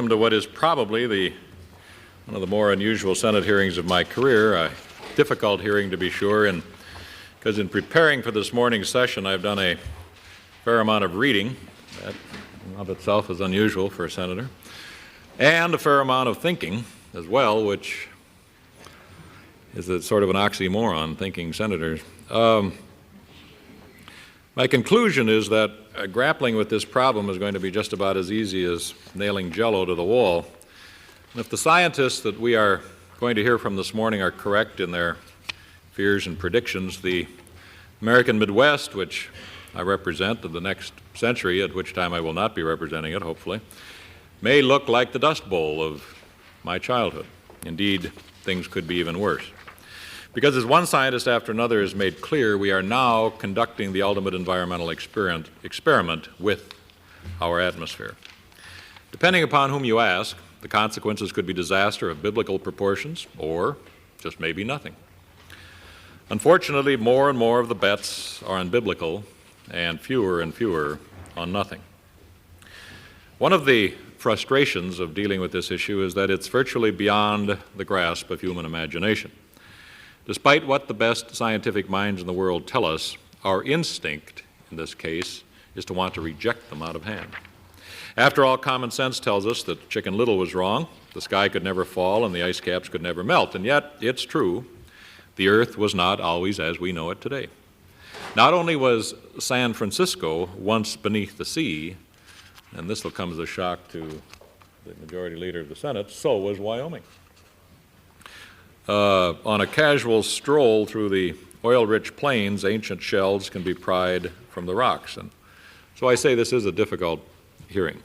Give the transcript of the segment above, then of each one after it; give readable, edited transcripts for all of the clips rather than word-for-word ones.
welcome to what is probably one of the more unusual Senate hearings of my career, a difficult hearing to be sure, and because in preparing for this morning's session I've done a fair amount of reading. That of itself is unusual for a senator, and a fair amount of thinking as well, which is a sort of an oxymoron, thinking senators. My conclusion is that grappling with this problem is going to be just about as easy as nailing Jell-O to the wall. And if the scientists that we are going to hear from this morning are correct in their fears and predictions, the American Midwest, which I represent in the next century, at which time I will not be representing it, hopefully, may look like the Dust Bowl of my childhood. Indeed, things could be even worse. Because as one scientist after another has made clear, we are now conducting the ultimate environmental experiment with our atmosphere. Depending upon whom you ask, the consequences could be disaster of biblical proportions or just maybe nothing. Unfortunately, more and more of the bets are on biblical and fewer on nothing. One of the frustrations of dealing with this issue is that it's virtually beyond the grasp of human imagination. Despite what the best scientific minds in the world tell us, our instinct in this case is to want to reject them out of hand. After all, common sense tells us that Chicken Little was wrong, the sky could never fall and the ice caps could never melt, and yet it's true, the Earth was not always as we know it today. Not only was San Francisco once beneath the sea, and this will come as a shock to the Majority Leader of the Senate, so was Wyoming. On a casual stroll through the oil-rich plains, ancient shells can be pried from the rocks. And so I say this is a difficult hearing.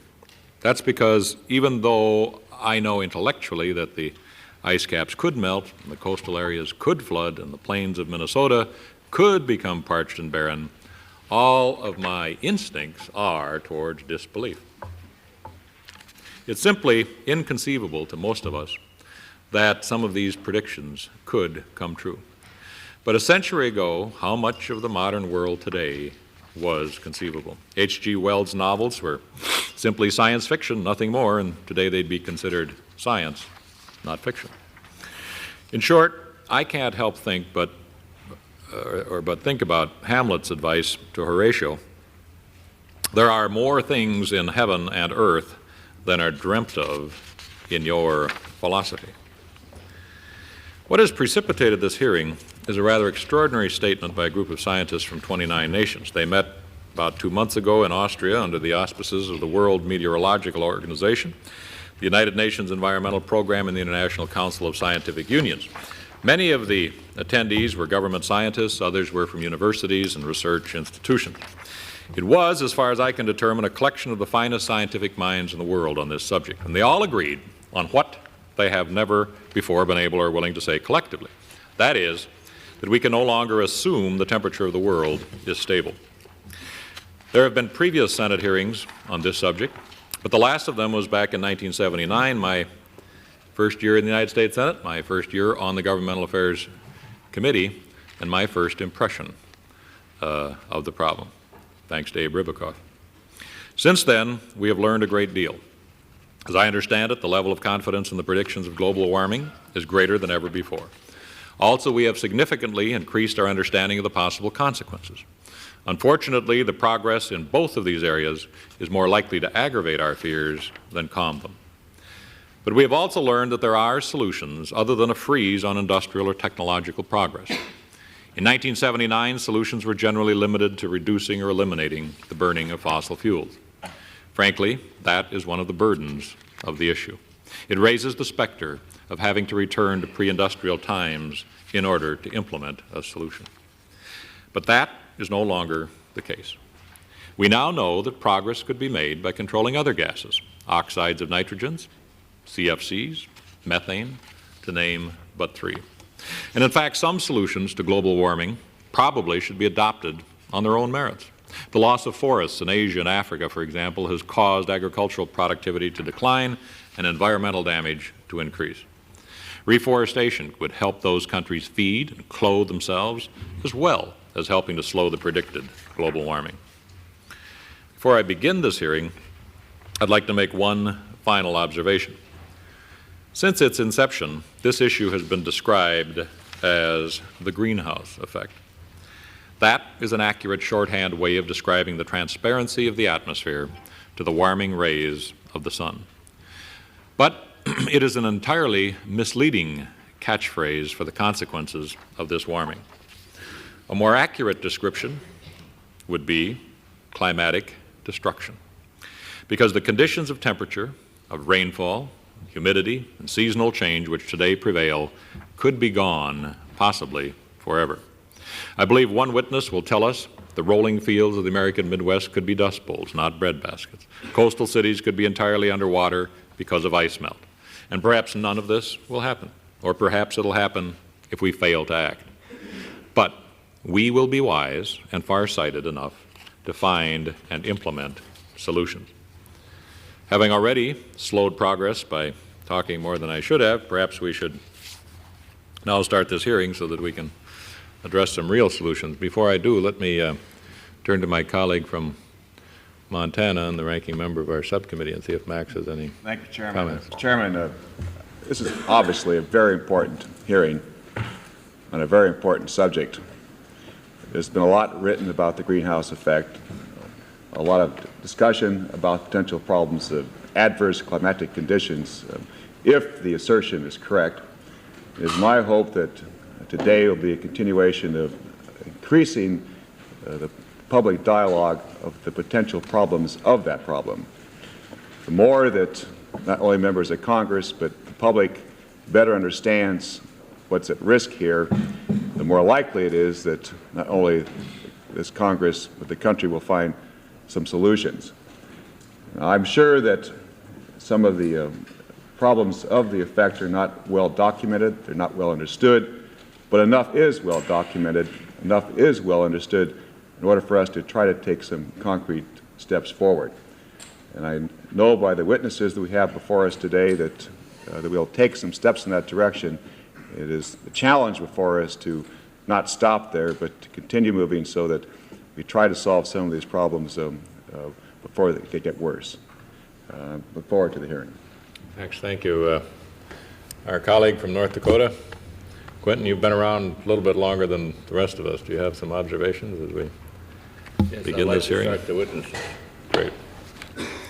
That's because even though I know intellectually that the ice caps could melt, and the coastal areas could flood, and the plains of Minnesota could become parched and barren, all of my instincts are towards disbelief. It's simply inconceivable to most of us that some of these predictions could come true. But a century ago, how much of the modern world today was conceivable? H.G. Wells' novels were simply science fiction, nothing more, and today they'd be considered science, not fiction. In short, I can't help think but think about Hamlet's advice to Horatio. There are more things in heaven and earth than are dreamt of in your philosophy. What has precipitated this hearing is a rather extraordinary statement by a group of scientists from 29 nations. They met about 2 months ago in Austria under the auspices of the World Meteorological Organization, the United Nations Environmental Program, and the International Council of Scientific Unions. Many of the attendees were government scientists, others were from universities and research institutions. It was, as far as I can determine, a collection of the finest scientific minds in the world on this subject, and they all agreed on what they have never before been able or willing to say collectively. That is, that we can no longer assume the temperature of the world is stable. There have been previous Senate hearings on this subject, but the last of them was back in 1979, my first year in the United States Senate, my first year on the Governmental Affairs Committee, and my first impression of the problem, thanks to Abe Ribicoff. Since then, we have learned a great deal. As I understand it, the level of confidence in the predictions of global warming is greater than ever before. Also, we have significantly increased our understanding of the possible consequences. Unfortunately, the progress in both of these areas is more likely to aggravate our fears than calm them. But we have also learned that there are solutions other than a freeze on industrial or technological progress. In 1979, solutions were generally limited to reducing or eliminating the burning of fossil fuels. Frankly, that is one of the burdens of the issue. It raises the specter of having to return to pre-industrial times in order to implement a solution. But that is no longer the case. We now know that progress could be made by controlling other gases, oxides of nitrogens, CFCs, methane, to name but three. And in fact, some solutions to global warming probably should be adopted on their own merits. The loss of forests in Asia and Africa, for example, has caused agricultural productivity to decline and environmental damage to increase. Reforestation would help those countries feed and clothe themselves, as well as helping to slow the predicted global warming. Before I begin this hearing, I'd like to make one final observation. Since its inception, this issue has been described as the greenhouse effect. That is an accurate shorthand way of describing the transparency of the atmosphere to the warming rays of the sun. But it is an entirely misleading catchphrase for the consequences of this warming. A more accurate description would be climatic destruction, because the conditions of temperature, of rainfall, humidity, and seasonal change which today prevail could be gone, possibly forever. I believe one witness will tell us the rolling fields of the American Midwest could be dust bowls, not bread baskets. Coastal cities could be entirely underwater because of ice melt. And perhaps none of this will happen, or perhaps it'll happen if we fail to act. But we will be wise and far-sighted enough to find and implement solutions. Having already slowed progress by talking more than I should have, perhaps we should now start this hearing so that we can address some real solutions. Before I do, let me turn to my colleague from Montana and the ranking member of our subcommittee and see if Max has any Thank you, Chairman. comments. Chairman, this is obviously a very important hearing on a very important subject. There's been a lot written about the greenhouse effect, a lot of discussion about potential problems of adverse climatic conditions. If the assertion is correct, it is my hope that today will be a continuation of increasing the public dialogue of the potential problems of that problem. The more that not only members of Congress but the public better understands what's at risk here, the more likely it is that not only this Congress but the country will find some solutions. Now, I'm sure that some of the problems of the effect are not well documented, they're not well understood, but enough is well documented, enough is well understood in order for us to try to take some concrete steps forward. And I know by the witnesses that we have before us today that we'll take some steps in that direction. It is a challenge before us to not stop there, but to continue moving so that we try to solve some of these problems before they get worse. Look forward to the hearing. Max, thank you. Our colleague from North Dakota, Quentin, you've been around a little bit longer than the rest of us. Do you have some observations as we begin this hearing? Start the witnesses. Great.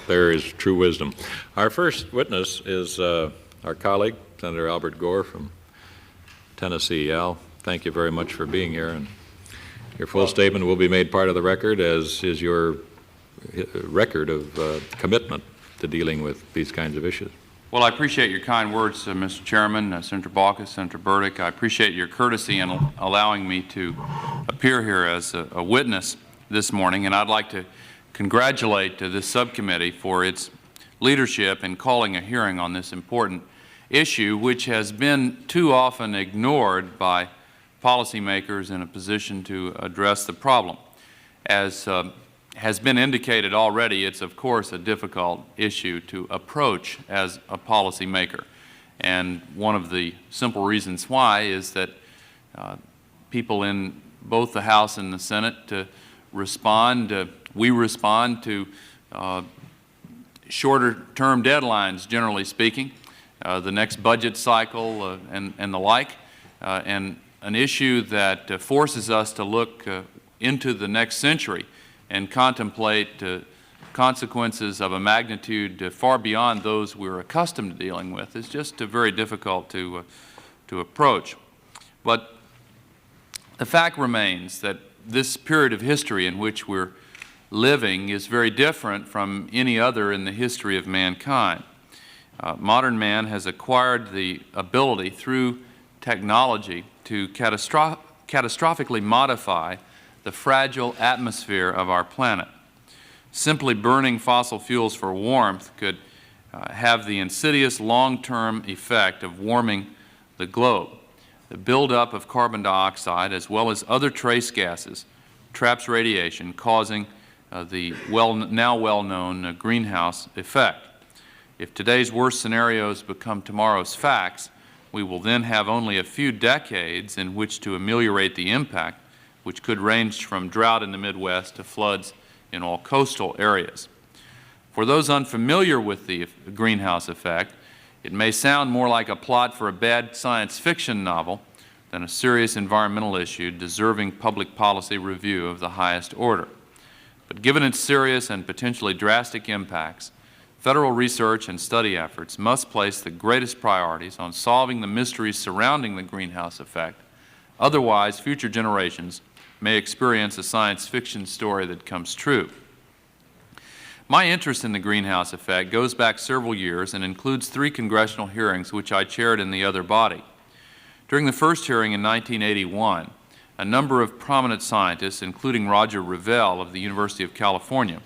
There is true wisdom. Our first witness is our colleague, Senator Albert Gore from Tennessee. Al, thank you very much for being here. And your full statement will be made part of the record, as is your record of commitment to dealing with these kinds of issues. Well, I appreciate your kind words, Mr. Chairman, Senator Baucus, Senator Burdick. I appreciate your courtesy in allowing me to appear here as a witness this morning, and I'd like to congratulate this subcommittee for its leadership in calling a hearing on this important issue, which has been too often ignored by policymakers in a position to address the problem. As has been indicated already, it's of course a difficult issue to approach as a policymaker. And one of the simple reasons why is that people in both the House and the Senate we respond to shorter term deadlines, generally speaking, the next budget cycle and the like, and an issue that forces us to look into the next century and contemplate consequences of a magnitude far beyond those we're accustomed to dealing with is just very difficult to approach. But the fact remains that this period of history in which we're living is very different from any other in the history of mankind. Modern man has acquired the ability through technology to catastrophically modify the fragile atmosphere of our planet. Simply burning fossil fuels for warmth could have the insidious long-term effect of warming the globe. The buildup of carbon dioxide, as well as other trace gases, traps radiation, causing the now well-known greenhouse effect. If today's worst scenarios become tomorrow's facts, we will then have only a few decades in which to ameliorate the impact, which could range from drought in the Midwest to floods in all coastal areas. For those unfamiliar with the greenhouse effect, it may sound more like a plot for a bad science fiction novel than a serious environmental issue deserving public policy review of the highest order. But given its serious and potentially drastic impacts, federal research and study efforts must place the greatest priorities on solving the mysteries surrounding the greenhouse effect. Otherwise, future generations may experience a science fiction story that comes true. My interest in the greenhouse effect goes back several years and includes 3 congressional hearings which I chaired in the other body. During the first hearing in 1981, a number of prominent scientists, including Roger Revelle of the University of California,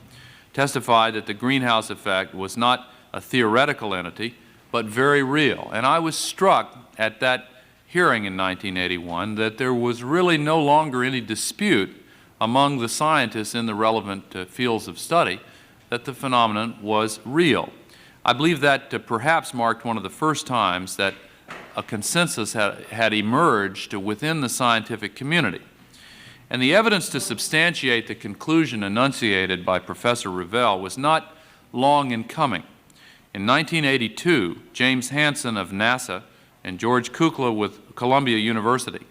testified that the greenhouse effect was not a theoretical entity, but very real. And I was struck at that hearing in 1981 that there was really no longer any dispute among the scientists in the relevant fields of study that the phenomenon was real. I believe that perhaps marked one of the first times that a consensus had emerged within the scientific community. And the evidence to substantiate the conclusion enunciated by Professor Revelle was not long in coming. In 1982, James Hansen of NASA and George Kukla with Columbia University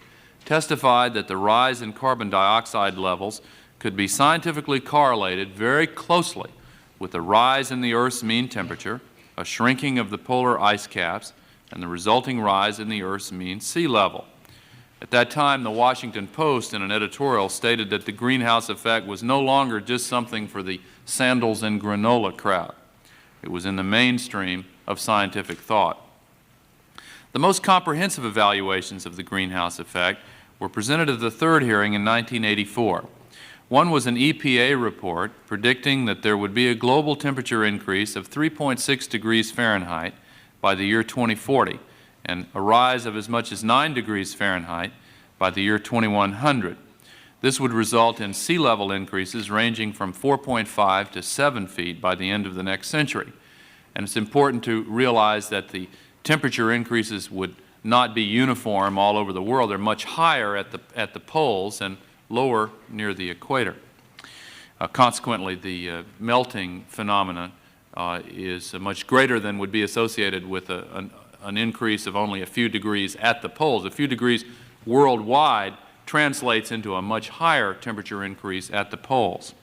testified that the rise in carbon dioxide levels could be scientifically correlated very closely with a rise in the Earth's mean temperature, a shrinking of the polar ice caps, and the resulting rise in the Earth's mean sea level. At that time, the Washington Post, in an editorial, stated that the greenhouse effect was no longer just something for the sandals and granola crowd. It was in the mainstream of scientific thought. The most comprehensive evaluations of the greenhouse effect were presented at the third hearing in 1984. One was an EPA report predicting that there would be a global temperature increase of 3.6 degrees Fahrenheit by the year 2040 and a rise of as much as 9 degrees Fahrenheit by the year 2100. This would result in sea level increases ranging from 4.5 to 7 feet by the end of the next century. And it's important to realize that the temperature increases would not be uniform all over the world. They're much higher at the poles and lower near the equator. Consequently, the melting phenomenon is much greater than would be associated with an increase of only a few degrees at the poles. A few degrees worldwide translates into a much higher temperature increase at the poles.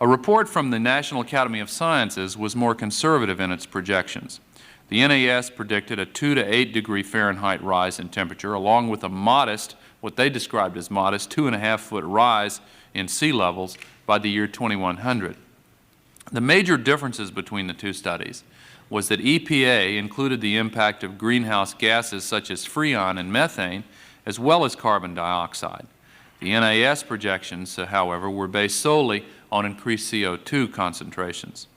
A report from the National Academy of Sciences was more conservative in its projections. The NAS predicted a 2 to 8 degree Fahrenheit rise in temperature, along with a modest, what they described as modest, 2.5-foot rise in sea levels by the year 2100. The major differences between the two studies was that EPA included the impact of greenhouse gases such as freon and methane, as well as carbon dioxide. The NAS projections, however, were based solely on increased CO2 concentrations.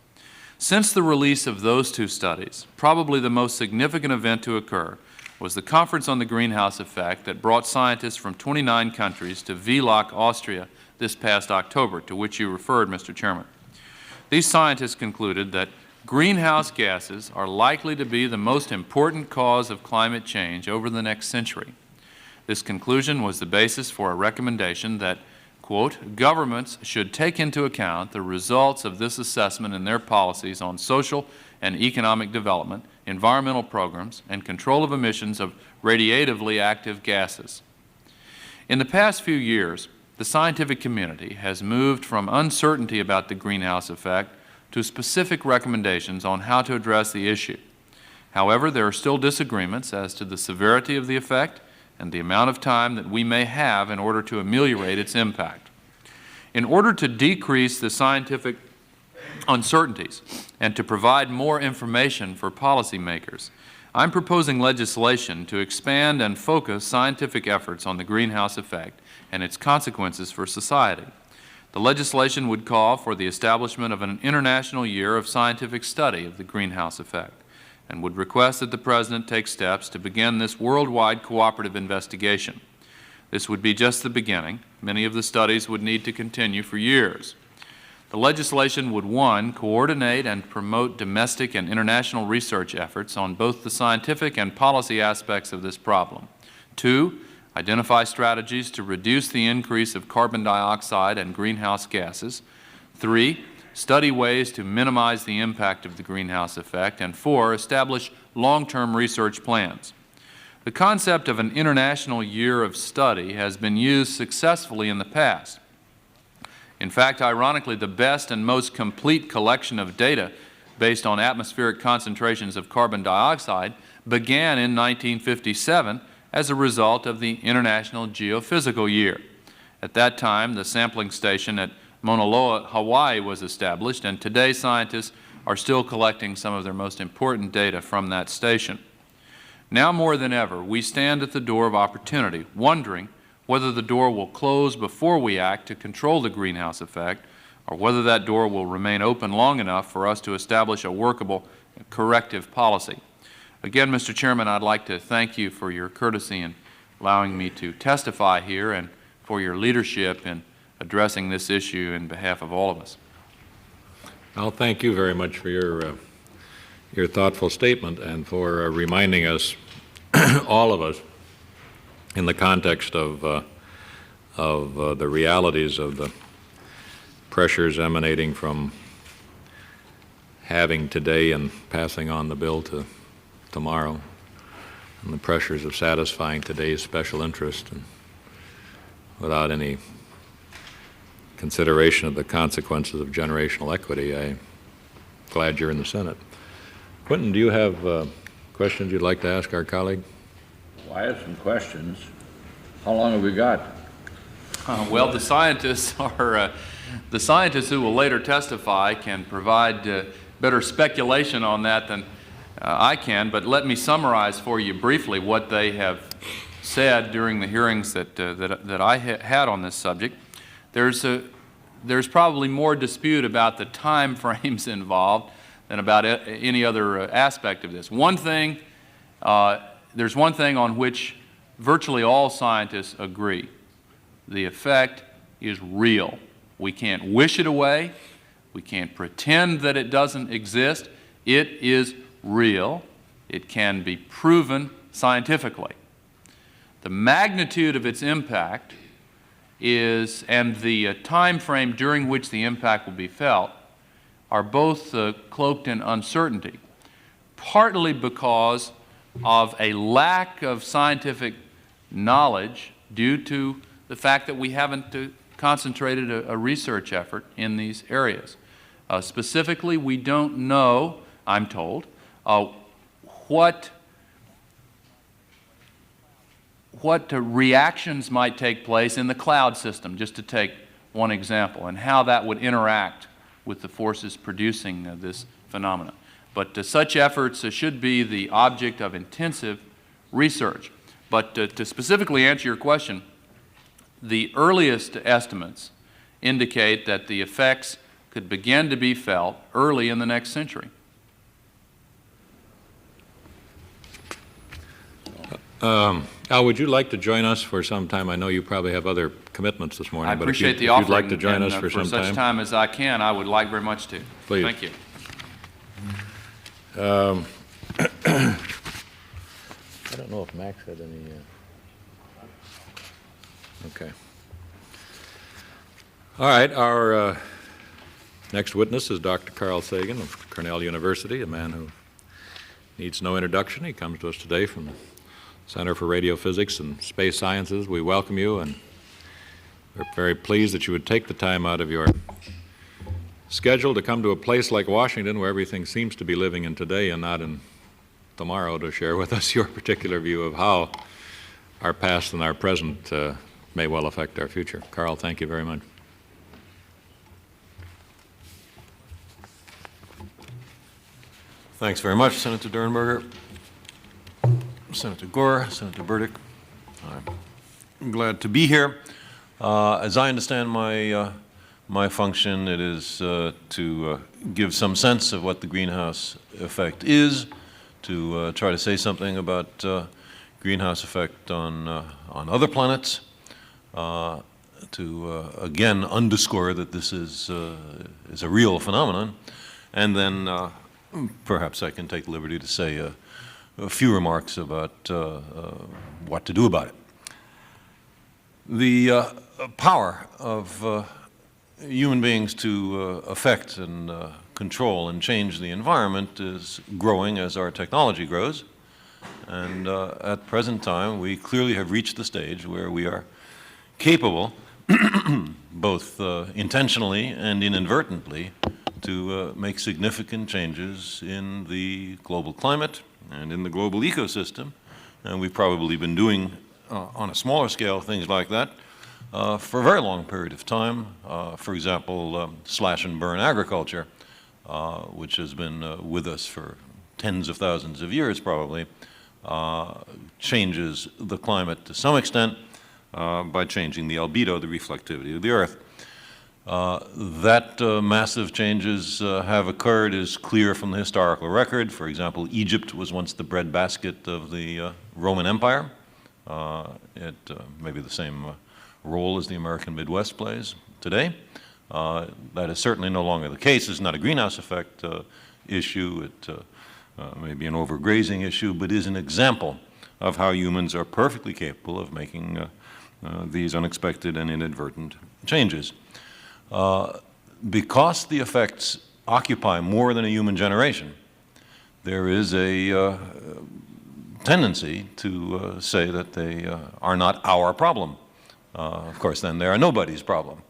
Since the release of those two studies, probably the most significant event to occur was the Conference on the Greenhouse Effect that brought scientists from 29 countries to Villach, Austria this past October, to which you referred, Mr. Chairman. These scientists concluded that greenhouse gases are likely to be the most important cause of climate change over the next century. This conclusion was the basis for a recommendation that, quote, governments should take into account the results of this assessment in their policies on social and economic development, environmental programs, and control of emissions of radiatively active gases. In the past few years, the scientific community has moved from uncertainty about the greenhouse effect to specific recommendations on how to address the issue. However, there are still disagreements as to the severity of the effect and the amount of time that we may have in order to ameliorate its impact. In order to decrease the scientific uncertainties and to provide more information for policymakers, I'm proposing legislation to expand and focus scientific efforts on the greenhouse effect and its consequences for society. The legislation would call for the establishment of an international year of scientific study of the greenhouse effect and would request that the President take steps to begin this worldwide cooperative investigation. This would be just the beginning. Many of the studies would need to continue for years. The legislation would, 1, coordinate and promote domestic and international research efforts on both the scientific and policy aspects of this problem. 2, identify strategies to reduce the increase of carbon dioxide and greenhouse gases. 3, study ways to minimize the impact of the greenhouse effect, and 4, establish long-term research plans. The concept of an international year of study has been used successfully in the past. In fact, ironically, the best and most complete collection of data based on atmospheric concentrations of carbon dioxide began in 1957 as a result of the International Geophysical Year. At that time, the sampling station at Mauna Loa, Hawaii was established, and today scientists are still collecting some of their most important data from that station. Now more than ever, we stand at the door of opportunity, wondering whether the door will close before we act to control the greenhouse effect, or whether that door will remain open long enough for us to establish a workable corrective policy. Again, Mr. Chairman, I'd like to thank you for your courtesy in allowing me to testify here and for your leadership in addressing this issue in behalf of all of us. Well, thank you very much for your thoughtful statement and for reminding us, all of us, in the context of the realities of the pressures emanating from having today and passing on the bill to tomorrow, and the pressures of satisfying today's special interest and without any consideration of the consequences of generational equity. I'm glad you're in the Senate. Quentin, do you have questions you'd like to ask our colleague? Well, I have some questions. How long have we got? Well, the scientists who will later testify can provide better speculation on that than I can, but let me summarize for you briefly what they have said during the hearings that I had on this subject. There's probably more dispute about the time frames involved than about any other aspect of this. There's one thing on which virtually all scientists agree. The effect is real. We can't wish it away. We can't pretend that it doesn't exist. It is real. It can be proven scientifically. The magnitude of its impact and the time frame during which the impact will be felt are both cloaked in uncertainty, partly because of a lack of scientific knowledge due to the fact that we haven't concentrated a research effort in these areas. Specifically, we don't know, I'm told, what reactions might take place in the cloud system, just to take one example, and how that would interact with the forces producing this phenomenon. But such efforts should be the object of intensive research. But to specifically answer your question, the earliest estimates indicate that the effects could begin to be felt early in the next century. Al, would you like to join us for some time? I know you probably have other commitments this morning. I appreciate the if offer. You'd like to join us for some such time as I can, I would like very much to. Please. Thank you. I don't know if Max had any. Okay. All right. Our next witness is Dr. Carl Sagan of Cornell University, a man who needs no introduction. He comes to us today from the Center for Radiophysics and Space Sciences. We welcome you, and we're very pleased that you would take the time out of your schedule to come to a place like Washington, where everything seems to be living in today and not in tomorrow, to share with us your particular view of how our past and our present may well affect our future. Carl, thank you very much. Thanks very much, Senator Durenberger, Senator Gore, Senator Burdick. I'm glad to be here. As I understand my function, it is to give some sense of what the greenhouse effect is, to try to say something about greenhouse effect on other planets, to again underscore that this is a real phenomenon, and then perhaps I can take the liberty to say a few remarks about what to do about it. The power of human beings to affect and control and change the environment is growing as our technology grows. And at present time, we clearly have reached the stage where we are capable, both intentionally and inadvertently, to make significant changes in the global climate and in the global ecosystem. And we've probably been doing, on a smaller scale, things like that for a very long period of time. For example, slash and burn agriculture, which has been with us for tens of thousands of years probably, changes the climate to some extent by changing the albedo, the reflectivity of the Earth. That massive changes have occurred is clear from the historical record. For example, Egypt was once the breadbasket of the Roman Empire. It may be the same role as the American Midwest plays today. That is certainly no longer the case. It's not a greenhouse effect issue. It may be an overgrazing issue, but is an example of how humans are perfectly capable of making these unexpected and inadvertent changes. Because the effects occupy more than a human generation, there is a tendency to say that they are not our problem. Of course, then they are nobody's problem.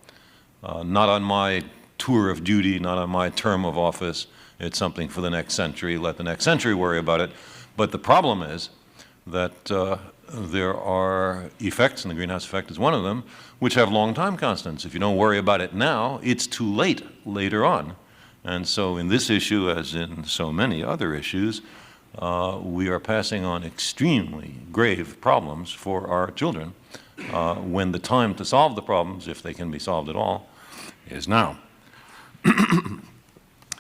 Not on my tour of duty, not on my term of office. It's something for the next century. Let the next century worry about it. But the problem is that there are effects, and the greenhouse effect is one of them, which have long time constants. If you don't worry about it now, it's too late later on. And so in this issue, as in so many other issues, we are passing on extremely grave problems for our children when the time to solve the problems, if they can be solved at all, is now.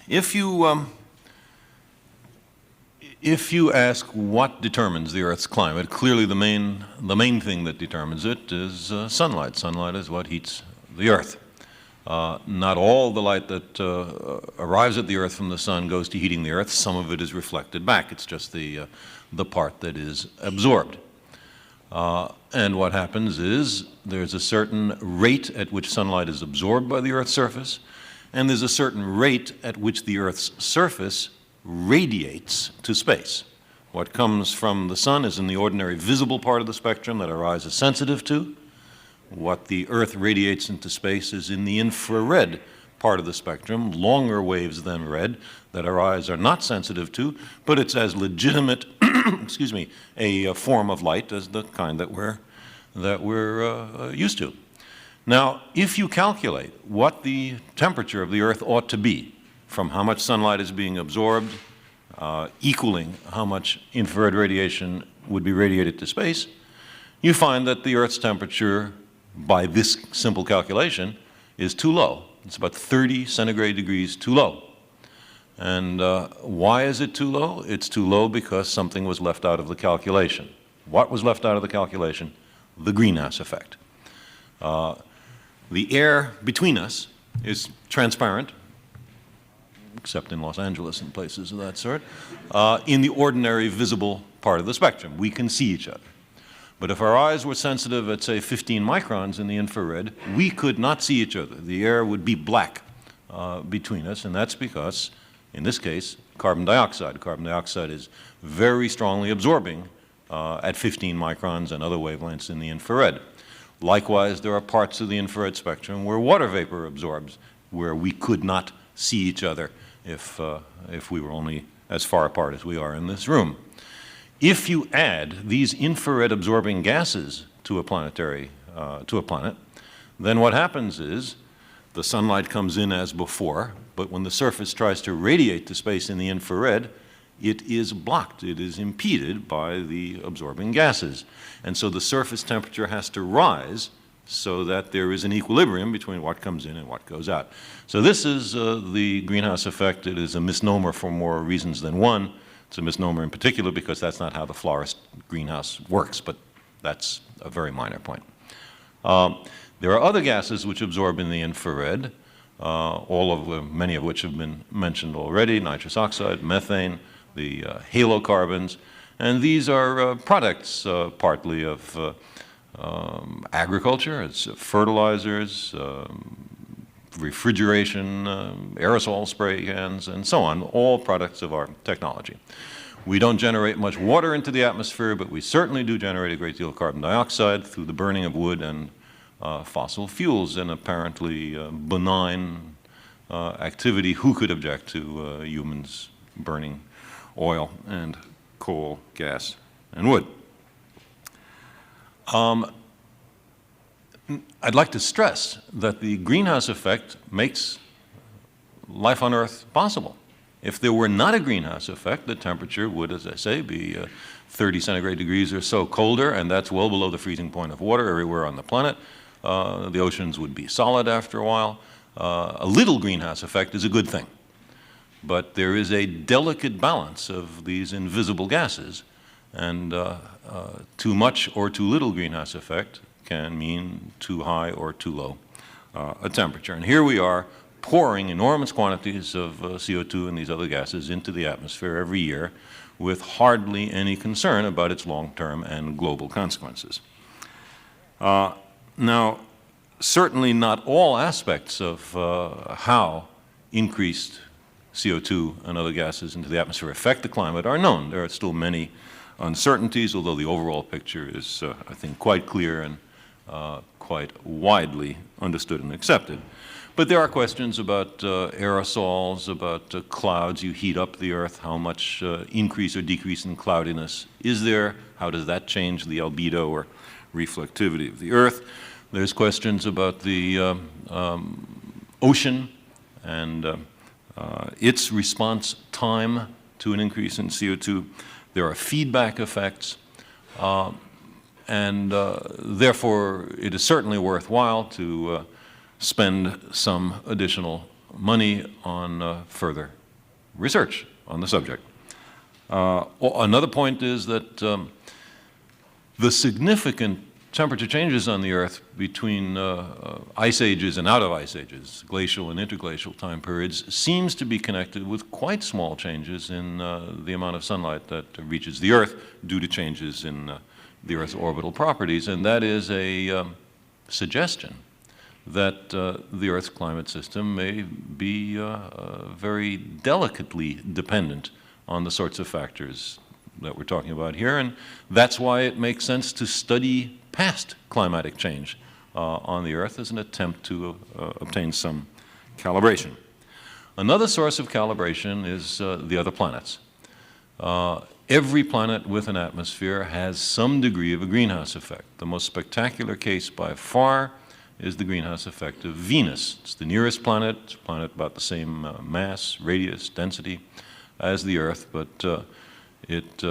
If you ask what determines the Earth's climate, clearly the main thing that determines it is sunlight. Sunlight is what heats the Earth. Not all the light that arrives at the Earth from the sun goes to heating the Earth. Some of it is reflected back. It's just the part that is absorbed. And what happens is there's a certain rate at which sunlight is absorbed by the Earth's surface, and there's a certain rate at which the Earth's surface radiates to space. What comes from the sun is in the ordinary visible part of the spectrum that our eyes are sensitive to. What the Earth radiates into space is in the infrared part of the spectrum, longer waves than red, that our eyes are not sensitive to, but it's as legitimate excuse me, a form of light as the kind that we're used to. Now, if you calculate what the temperature of the Earth ought to be from how much sunlight is being absorbed, equaling how much infrared radiation would be radiated to space, you find that the Earth's temperature, by this simple calculation, is too low. It's about 30 centigrade degrees too low. And why is it too low? It's too low because something was left out of the calculation. What was left out of the calculation? The greenhouse effect. The air between us is transparent, except in Los Angeles and places of that sort, in the ordinary visible part of the spectrum. We can see each other. But if our eyes were sensitive at, say, 15 microns in the infrared, we could not see each other. The air would be black between us, and that's because, in this case, carbon dioxide. Carbon dioxide is very strongly absorbing at 15 microns and other wavelengths in the infrared. Likewise, there are parts of the infrared spectrum where water vapor absorbs, where we could not see each other if we were only as far apart as we are in this room. If you add these infrared absorbing gases to a planet, then what happens is the sunlight comes in as before, but when the surface tries to radiate to space in the infrared, it is blocked, it is impeded by the absorbing gases. And so the surface temperature has to rise so that there is an equilibrium between what comes in and what goes out. So this is the greenhouse effect. It is a misnomer for more reasons than one. It's a misnomer in particular because that's not how the florist greenhouse works, but that's a very minor point. There are other gases which absorb in the infrared, many of which have been mentioned already: nitrous oxide, methane, the halocarbons, and these are products partly of agriculture. It's fertilizers, refrigeration, aerosol spray cans, and so on, all products of our technology. We don't generate much water into the atmosphere, but we certainly do generate a great deal of carbon dioxide through the burning of wood and fossil fuels, an apparently benign activity. Who could object to humans burning oil and coal, gas, and wood? I'd like to stress that the greenhouse effect makes life on Earth possible. If there were not a greenhouse effect, the temperature would, as I say, be 30 centigrade degrees or so colder, and that's well below the freezing point of water everywhere on the planet. The oceans would be solid after a while. A little greenhouse effect is a good thing. But there is a delicate balance of these invisible gases, and too much or too little greenhouse effect can mean too high or too low a temperature. And here we are pouring enormous quantities of CO2 and these other gases into the atmosphere every year with hardly any concern about its long-term and global consequences. Now, certainly not all aspects of how increased CO2 and other gases into the atmosphere affect the climate are known. There are still many uncertainties, although the overall picture is, I think, quite clear and quite widely understood and accepted. But there are questions about aerosols, about clouds. You heat up the Earth, how much increase or decrease in cloudiness is there? How does that change the albedo or reflectivity of the Earth? There's questions about the ocean and its response time to an increase in CO2. There are feedback effects. And therefore, it is certainly worthwhile to spend some additional money on further research on the subject. Another point is that the significant temperature changes on the Earth between ice ages and out of ice ages, glacial and interglacial time periods, seems to be connected with quite small changes in the amount of sunlight that reaches the Earth due to changes in the Earth's orbital properties, and that is a suggestion that the Earth's climate system may be very delicately dependent on the sorts of factors that we're talking about here, and that's why it makes sense to study past climatic change on the Earth as an attempt to obtain some calibration. Another source of calibration is the other planets. Every planet with an atmosphere has some degree of a greenhouse effect. The most spectacular case by far is the greenhouse effect of Venus. It's the nearest planet. It's a planet about the same mass, radius, density as the Earth, but it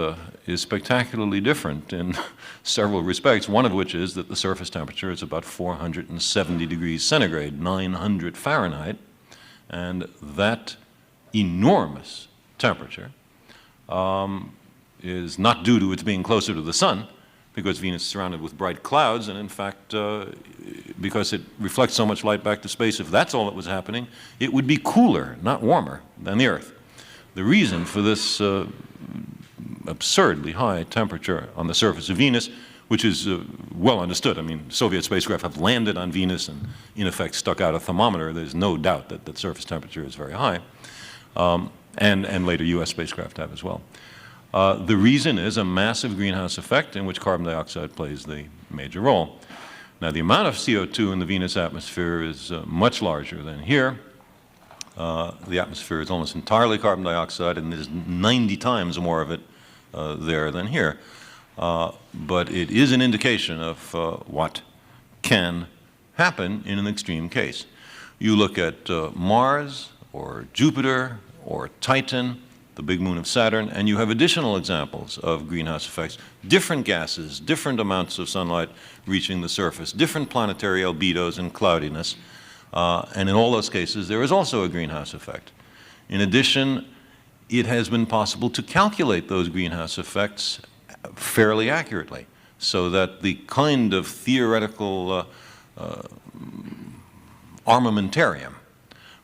is spectacularly different in several respects, one of which is that the surface temperature is about 470 degrees centigrade, 900 Fahrenheit, and that enormous temperature is not due to its being closer to the sun, because Venus is surrounded with bright clouds, and in fact, because it reflects so much light back to space, if that's all that was happening, it would be cooler, not warmer, than the Earth. The reason for this absurdly high temperature on the surface of Venus, which is well understood. I mean, Soviet spacecraft have landed on Venus and, in effect, stuck out a thermometer. There's no doubt that the surface temperature is very high, and later U.S. spacecraft have as well. The reason is a massive greenhouse effect in which carbon dioxide plays the major role. Now, the amount of CO2 in the Venus atmosphere is much larger than here. The atmosphere is almost entirely carbon dioxide, and there's 90 times more of it there than here. But it is an indication of what can happen in an extreme case. You look at Mars or Jupiter or Titan, the big moon of Saturn, and you have additional examples of greenhouse effects, different gases, different amounts of sunlight reaching the surface, different planetary albedos and cloudiness, and in all those cases there is also a greenhouse effect. In addition, it has been possible to calculate those greenhouse effects fairly accurately, so that the kind of theoretical armamentarium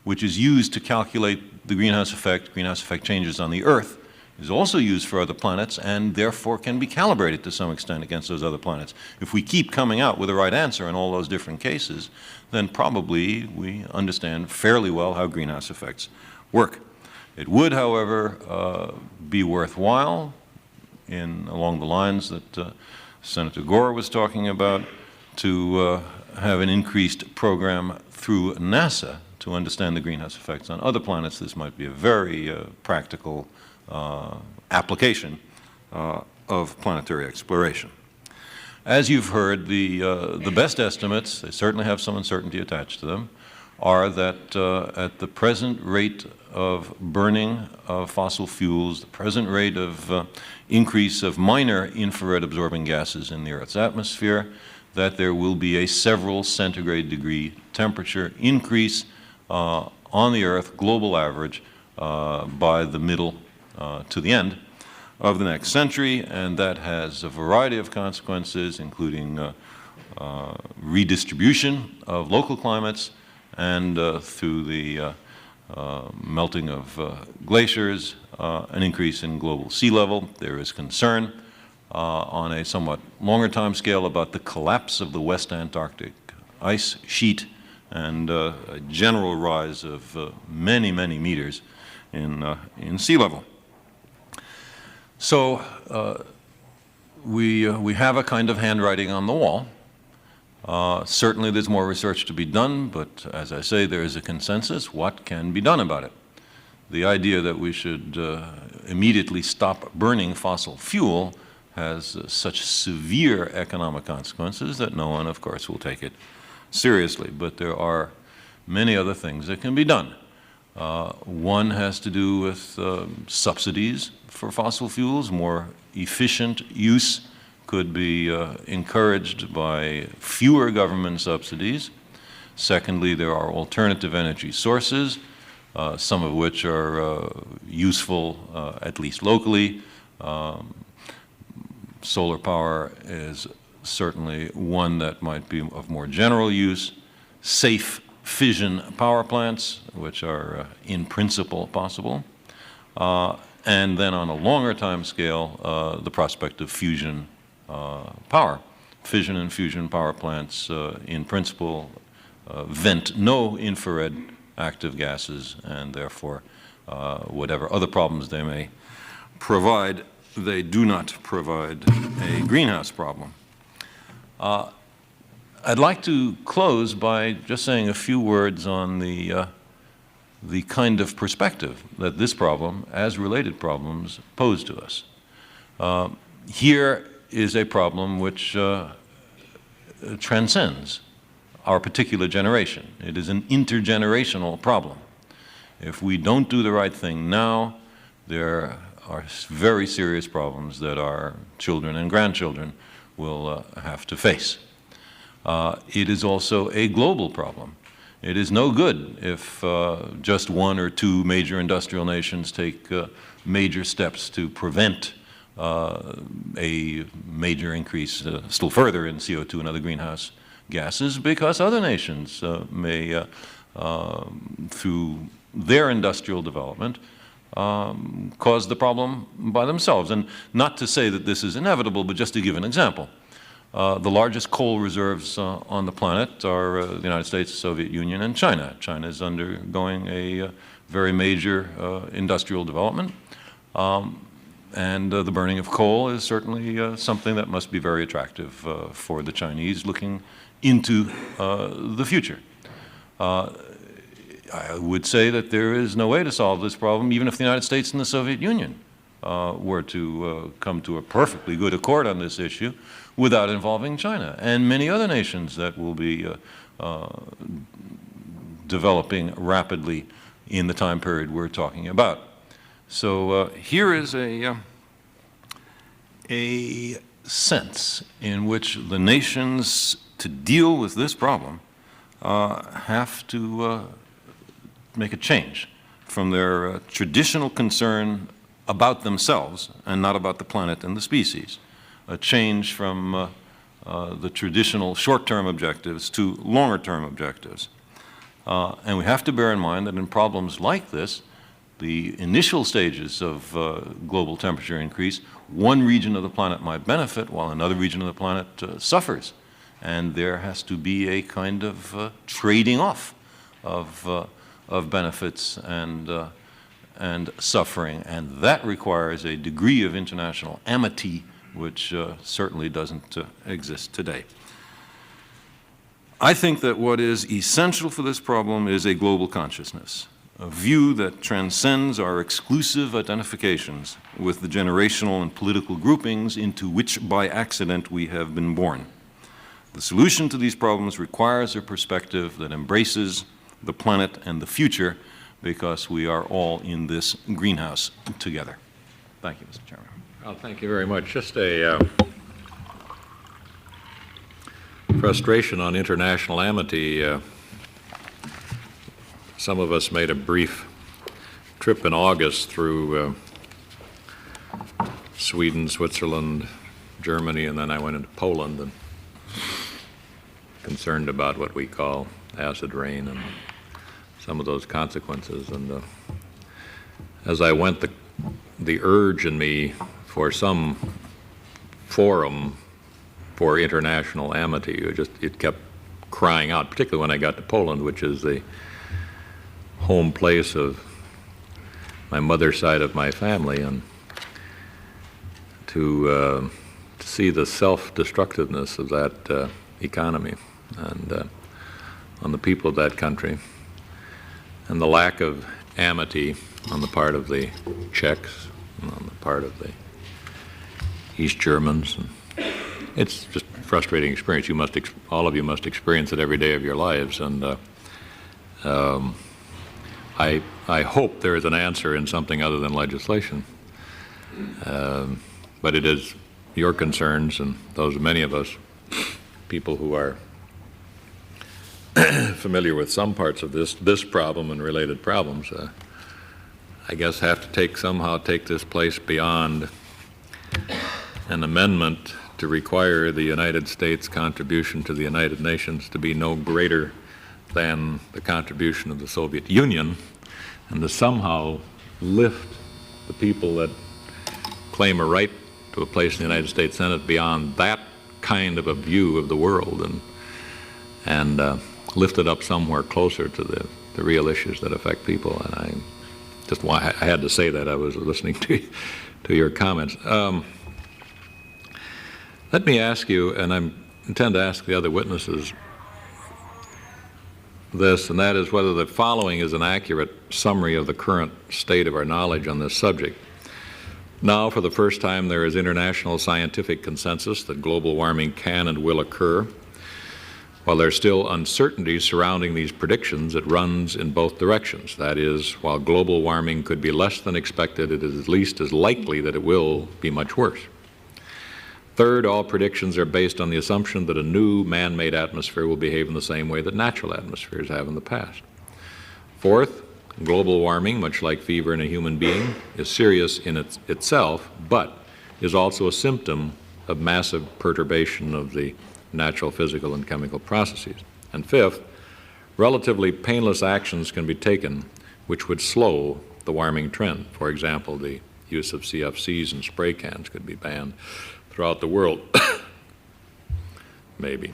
which is used to calculate the greenhouse effect changes on the Earth is also used for other planets and therefore can be calibrated to some extent against those other planets. If we keep coming out with the right answer in all those different cases, then probably we understand fairly well how greenhouse effects work. It would, however, be worthwhile, along the lines that Senator Gore was talking about, to have an increased program through NASA to understand the greenhouse effects on other planets. This might be a very practical application of planetary exploration. As you've heard, the best estimates, they certainly have some uncertainty attached to them, are that at the present rate of burning of fossil fuels, the present rate of increase of minor infrared absorbing gases in the Earth's atmosphere, that there will be a several centigrade degree temperature increase on the Earth, global average, by the middle to the end of the next century, and that has a variety of consequences, including redistribution of local climates, and through the melting of glaciers, an increase in global sea level. There is concern on a somewhat longer time scale about the collapse of the West Antarctic ice sheet and a general rise of many, many meters in sea level. So we have a kind of handwriting on the wall. Certainly there's more research to be done, but as I say, there is a consensus. What can be done about it? The idea that we should immediately stop burning fossil fuel has such severe economic consequences that no one, of course, will take it seriously. But there are many other things that can be done. One has to do with subsidies for fossil fuels. More efficient use could be encouraged by fewer government subsidies. Secondly, there are alternative energy sources, some of which are useful, at least locally. Solar power is certainly one that might be of more general use. Safe fission power plants, which are in principle possible. And then on a longer time scale, the prospect of fusion power. Fission and fusion power plants, in principle, vent no infrared active gases, and therefore, whatever other problems they may provide, they do not provide a greenhouse problem. I'd like to close by just saying a few words on the kind of perspective that this problem, as related problems, pose to us. Here is a problem which transcends our particular generation. It is an intergenerational problem. If we don't do the right thing now, there are very serious problems that our children and grandchildren will have to face. It is also a global problem. It is no good if just one or two major industrial nations take major steps to prevent a major increase still further in CO2 and other greenhouse gases, because other nations may, through their industrial development, cause the problem by themselves. And not to say that this is inevitable, but just to give an example. The largest coal reserves on the planet are the United States, the Soviet Union, and China. China is undergoing a very major industrial development. And the burning of coal is certainly something that must be very attractive for the Chinese looking into the future. I would say that there is no way to solve this problem, even if the United States and the Soviet Union were to come to a perfectly good accord on this issue without involving China and many other nations that will be developing rapidly in the time period we're talking about. So here is a sense in which the nations, to deal with this problem, have to make a change from their traditional concern about themselves and not about the planet and the species, a change from the traditional short-term objectives to longer-term objectives. And we have to bear in mind that in problems like this, the initial stages of global temperature increase, one region of the planet might benefit while another region of the planet suffers. And there has to be a kind of trading off of benefits and suffering. And that requires a degree of international amity which certainly doesn't exist today. I think that what is essential for this problem is a global consciousness, a view that transcends our exclusive identifications with the generational and political groupings into which by accident we have been born. The solution to these problems requires a perspective that embraces the planet and the future, because we are all in this greenhouse together. Thank you, Mr. Chairman. Well, thank you very much. Just a frustration on international amity. Some of us made a brief trip in August through Sweden, Switzerland, Germany, and then I went into Poland, and concerned about what we call acid rain and some of those consequences. And as I went, the urge in me for some forum for international amity, it kept crying out, particularly when I got to Poland, which is the home place of my mother's side of my family, and to see the self-destructiveness of that economy and on the people of that country, and the lack of amity on the part of the Czechs and on the part of the East Germans. And it's just a frustrating experience. All of you must experience it every day of your lives. And I hope there is an answer in something other than legislation. But it is your concerns and those of many of us, people who are familiar with some parts of this problem and related problems, I guess have to somehow take this place beyond an amendment to require the United States contribution to the United Nations to be no greater than the contribution of the Soviet Union, and to somehow lift the people that claim a right to a place in the United States Senate beyond that kind of a view of the world, and lift it up somewhere closer to the real issues that affect people. And I had to say that. I was listening to your comments. Let me ask you, and I intend to ask the other witnesses this, and that is whether the following is an accurate summary of the current state of our knowledge on this subject. Now, for the first time, there is international scientific consensus that global warming can and will occur. While there are still uncertainties surrounding these predictions, it runs in both directions. That is, while global warming could be less than expected, it is at least as likely that it will be much worse. Third, all predictions are based on the assumption that a new man-made atmosphere will behave in the same way that natural atmospheres have in the past. Fourth, global warming, much like fever in a human being, is serious in itself, but is also a symptom of massive perturbation of the natural, physical, and chemical processes. And fifth, relatively painless actions can be taken which would slow the warming trend. For example, the use of CFCs and spray cans could be banned throughout the world. Maybe.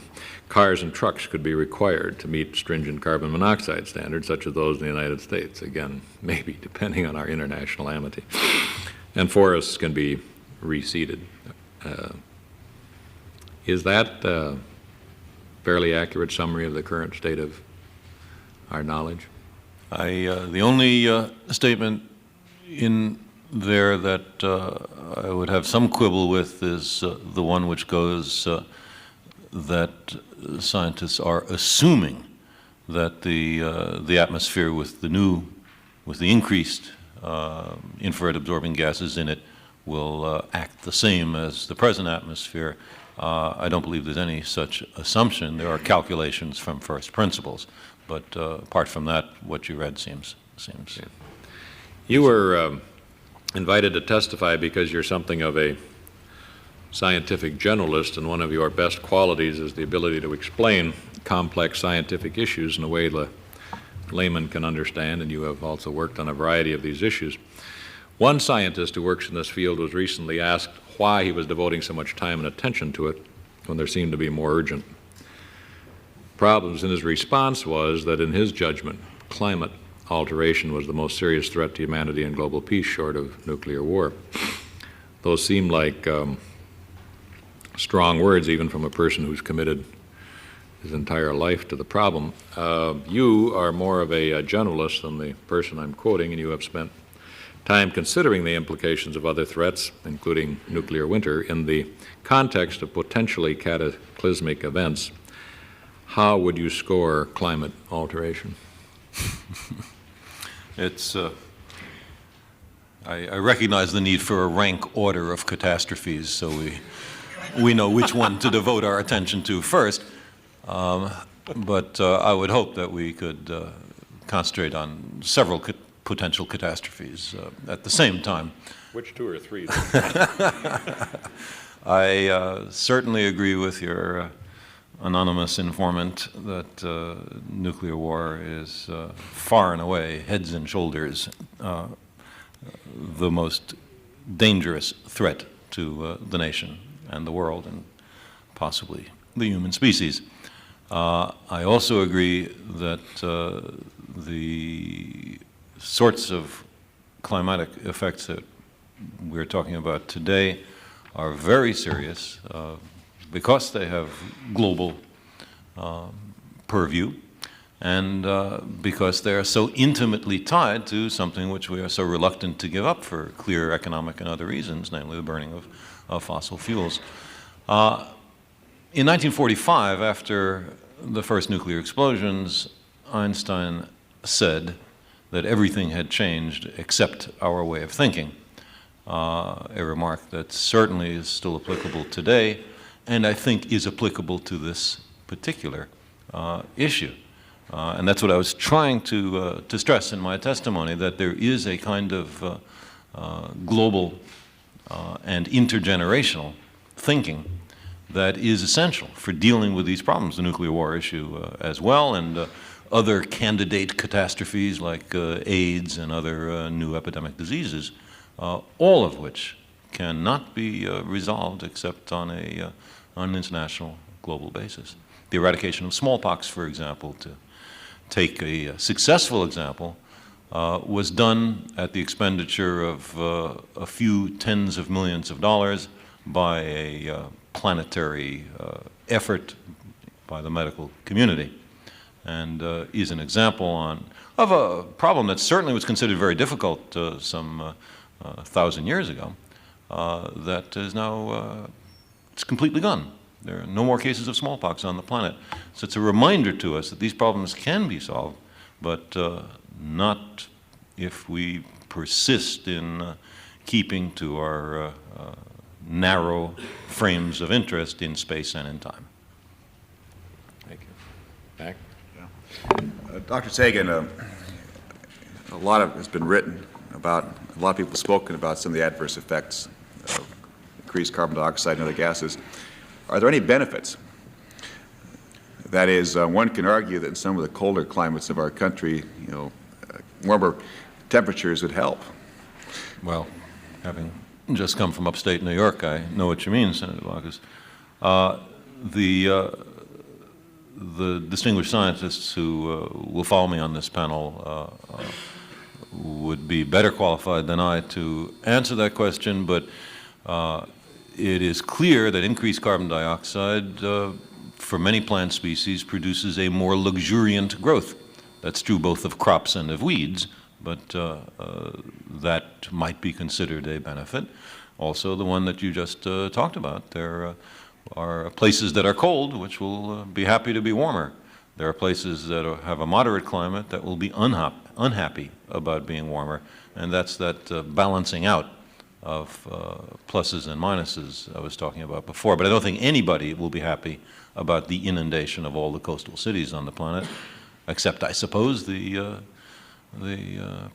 Cars and trucks could be required to meet stringent carbon monoxide standards, such as those in the United States. Again, maybe, depending on our international amity. And forests can be reseeded. Is that a fairly accurate summary of the current state of our knowledge? The only statement in there that I would have some quibble with is the one which goes that scientists are assuming that the atmosphere with the increased infrared absorbing gases in it will act the same as the present atmosphere. I don't believe there's any such assumption. There are calculations from first principles, but apart from that, what you read seems. Yeah. You were invited to testify because you're something of a scientific generalist, and one of your best qualities is the ability to explain complex scientific issues in a way the layman can understand, and you have also worked on a variety of these issues. One scientist who works in this field was recently asked why he was devoting so much time and attention to it when there seemed to be more urgent problems, and his response was that in his judgment, climate alteration was the most serious threat to humanity and global peace short of nuclear war. Those seem like strong words even from a person who's committed his entire life to the problem. You are more of a generalist than the person I'm quoting, and you have spent time considering the implications of other threats, including nuclear winter, in the context of potentially cataclysmic events. How would you score climate alteration? I recognize the need for a rank order of catastrophes, so we know which one to devote our attention to first. But I would hope that we could concentrate on several potential catastrophes at the same time. Which two or three? I certainly agree with your anonymous informant that nuclear war is far and away, heads and shoulders, the most dangerous threat to the nation and the world and possibly the human species. I also agree that the sorts of climatic effects that we're talking about today are very serious because they have global purview and because they are so intimately tied to something which we are so reluctant to give up for clear economic and other reasons, namely the burning of fossil fuels. In 1945, after the first nuclear explosions, Einstein said that everything had changed except our way of thinking, a remark that certainly is still applicable today, and I think is applicable to this particular issue. And that's what I was trying to stress in my testimony, that there is a kind of global and intergenerational thinking that is essential for dealing with these problems, the nuclear war issue as well, and other candidate catastrophes like AIDS and other new epidemic diseases, all of which cannot be resolved except on an international global basis. The eradication of smallpox, for example, to take a successful example, was done at the expenditure of a few tens of millions of dollars by a planetary effort by the medical community, and is an example of a problem that certainly was considered very difficult some 1,000 years ago, that is now it's completely gone. There are no more cases of smallpox on the planet. So it's a reminder to us that these problems can be solved, but not if we persist in keeping to our narrow frames of interest in space and in time. Thank you. Mac? Dr. Sagan, a lot has been written about, a lot of people have spoken about some of the adverse effects of increased carbon dioxide and other gases. Are there any benefits? That is, one can argue that in some of the colder climates of our country, warmer temperatures would help. Well, having just come from upstate New York, I know what you mean, Senator Baucus. The distinguished scientists who will follow me on this panel would be better qualified than I to answer that question, but it is clear that increased carbon dioxide for many plant species produces a more luxuriant growth. That's true both of crops and of weeds, but that might be considered a benefit. Also, the one that you just talked about, there are places that are cold which will be happy to be warmer. There are places that have a moderate climate that will be unhappy about being warmer, and that's that balancing out of pluses and minuses I was talking about before. But I don't think anybody will be happy about the inundation of all the coastal cities on the planet, except, I suppose, the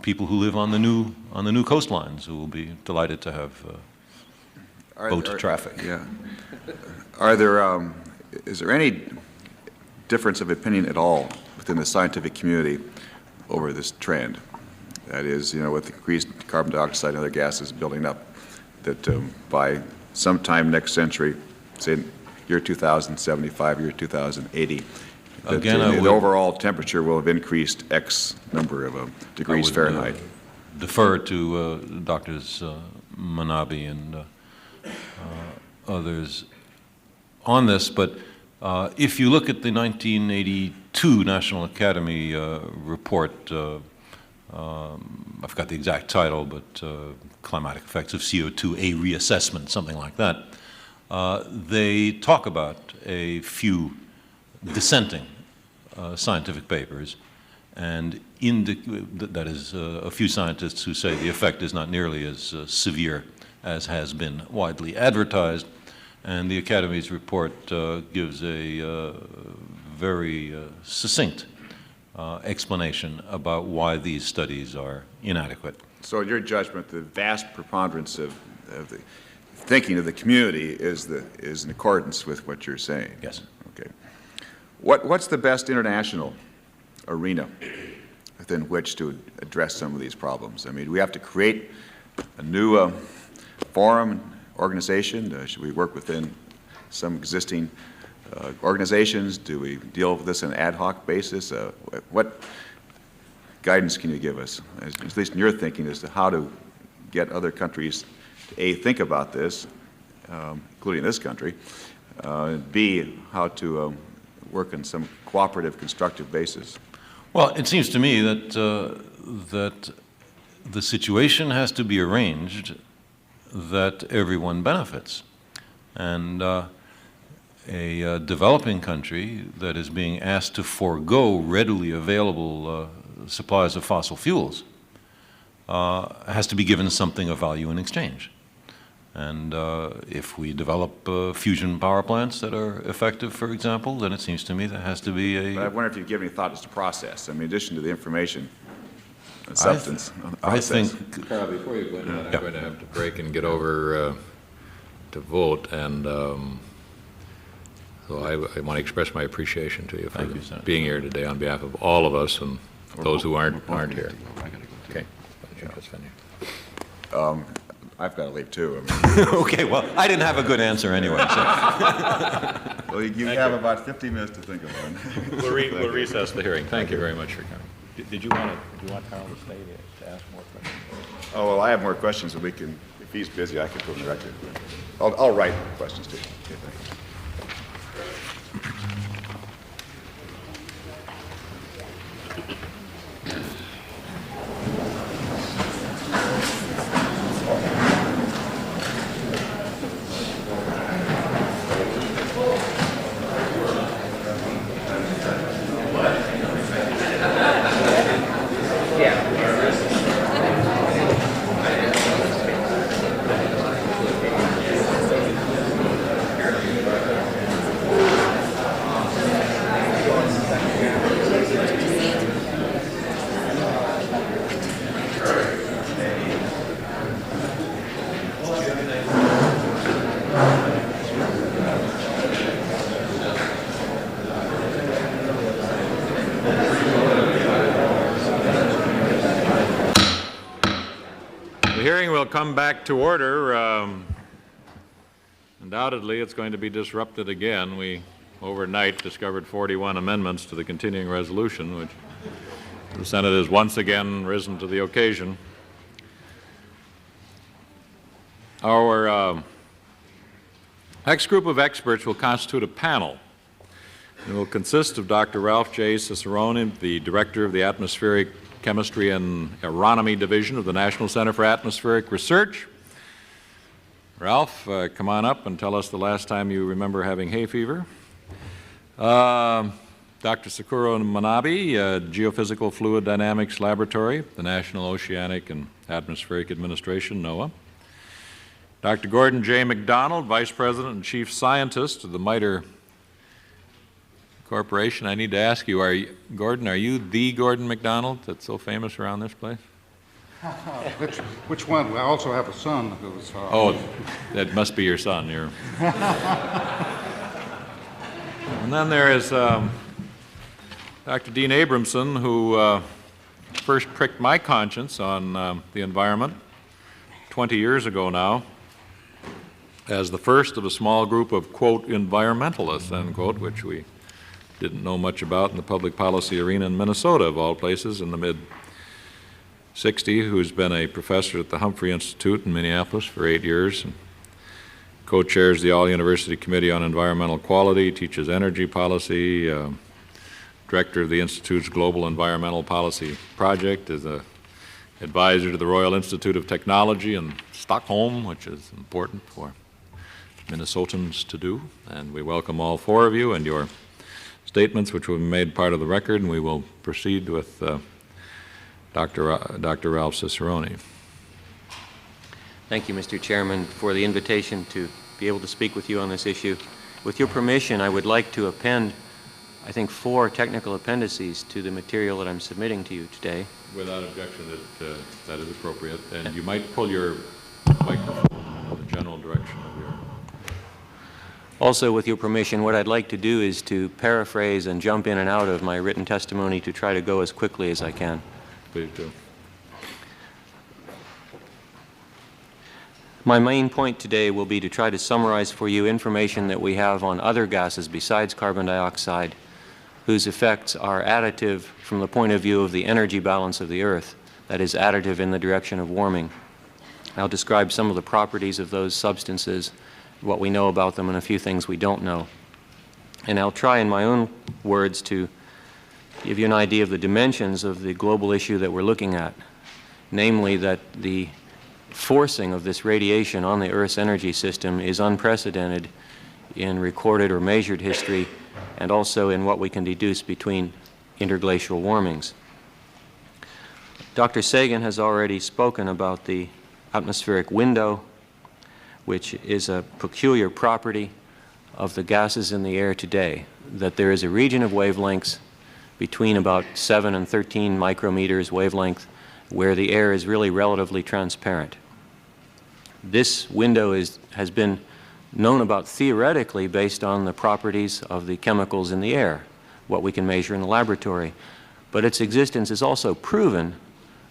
people who live on the new coastlines, who will be delighted to have boat traffic. Yeah. Is there any difference of opinion at all within the scientific community over this trend. That is, with increased carbon dioxide and other gases building up, that by sometime next century, say year 2075, year 2080, that Again, the overall temperature will have increased X number of degrees Fahrenheit. Defer to Drs. Manabe and others on this, but if you look at the 1982 National Academy report, I forgot the exact title, but Climatic Effects of CO2, a Reassessment, something like that, they talk about a few dissenting scientific papers, and that is a few scientists who say the effect is not nearly as severe as has been widely advertised, and the Academy's report gives a very succinct explanation about why these studies are inadequate. So in your judgment, the vast preponderance of the thinking of the community is in accordance with what you're saying? Yes. Okay. What's the best international arena within which to address some of these problems? I mean, do we have to create a new forum, organization? Should we work within some existing organizations? Do we deal with this on an ad hoc basis? What guidance can you give us, at least in your thinking, as to how to get other countries to A, think about this, including this country, and B, how to work on some cooperative, constructive basis? Well, it seems to me that that the situation has to be arranged that everyone benefits. And a developing country that is being asked to forego readily available supplies of fossil fuels has to be given something of value in exchange. And if we develop fusion power plants that are effective, for example, then it seems to me that has to be a... But I wonder if you've given any thought as to process. I mean, in addition to the information and substance on the process. I think... Carl, before you go into that, I'm going to have to break and get over to vote, and so I want to express my appreciation to you for being here today on behalf of all of us and those who aren't here. Okay. I've got to leave too. I mean, Okay, well, I didn't have a good answer anyway. So. well, you have about 50 minutes to think about it. We'll recess the hearing. Thank you very much for coming. Did you want Carl to stay to ask more questions? Oh, well, I have more questions, and we can, if he's busy, I can put him directly. I'll write questions to you. Okay, thanks. Come back to order. Undoubtedly, it's going to be disrupted again. We, overnight, discovered 41 amendments to the continuing resolution, which the Senate has once again risen to the occasion. Our next group of experts will constitute a panel. It will consist of Dr. Ralph J. Cicerone, the Director of the Atmospheric Chemistry and Aeronomy Division of the National Center for Atmospheric Research. Ralph, come on up and tell us the last time you remember having hay fever. Dr. Syukuro Manabe, Geophysical Fluid Dynamics Laboratory, the National Oceanic and Atmospheric Administration, NOAA. Dr. Gordon J. MacDonald, Vice President and Chief Scientist of the MITRE Corporation. I need to ask you, Gordon, are you the Gordon MacDonald that's so famous around this place? Which one? I also have a son who's... Oh, that must be your son. And then there is Dr. Dean Abrahamson, who first pricked my conscience on the environment 20 years ago now, as the first of a small group of, quote, environmentalists, end quote, which we didn't know much about in the public policy arena in Minnesota, of all places, in the mid-'60s, who's been a professor at the Humphrey Institute in Minneapolis for 8 years, and co-chairs the All-University Committee on Environmental Quality, teaches energy policy, director of the Institute's Global Environmental Policy Project, is an advisor to the Royal Institute of Technology in Stockholm, which is important for Minnesotans to do. And we welcome all four of you and your statements, which will be made part of the record, and we will proceed with Dr. Ralph Cicerone. Thank you, Mr. Chairman, for the invitation to be able to speak with you on this issue. With your permission, I would like to append, I think, 4 technical appendices to the material that I'm submitting to you today. Without objection, that is appropriate. And you might pull your microphone in the general direction of your... Also, with your permission, what I'd like to do is to paraphrase and jump in and out of my written testimony to try to go as quickly as I can. Please do. My main point today will be to try to summarize for you information that we have on other gases besides carbon dioxide, whose effects are additive from the point of view of the energy balance of the Earth, that is, additive in the direction of warming. I'll describe some of the properties of those substances, what we know about them, and a few things we don't know. And I'll try in my own words to give you an idea of the dimensions of the global issue that we're looking at, namely that the forcing of this radiation on the Earth's energy system is unprecedented in recorded or measured history, and also in what we can deduce between interglacial warmings. Dr. Sagan has already spoken about the atmospheric window, which is a peculiar property of the gases in the air today, that there is a region of wavelengths between about 7 and 13 micrometers wavelength where the air is really relatively transparent. This window has been known about theoretically based on the properties of the chemicals in the air, what we can measure in the laboratory. But its existence is also proven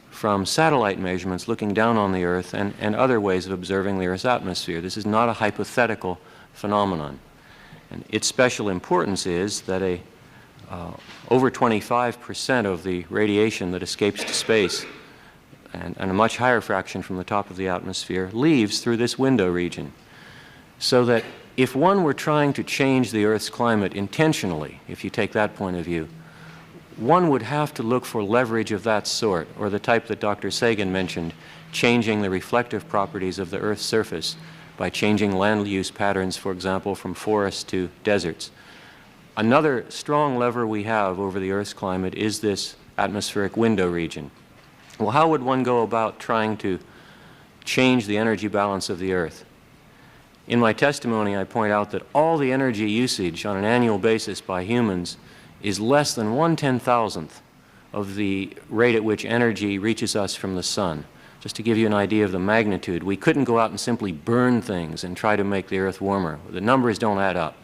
from satellite measurements looking down on the Earth and other ways of observing the Earth's atmosphere. This is not a hypothetical phenomenon. And its special importance is that over 25% of the radiation that escapes to space and a much higher fraction from the top of the atmosphere leaves through this window region. So that if one were trying to change the Earth's climate intentionally, if you take that point of view, one would have to look for leverage of that sort, or the type that Dr. Sagan mentioned, changing the reflective properties of the Earth's surface by changing land use patterns, for example, from forests to deserts. Another strong lever we have over the Earth's climate is this atmospheric window region. Well, how would one go about trying to change the energy balance of the Earth? In my testimony, I point out that all the energy usage on an annual basis by humans is less than 1/10,000th of the rate at which energy reaches us from the sun. Just to give you an idea of the magnitude, we couldn't go out and simply burn things and try to make the Earth warmer. The numbers don't add up.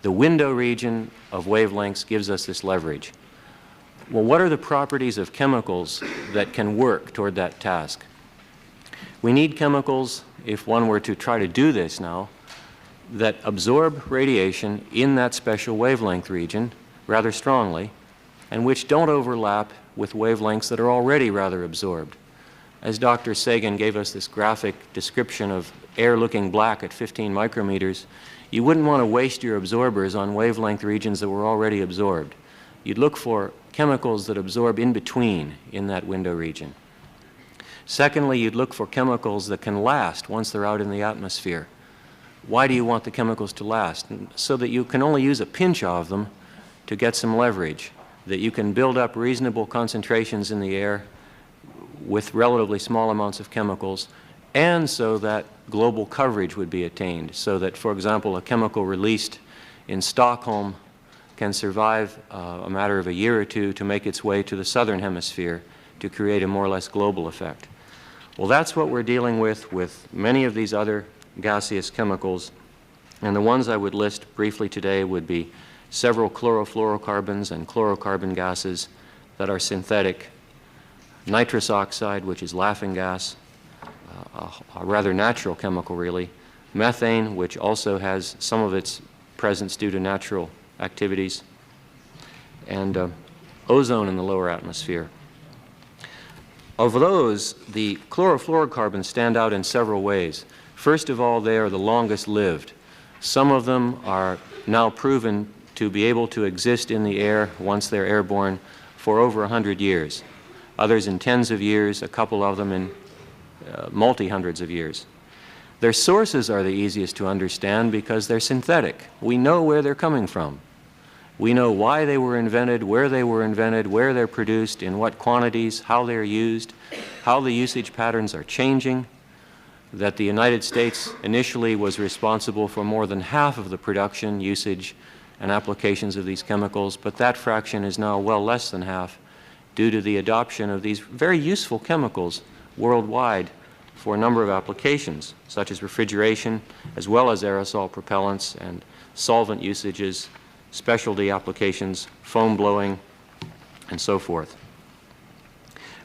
The window region of wavelengths gives us this leverage. Well, what are the properties of chemicals that can work toward that task? We need chemicals, if one were to try to do this now, that absorb radiation in that special wavelength region rather strongly, and which don't overlap with wavelengths that are already rather absorbed. As Dr. Sagan gave us this graphic description of air looking black at 15 micrometers, you wouldn't want to waste your absorbers on wavelength regions that were already absorbed. You'd look for chemicals that absorb in between in that window region. Secondly, you'd look for chemicals that can last once they're out in the atmosphere. Why do you want the chemicals to last? So that you can only use a pinch of them to get some leverage, that you can build up reasonable concentrations in the air with relatively small amounts of chemicals, and so that global coverage would be attained, so that, for example, a chemical released in Stockholm can survive a matter of a year or two to make its way to the southern hemisphere to create a more or less global effect. Well, that's what we're dealing with many of these other gaseous chemicals, and the ones I would list briefly today would be several chlorofluorocarbons and chlorocarbon gases that are synthetic, nitrous oxide, which is laughing gas, a rather natural chemical really, methane, which also has some of its presence due to natural activities, and ozone in the lower atmosphere. Of those, the chlorofluorocarbons stand out in several ways. First of all, they are the longest lived. Some of them are now proven to be able to exist in the air once they're airborne for over 100 years. Others in tens of years, a couple of them in multi-hundreds of years. Their sources are the easiest to understand because they're synthetic. We know where they're coming from. We know why they were invented, where they're produced, in what quantities, how they're used, how the usage patterns are changing, that the United States initially was responsible for more than half of the production, usage, and applications of these chemicals, but that fraction is now well less than half due to the adoption of these very useful chemicals worldwide for a number of applications, such as refrigeration, as well as aerosol propellants and solvent usages, specialty applications, foam blowing, and so forth.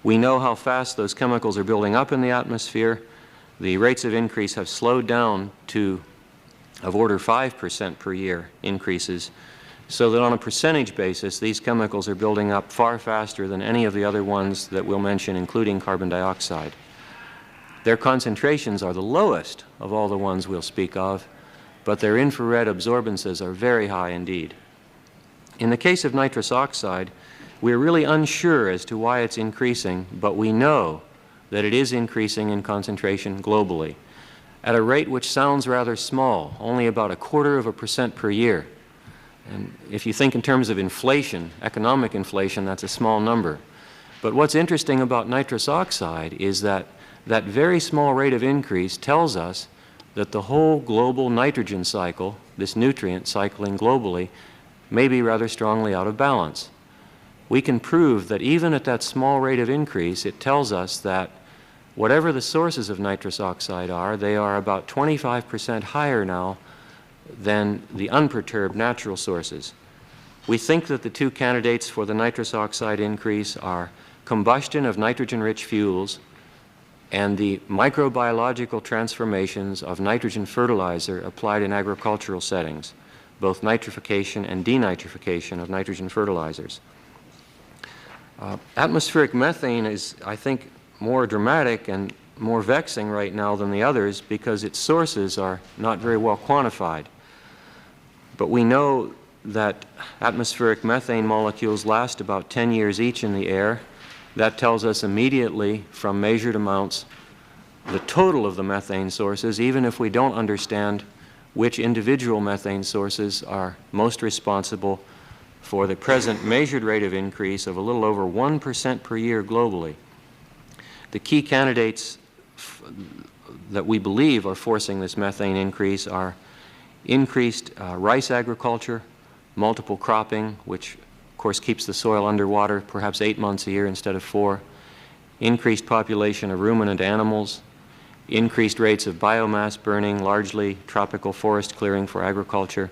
We know how fast those chemicals are building up in the atmosphere. The rates of increase have slowed down to of order 5% per year increases, so that on a percentage basis, these chemicals are building up far faster than any of the other ones that we'll mention, including carbon dioxide. Their concentrations are the lowest of all the ones we'll speak of, but their infrared absorbances are very high indeed. In the case of nitrous oxide, we're really unsure as to why it's increasing, but we know that it is increasing in concentration globally at a rate which sounds rather small, only about 0.25% per year. And if you think in terms of inflation, economic inflation, that's a small number. But what's interesting about nitrous oxide is that that very small rate of increase tells us that the whole global nitrogen cycle, this nutrient cycling globally, may be rather strongly out of balance. We can prove that even at that small rate of increase, it tells us that whatever the sources of nitrous oxide are, they are about 25% higher now than the unperturbed natural sources. We think that the two candidates for the nitrous oxide increase are combustion of nitrogen-rich fuels and the microbiological transformations of nitrogen fertilizer applied in agricultural settings, both nitrification and denitrification of nitrogen fertilizers. Atmospheric methane is, I think, more dramatic and more vexing right now than the others because its sources are not very well quantified. But we know that atmospheric methane molecules last about 10 years each in the air. That tells us immediately from measured amounts the total of the methane sources, even if we don't understand which individual methane sources are most responsible for the present measured rate of increase of a little over 1% per year globally. The key candidates that we believe are forcing this methane increase are increased rice agriculture, multiple cropping, which of course keeps the soil underwater perhaps 8 months a year instead of 4, increased population of ruminant animals, increased rates of biomass burning, largely tropical forest clearing for agriculture,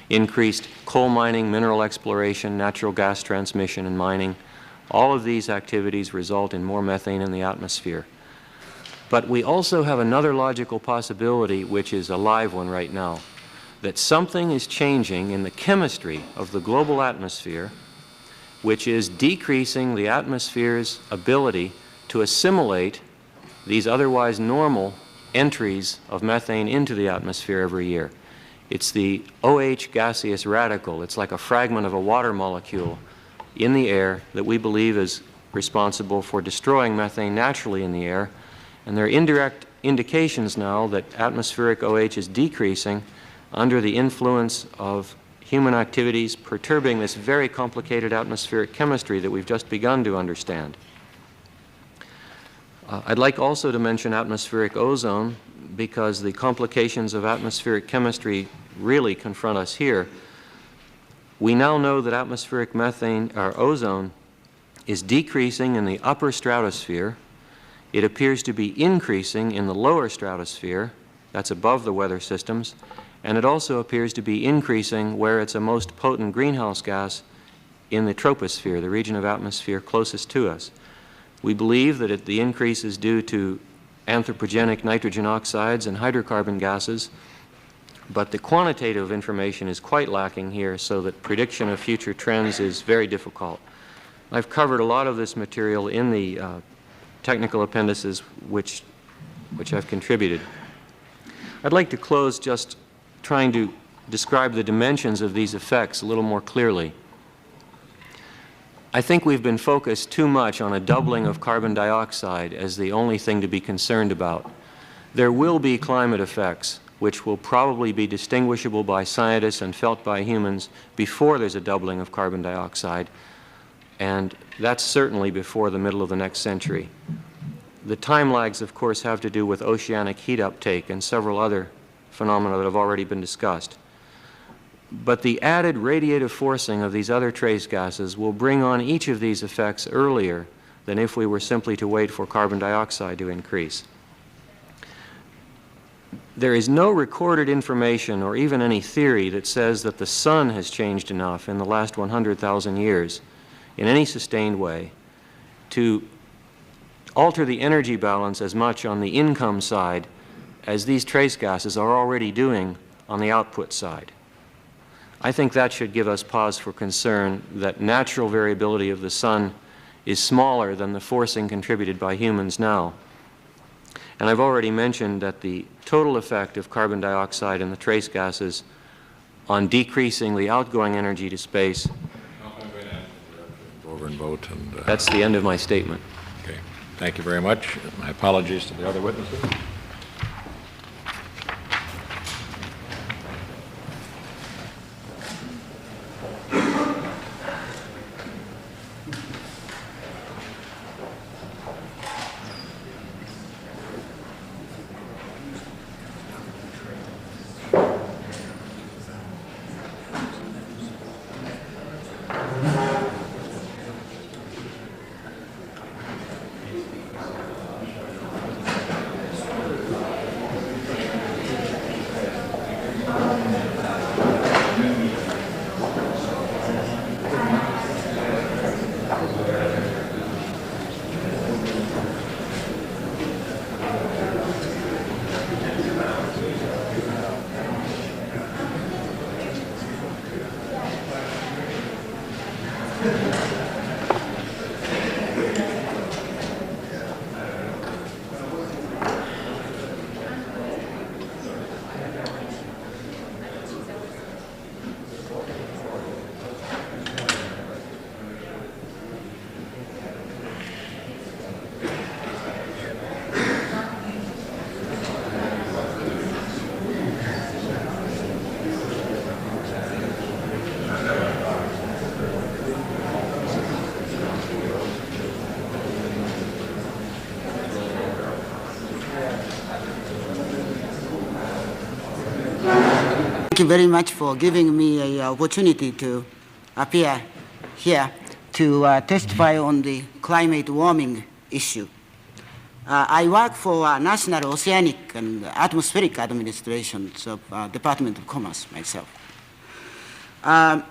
increased coal mining, mineral exploration, natural gas transmission and mining. All of these activities result in more methane in the atmosphere. But we also have another logical possibility, which is a live one right now, that something is changing in the chemistry of the global atmosphere, which is decreasing the atmosphere's ability to assimilate these otherwise normal entries of methane into the atmosphere every year. It's the OH gaseous radical. It's like a fragment of a water molecule in the air that we believe is responsible for destroying methane naturally in the air. And there are indirect indications now that atmospheric OH is decreasing under the influence of human activities perturbing this very complicated atmospheric chemistry that we've just begun to understand. I'd like also to mention atmospheric ozone because the complications of atmospheric chemistry really confront us here. We now know that atmospheric methane, or ozone, is decreasing in the upper stratosphere. It appears to be increasing in the lower stratosphere, that's above the weather systems, and it also appears to be increasing where it's a most potent greenhouse gas in the troposphere, the region of atmosphere closest to us. We believe that the increase is due to anthropogenic nitrogen oxides and hydrocarbon gases, but the quantitative information is quite lacking here, so that prediction of future trends is very difficult. I've covered a lot of this material in the technical appendices which I've contributed. I'd like to close just trying to describe the dimensions of these effects a little more clearly. I think we've been focused too much on a doubling of carbon dioxide as the only thing to be concerned about. There will be climate effects which will probably be distinguishable by scientists and felt by humans before there's a doubling of carbon dioxide, and that's certainly before the middle of the next century. The time lags, of course, have to do with oceanic heat uptake and several other phenomena that have already been discussed. But the added radiative forcing of these other trace gases will bring on each of these effects earlier than if we were simply to wait for carbon dioxide to increase. There is no recorded information or even any theory that says that the sun has changed enough in the last 100,000 years in any sustained way to alter the energy balance as much on the income side as these trace gases are already doing on the output side. I think that should give us pause for concern that natural variability of the sun is smaller than the forcing contributed by humans now. And I've already mentioned that the total effect of carbon dioxide and the trace gases on decreasing the outgoing energy to space. Go over and vote. And, that's the end of my statement. okay. Thank you very much. My apologies to the other witnesses. Thank you very much for giving me an opportunity to appear here to testify on the climate warming issue. I work for National Oceanic and Atmospheric Administrations of Department of Commerce myself. One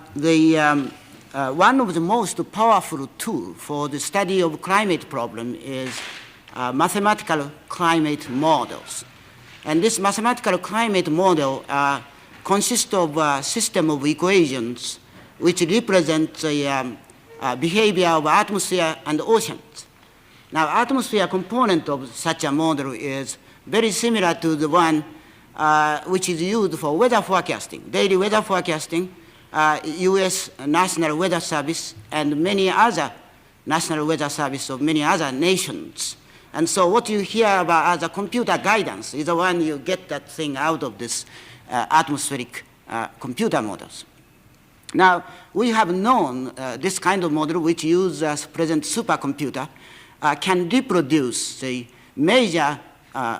of the most powerful tools for the study of climate problem is mathematical climate models. And this mathematical climate model consists of a system of equations which represent the behavior of atmosphere and oceans. Now, atmosphere component of such a model is very similar to the one which is used for weather forecasting, daily weather forecasting, U.S. National Weather Service, and many other National Weather Service of many other nations. And so what you hear about as a computer guidance is the one you get that thing out of this atmospheric computer models. Now, we have known this kind of model, which uses present supercomputer, can reproduce the major,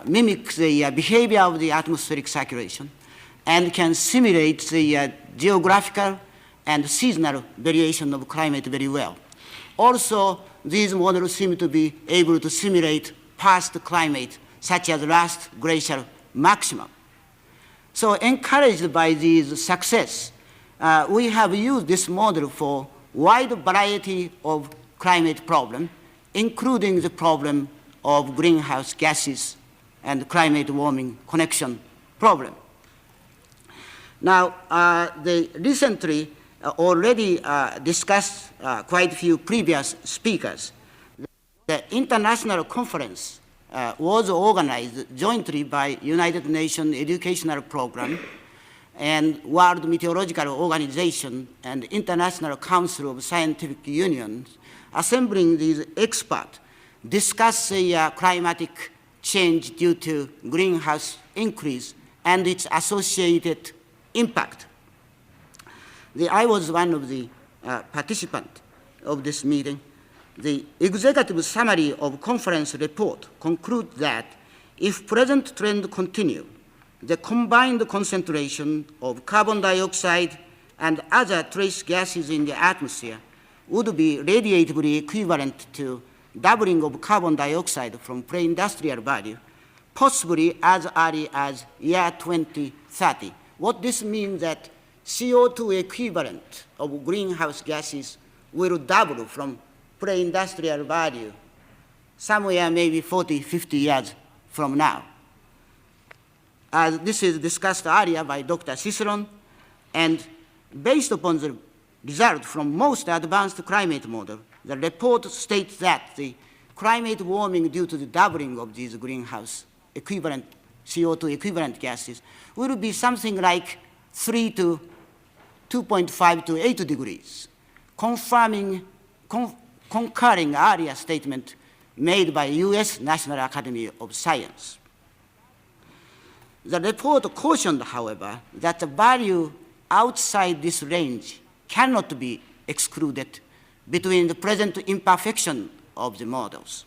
mimic the behavior of the atmospheric circulation, and can simulate the geographical and seasonal variation of climate very well. Also, these models seem to be able to simulate past climate, such as last glacial maximum. So encouraged by this success, we have used this model for wide variety of climate problem, including the problem of greenhouse gases and climate warming connection problem. Now, they recently already discussed quite a few previous speakers. The international conference was organized jointly by United Nations Educational Program and World Meteorological Organization and International Council of Scientific Unions, assembling these experts, discuss the climatic change due to greenhouse increase and its associated impact. I was one of the participants of this meeting. The executive summary of conference report concludes that if present trend continue, the combined concentration of carbon dioxide and other trace gases in the atmosphere would be radiatively equivalent to doubling of carbon dioxide from pre-industrial value, possibly as early as year 2030. What this means that CO2 equivalent of greenhouse gases will double from pre-industrial value somewhere maybe 40, 50 years from now. As this is discussed earlier by Dr. Cicerone, and based upon the result from most advanced climate model, the report states that the climate warming due to the doubling of these greenhouse equivalent, CO2 equivalent gases will be something like 3 to 2.5 to 8 degrees, concurring earlier statement made by US National Academy of Science. The report cautioned, however, that the value outside this range cannot be excluded between the present imperfection of the models.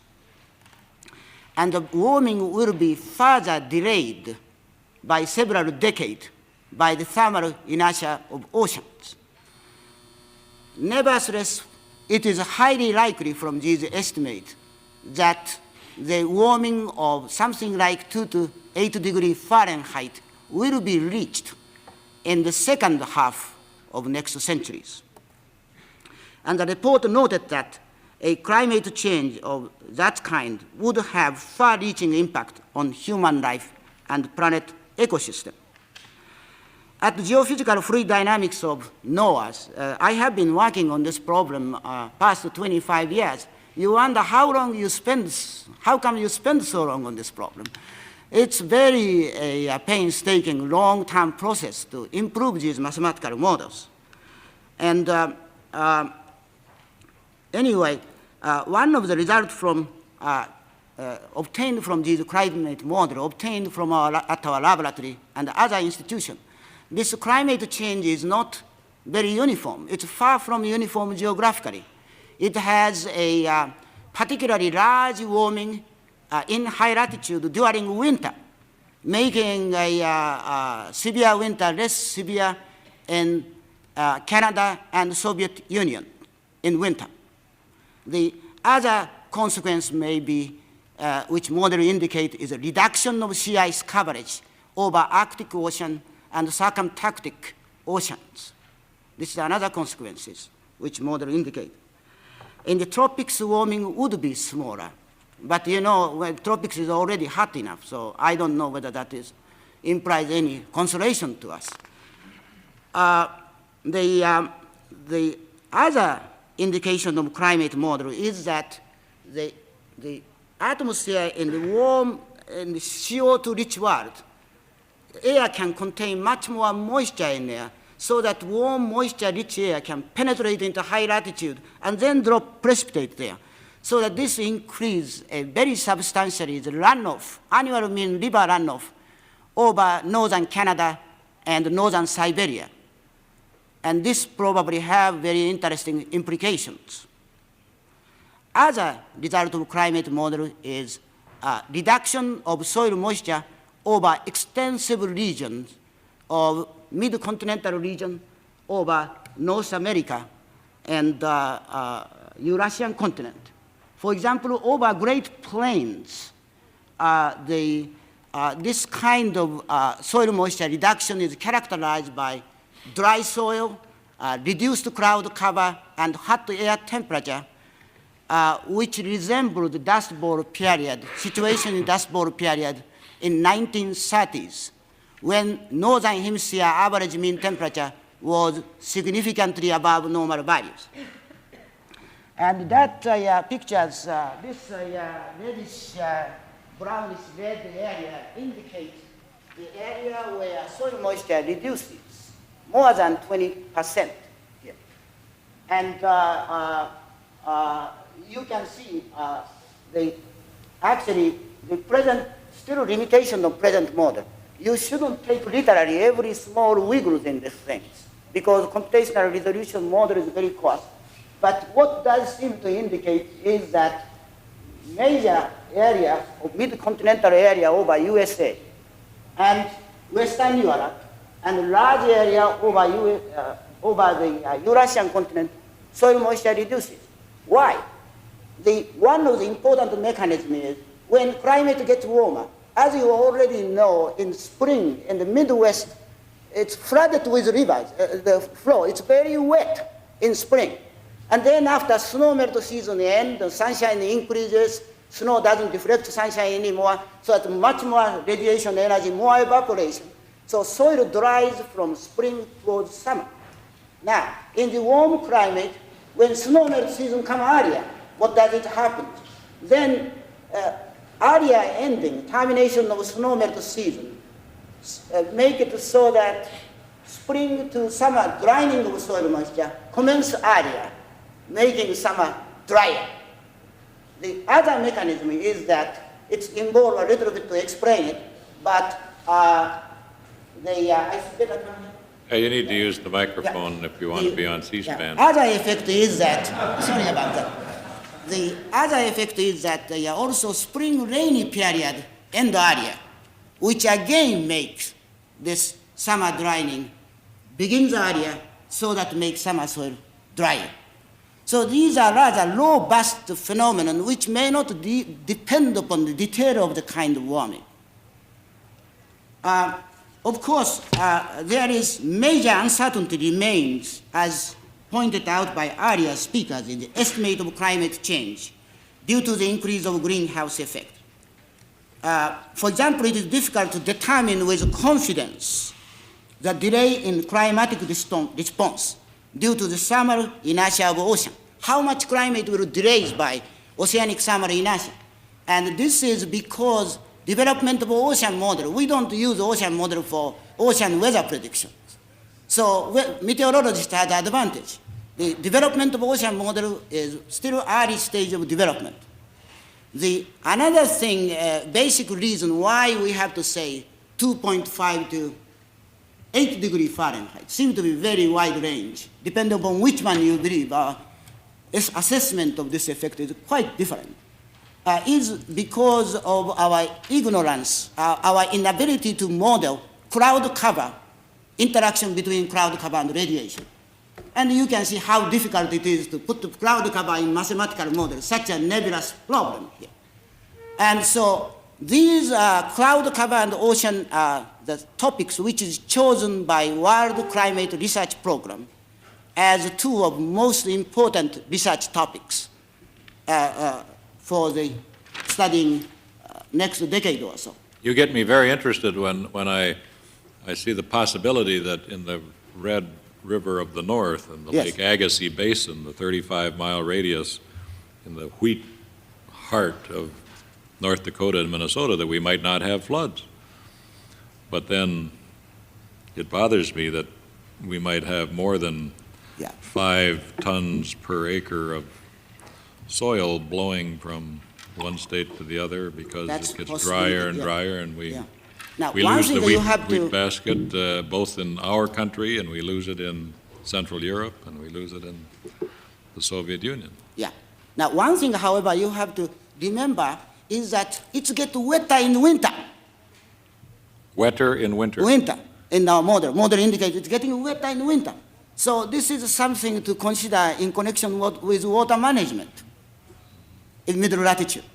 And the warming will be further delayed by several decades by the thermal inertia of oceans. Nevertheless, it is highly likely from these estimates that the warming of something like 2 to 8 degrees Fahrenheit will be reached in the second half of next centuries. And the report noted that a climate change of that kind would have far-reaching impact on human life and planet ecosystem. At the Geophysical Fluid Dynamics of NOAA, I have been working on this problem past 25 years. You wonder how come you spend so long on this problem? It's very painstaking, long-term process to improve these mathematical models. And anyway, one of the results from obtained from these climate model, obtained from at our laboratory and other institutions, this climate change is not very uniform. It's far from uniform geographically. It has a particularly large warming in high latitude during winter, making a severe winter less severe in Canada and Soviet Union in winter. The other consequence may be, which model indicate, is a reduction of sea ice coverage over Arctic Ocean and circumtarctic oceans. This is another consequences which model indicate. In the tropics, warming would be smaller. But you know, well, tropics is already hot enough, so I don't know whether that implies any consolation to us. The other indication of climate model is that the atmosphere in the warm and CO2-rich world, air can contain much more moisture in there, so that warm, moisture-rich air can penetrate into high latitude and then drop precipitate there. So that this increase very substantially the runoff, annual mean river runoff over northern Canada and northern Siberia. And this probably have very interesting implications. Other result of climate model is reduction of soil moisture over extensive regions of mid-continental region over North America and Eurasian continent. For example, over Great Plains, this kind of soil moisture reduction is characterized by dry soil, reduced cloud cover, and hot air temperature. which resembled the Dust Bowl period, situation in Dust Bowl period in 1930s, when northern hemisphere average mean temperature was significantly above normal values. And that pictures, this reddish, brownish red area indicates the area where soil moisture reduces more than 20% here. And you can see actually the present, still limitation of present model. You shouldn't take literally every small wiggles in these things, because computational resolution model is very coarse. But what does seem to indicate is that major area of mid-continental area over USA and Western Europe and large area over the Eurasian continent, soil moisture reduces. Why? One of the important mechanisms is when climate gets warmer, as you already know, in spring in the Midwest, it's flooded with rivers, the flow, it's very wet in spring. And then after snow melt season ends, the sunshine increases, snow doesn't reflect sunshine anymore, so it's much more radiation energy, more evaporation. So soil dries from spring towards summer. Now, in the warm climate, when snow melt season comes earlier, what does it happen? Then earlier ending, termination of snow melt season, make it so that spring to summer drying of soil moisture commence earlier, making summer drier. The other mechanism is that it's involved a little bit to explain it, but I better come here. Hey, you need to use the microphone if you want to be on C-SPAN. The other effect is that, sorry about that. The other effect is that also spring rainy period end earlier, which again makes this summer drying begins earlier, so that makes summer soil drier. So these are rather robust phenomena which may not depend upon the detail of the kind of warming. Of course, there is major uncertainty remains, as pointed out by earlier speakers, in the estimate of climate change due to the increase of greenhouse effect. For example, it is difficult to determine with confidence the delay in climatic response due to the thermal inertia of ocean. How much climate will delay by oceanic thermal inertia? And this is because development of ocean model, we don't use ocean model for ocean weather predictions. So meteorologists have the advantage. The development of ocean model is still early stage of development. Another thing, basic reason why we have to say 2.5 to 8 degrees Fahrenheit seems to be very wide range, depending upon which one you believe. This assessment of this effect is quite different. Is because of our ignorance, our inability to model cloud cover, interaction between cloud cover and radiation. And you can see how difficult it is to put the cloud cover in mathematical model, such a nebulous problem here. And so these cloud cover and ocean are the topics which is chosen by World Climate Research Program as two of most important research topics for the studying next decade or so. You get me very interested when I see the possibility that in the Red River of the North and the Yes. Lake Agassiz Basin, the 35-mile radius in the wheat heart of North Dakota and Minnesota, that we might not have floods. But then it bothers me that we might have more than 5 tons per acre of soil blowing from one state to the other because That's it gets possible, drier and yeah. drier, and we Now, we one lose thing the you have wheat to, basket both in our country, and we lose it in Central Europe, and we lose it in the Soviet Union. yeah. Now, one thing, however, you have to remember is that it gets wetter in winter. Wetter in winter. Winter in our model. Model indicates it's getting wetter in winter. So this is something to consider in connection with water management in middle latitude.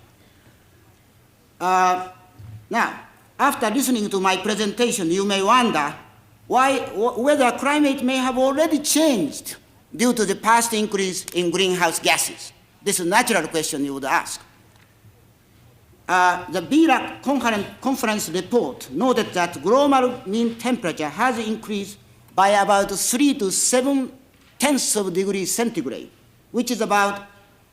Now, after listening to my presentation, you may wonder whether climate may have already changed due to the past increase in greenhouse gases. This is a natural question you would ask. The BRAC conference report noted that global mean temperature has increased by about 3 to 7 tenths of degrees centigrade, which is about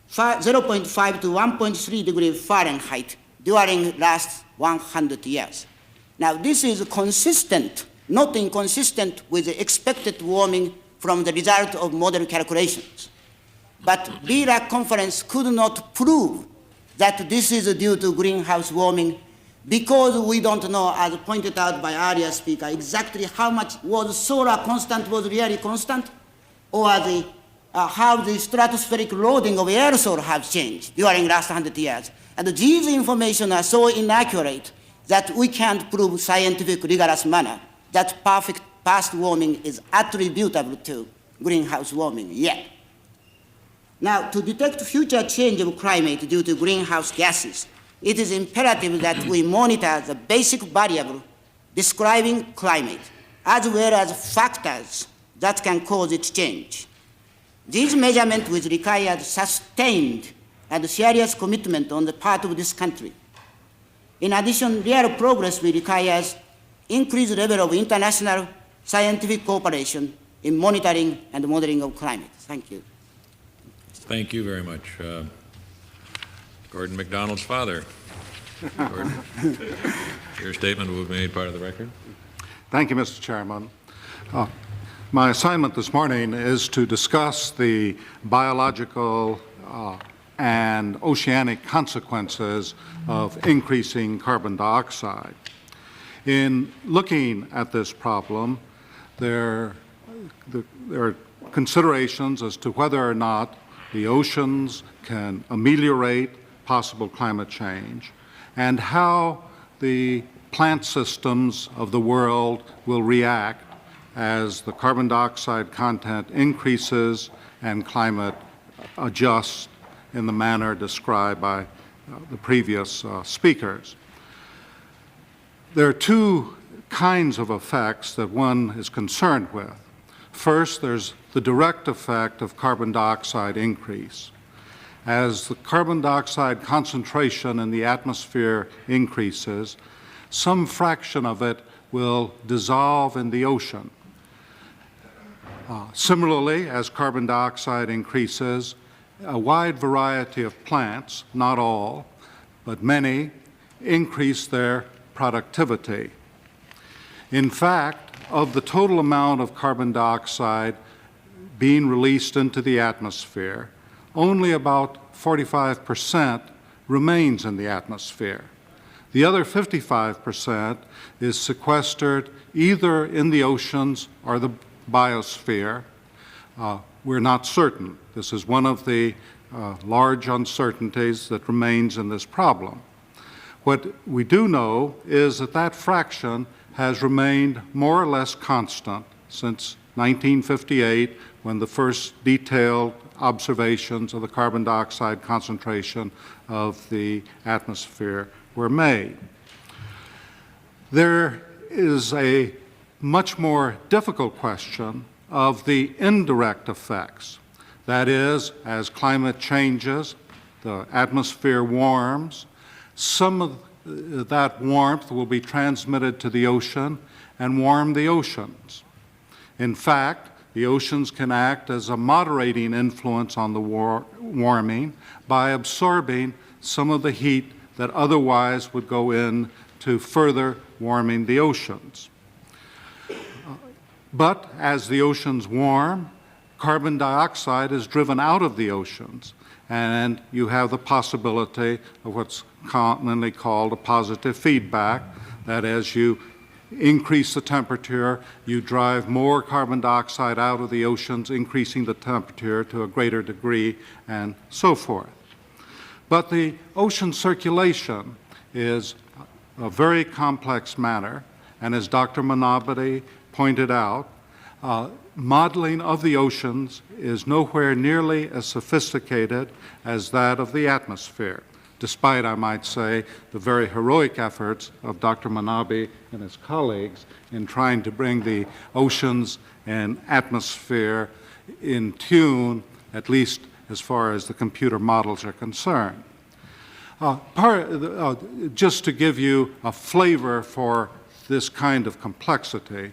0.5 to 1.3 degrees Fahrenheit during last 100 years. Now, this is consistent, not inconsistent with the expected warming from the result of model calculations. But BRAC conference could not prove that this is due to greenhouse warming because we don't know, as pointed out by earlier speaker, exactly how much was solar constant was really constant, or how the stratospheric loading of aerosol has changed during last 100 years. And these information are so inaccurate that we can't prove scientific rigorous manner that perfect past warming is attributable to greenhouse warming yet. Now, to detect future change of climate due to greenhouse gases, it is imperative that we monitor the basic variable describing climate, as well as factors that can cause its change. These measurements will require sustained and serious commitment on the part of this country. In addition, real progress will require increased level of international scientific cooperation in monitoring and modeling of climate. Thank you. Thank you very much. Gordon MacDonald's father. Gordon, your statement will be made part of the record. Thank you, Mr. Chairman. My assignment this morning is to discuss the biological and oceanic consequences of increasing carbon dioxide. In looking at this problem, there are considerations as to whether or not the oceans can ameliorate possible climate change, and how the plant systems of the world will react as the carbon dioxide content increases and climate adjusts in the manner described by the previous speakers. There are two kinds of effects that one is concerned with. First, there's the direct effect of carbon dioxide increase. As the carbon dioxide concentration in the atmosphere increases, some fraction of it will dissolve in the ocean. Similarly, as carbon dioxide increases, a wide variety of plants, not all, but many, increase their productivity. In fact, of the total amount of carbon dioxide being released into the atmosphere, only about 45% remains in the atmosphere. The other 55% is sequestered either in the oceans or the biosphere. We're not certain. This is one of the large uncertainties that remains in this problem. What we do know is that that fraction has remained more or less constant since 1958, when the first detailed observations of the carbon dioxide concentration of the atmosphere were made. There is a much more difficult question of the indirect effects. That is, as climate changes, the atmosphere warms, some of that warmth will be transmitted to the ocean and warm the oceans. In fact, the oceans can act as a moderating influence on the warming by absorbing some of the heat that otherwise would go in to further warming the oceans. But as the oceans warm, carbon dioxide is driven out of the oceans, and you have the possibility of what's commonly called a positive feedback, that as you increase the temperature, you drive more carbon dioxide out of the oceans, increasing the temperature to a greater degree, and so forth. But the ocean circulation is a very complex matter, and as Dr. Manabe pointed out, modeling of the oceans is nowhere nearly as sophisticated as that of the atmosphere, despite, I might say, the very heroic efforts of Dr. Manabe and his colleagues in trying to bring the oceans and atmosphere in tune, at least as far as the computer models are concerned. Just to give you a flavor for this kind of complexity,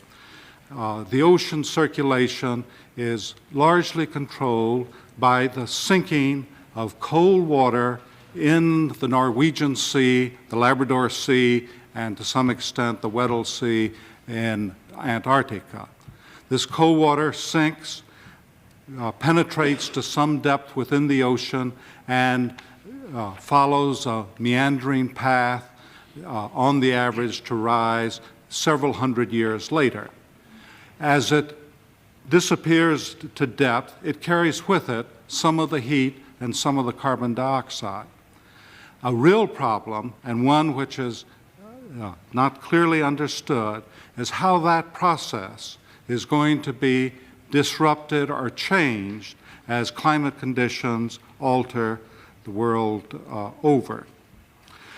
the ocean circulation is largely controlled by the sinking of cold water in the Norwegian Sea, the Labrador Sea, and to some extent the Weddell Sea in Antarctica. This cold water sinks, penetrates to some depth within the ocean, and follows a meandering path on the average to rise several hundred years later. As it disappears to depth, it carries with it some of the heat and some of the carbon dioxide. A real problem, and one which is not clearly understood, is how that process is going to be disrupted or changed as climate conditions alter the world over.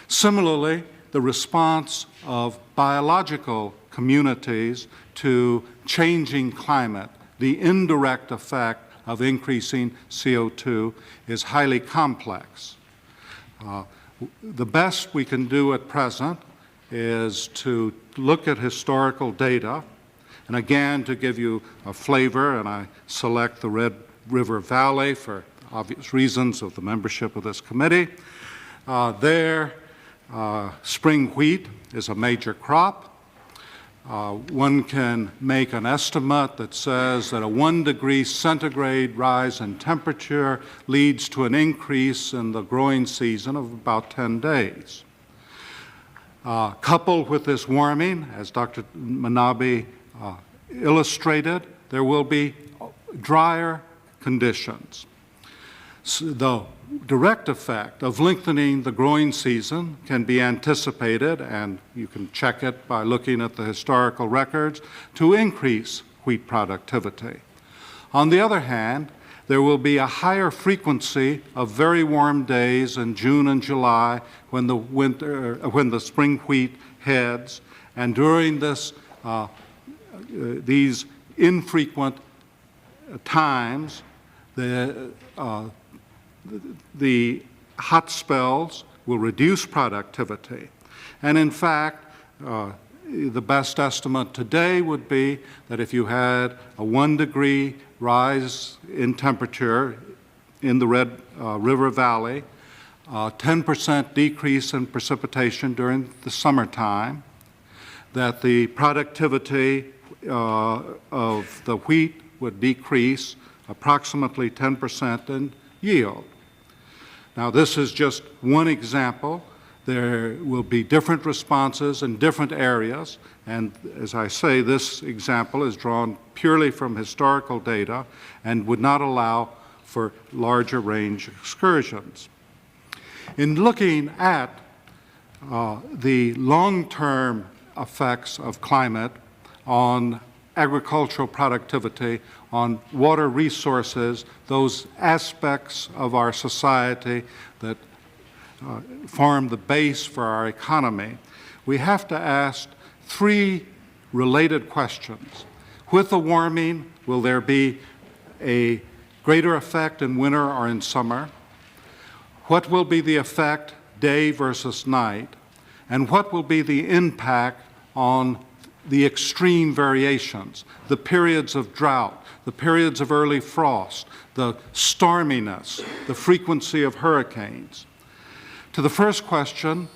Similarly, the response of biological communities to changing climate, the indirect effect of increasing CO2, is highly complex. The best we can do at present is to look at historical data, and again, to give you a flavor, and I select the Red River Valley for obvious reasons of the membership of this committee. There, spring wheat is a major crop. One can make an estimate that says that a 1 degree centigrade rise in temperature leads to an increase in the growing season of about 10 days. Coupled with this warming, as Dr. Manabe illustrated, there will be drier conditions. So the direct effect of lengthening the growing season can be anticipated, and you can check it by looking at the historical records, to increase wheat productivity. On the other hand, there will be a higher frequency of very warm days in June and July when the spring wheat heads, and during these infrequent times, the hot spells will reduce productivity. And in fact, the best estimate today would be that if you had a 1 degree rise in temperature in the Red River Valley, 10% decrease in precipitation during the summertime, that the productivity of the wheat would decrease approximately 10% in yield. Now, this is just one example. There will be different responses in different areas, and as I say, this example is drawn purely from historical data and would not allow for larger range excursions. In looking at the long-term effects of climate on agricultural productivity, on water resources, those aspects of our society that form the base for our economy, we have to ask 3 related questions. With the warming, will there be a greater effect in winter or in summer? What will be the effect day versus night? And what will be the impact on the extreme variations, the periods of drought, the periods of early frost, the storminess, the frequency of hurricanes? To the first question,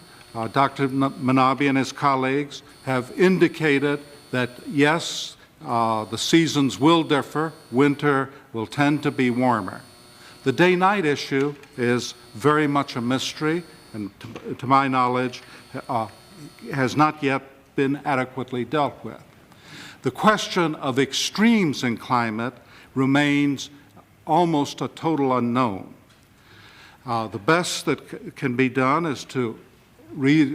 Dr. Manabe and his colleagues have indicated that yes, the seasons will differ. Winter will tend to be warmer. The day-night issue is very much a mystery, and to my knowledge, has not yet been adequately dealt with. The question of extremes in climate remains almost a total unknown. The best that can be done is to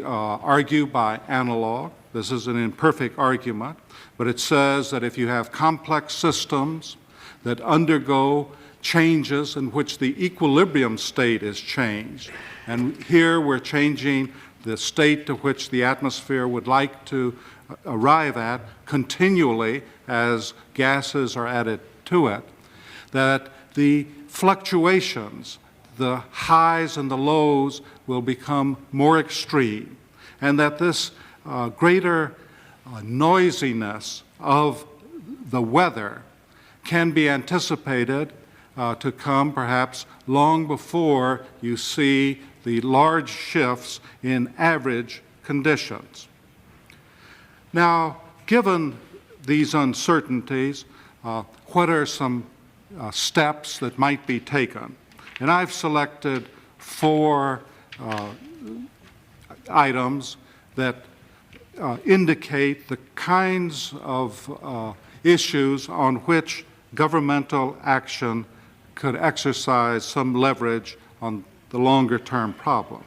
argue by analog. This is an imperfect argument, but it says that if you have complex systems that undergo changes in which the equilibrium state is changed, and here we're changing the state to which the atmosphere would like to arrive at continually as gases are added to it, that the fluctuations, the highs and the lows, will become more extreme, and that this greater noisiness of the weather can be anticipated to come perhaps long before you see the large shifts in average conditions. Now, given these uncertainties, what are some steps that might be taken? And I've selected 4 items that indicate the kinds of issues on which governmental action could exercise some leverage on the longer-term problem.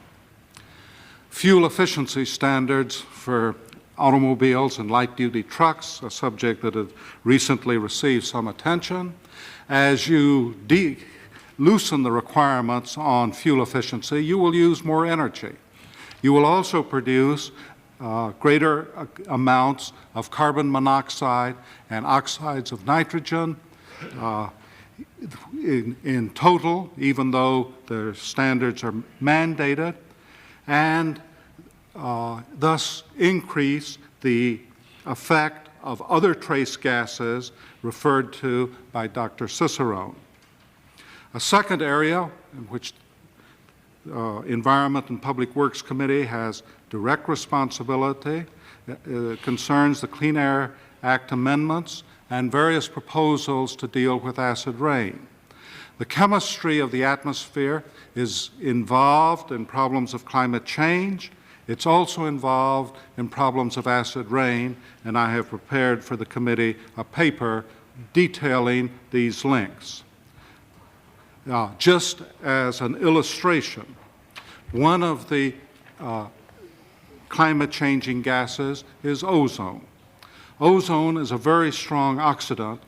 Fuel efficiency standards for automobiles and light-duty trucks, a subject that has recently received some attention. As you loosen the requirements on fuel efficiency, you will use more energy. You will also produce greater amounts of carbon monoxide and oxides of nitrogen in total, even though the standards are mandated, and thus increase the effect of other trace gases referred to by Dr. Cicerone. A second area in which Environment and Public Works Committee has direct responsibility concerns the Clean Air Act amendments and various proposals to deal with acid rain. The chemistry of the atmosphere is involved in problems of climate change. It's also involved in problems of acid rain, and I have prepared for the committee a paper detailing these links. Just as an illustration, one of the climate-changing gases is ozone. Ozone is a very strong oxidant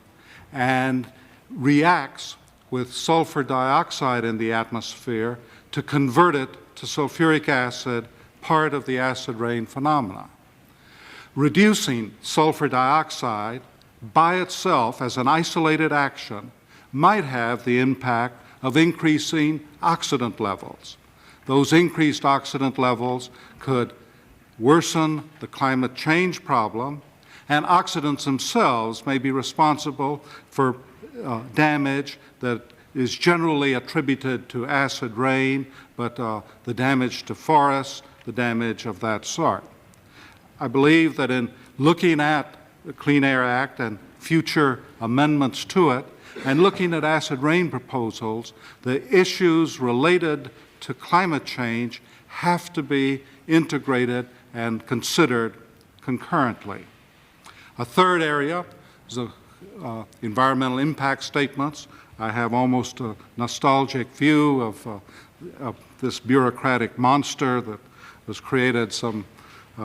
and reacts with sulfur dioxide in the atmosphere to convert it to sulfuric acid, part of the acid rain phenomena. Reducing sulfur dioxide by itself as an isolated action might have the impact of increasing oxidant levels. Those increased oxidant levels could worsen the climate change problem, and oxidants themselves may be responsible for damage that is generally attributed to acid rain, but the damage to forests, the damage of that sort. I believe that in looking at the Clean Air Act and future amendments to it, and looking at acid rain proposals, the issues related to climate change have to be integrated and considered concurrently. A third area is the environmental impact statements. I have almost a nostalgic view of this bureaucratic monster that was created some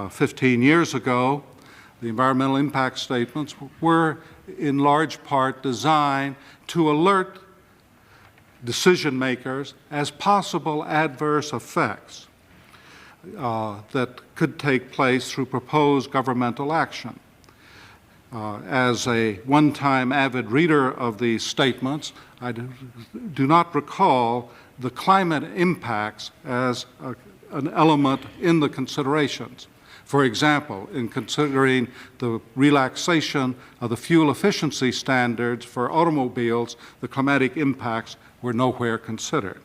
15 years ago. The environmental impact statements were in large part designed to alert decision makers as possible adverse effects that could take place through proposed governmental action. As a one-time avid reader of these statements, I do not recall the climate impacts as an element in the considerations. For example, in considering the relaxation of the fuel efficiency standards for automobiles, the climatic impacts were nowhere considered.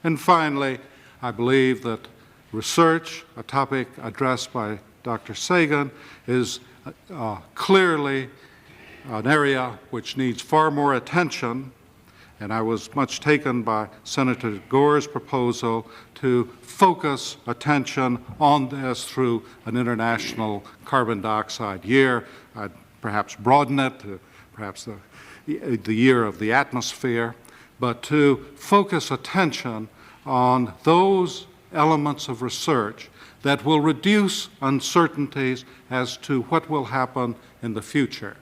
And finally, I believe that research, a topic addressed by Dr. Sagan, is clearly an area which needs far more attention, and I was much taken by Senator Gore's proposal to focus attention on this through an international carbon dioxide year. I'd perhaps broaden it to perhaps the year of the atmosphere, but to focus attention on those elements of research that will reduce uncertainties as to what will happen in the future.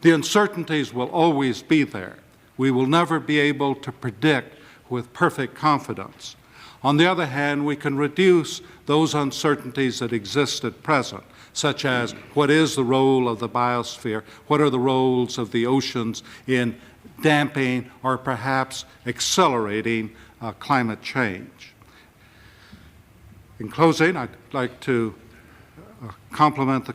The uncertainties will always be there. We will never be able to predict with perfect confidence. On the other hand, we can reduce those uncertainties that exist at present, such as what is the role of the biosphere, what are the roles of the oceans in damping or perhaps accelerating climate change. In closing, I'd like to compliment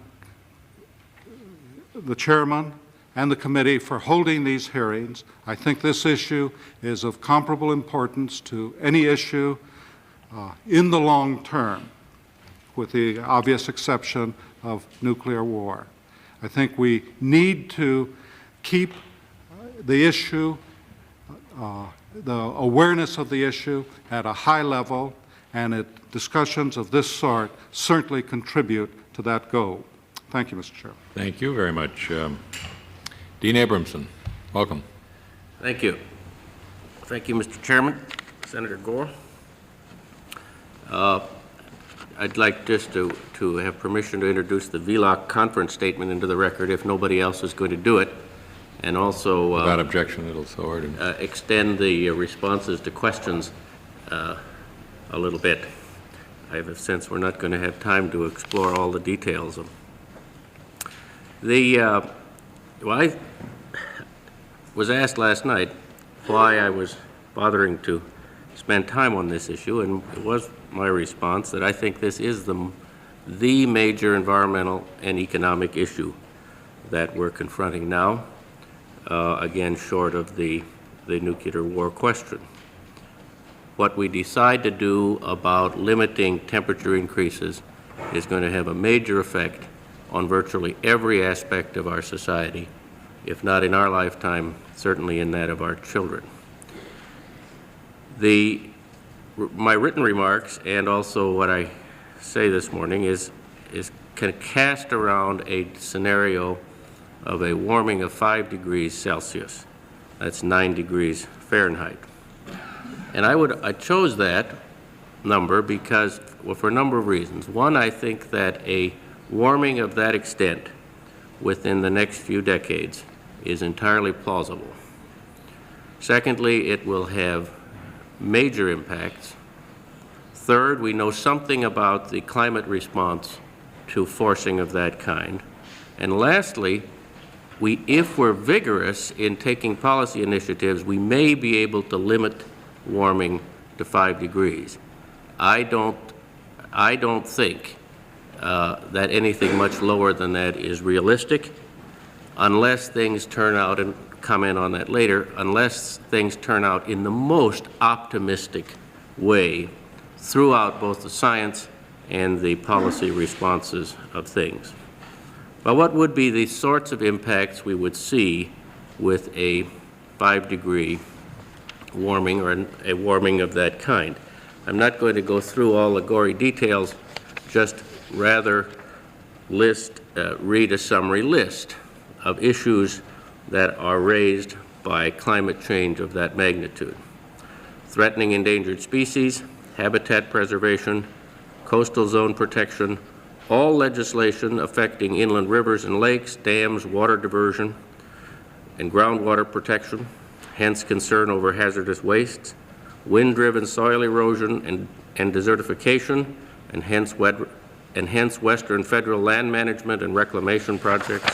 the chairman and the committee for holding these hearings. I think this issue is of comparable importance to any issue in the long term, with the obvious exception of nuclear war. I think we need to keep the issue, the awareness of the issue at a high level, and discussions of this sort certainly contribute to that goal. Thank you, Mr. Chairman. Thank you very much. Dean Abrahamson, welcome. Thank you. Thank you, Mr. Chairman. Senator Gore. I'd like just to have permission to introduce the VLOC conference statement into the record if nobody else is going to do it, and also without objection, it'll so ordered. Extend the responses to questions a little bit. I have a sense we're not going to have time to explore all the details of the. Well, I was asked last night why I was bothering to spend time on this issue, and it was my response that I think this is the major environmental and economic issue that we're confronting now, again, short of the nuclear war question. What we decide to do about limiting temperature increases is going to have a major effect on virtually every aspect of our society, if not in our lifetime, certainly in that of our children. My written remarks and also what I say this morning is can cast around a scenario of a warming of 5 degrees Celsius. That's 9 degrees Fahrenheit. And I chose that number because, well, for a number of reasons. One, I think that a warming of that extent within the next few decades is entirely plausible. Secondly, it will have major impacts. Third, we know something about the climate response to forcing of that kind. And lastly, if we're vigorous in taking policy initiatives, we may be able to limit warming to 5 degrees. I don't think that anything much lower than that is realistic, unless things turn out, and comment on that later, unless things turn out in the most optimistic way throughout both the science and the policy responses of things. But what would be the sorts of impacts we would see with a 5-degree warming or a warming of that kind? I'm not going to go through all the gory details, just rather read a summary list of issues that are raised by climate change of that magnitude. Threatening endangered species, habitat preservation, coastal zone protection, all legislation affecting inland rivers and lakes, dams, water diversion, and groundwater protection, hence concern over hazardous wastes, wind-driven soil erosion and desertification, and hence Western federal land management and reclamation projects.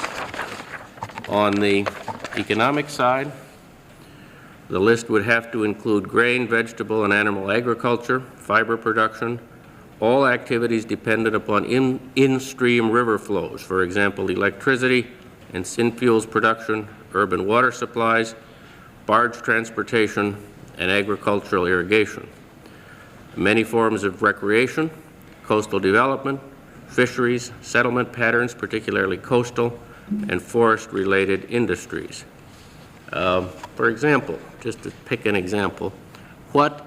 On the economic side, the list would have to include grain, vegetable, and animal agriculture, fiber production, all activities dependent upon in-stream river flows, for example, electricity and synfuels production, urban water supplies, barge transportation, and agricultural irrigation. Many forms of recreation, coastal development, fisheries, settlement patterns, particularly coastal, and forest-related industries. For example, just to pick an example, what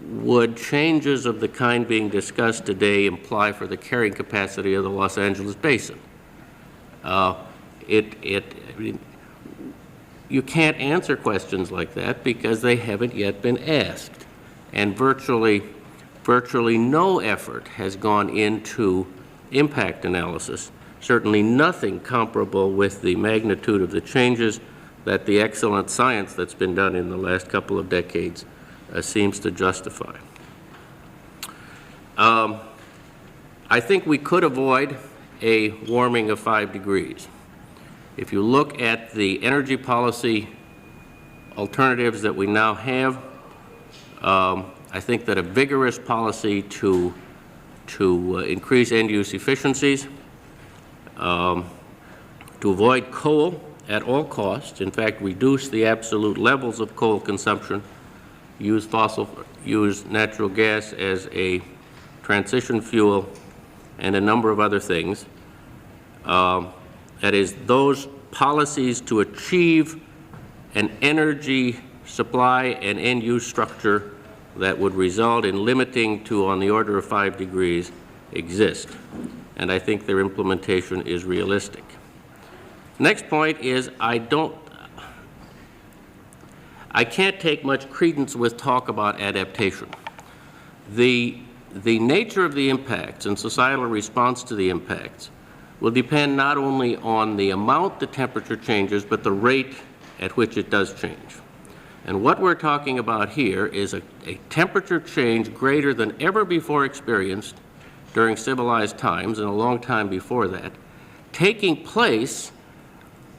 would changes of the kind being discussed today imply for the carrying capacity of the Los Angeles Basin? You can't answer questions like that because they haven't yet been asked, and virtually no effort has gone into impact analysis, certainly nothing comparable with the magnitude of the changes that the excellent science that's been done in the last couple of decades seems to justify. I think we could avoid a warming of 5 degrees. If you look at the energy policy alternatives that we now have, I think that a vigorous policy to increase end-use efficiencies, to avoid coal at all costs, in fact, reduce the absolute levels of coal consumption, use natural gas as a transition fuel, and a number of other things. That is, those policies to achieve an energy supply and end-use structure that would result in limiting to on the order of 5 degrees exist, and I think their implementation is realistic. Next point is I can't take much credence with talk about adaptation. The nature of the impacts and societal response to the impacts will depend not only on the amount the temperature changes, but the rate at which it does change. And what we're talking about here is a temperature change greater than ever before experienced during civilized times and a long time before that, taking place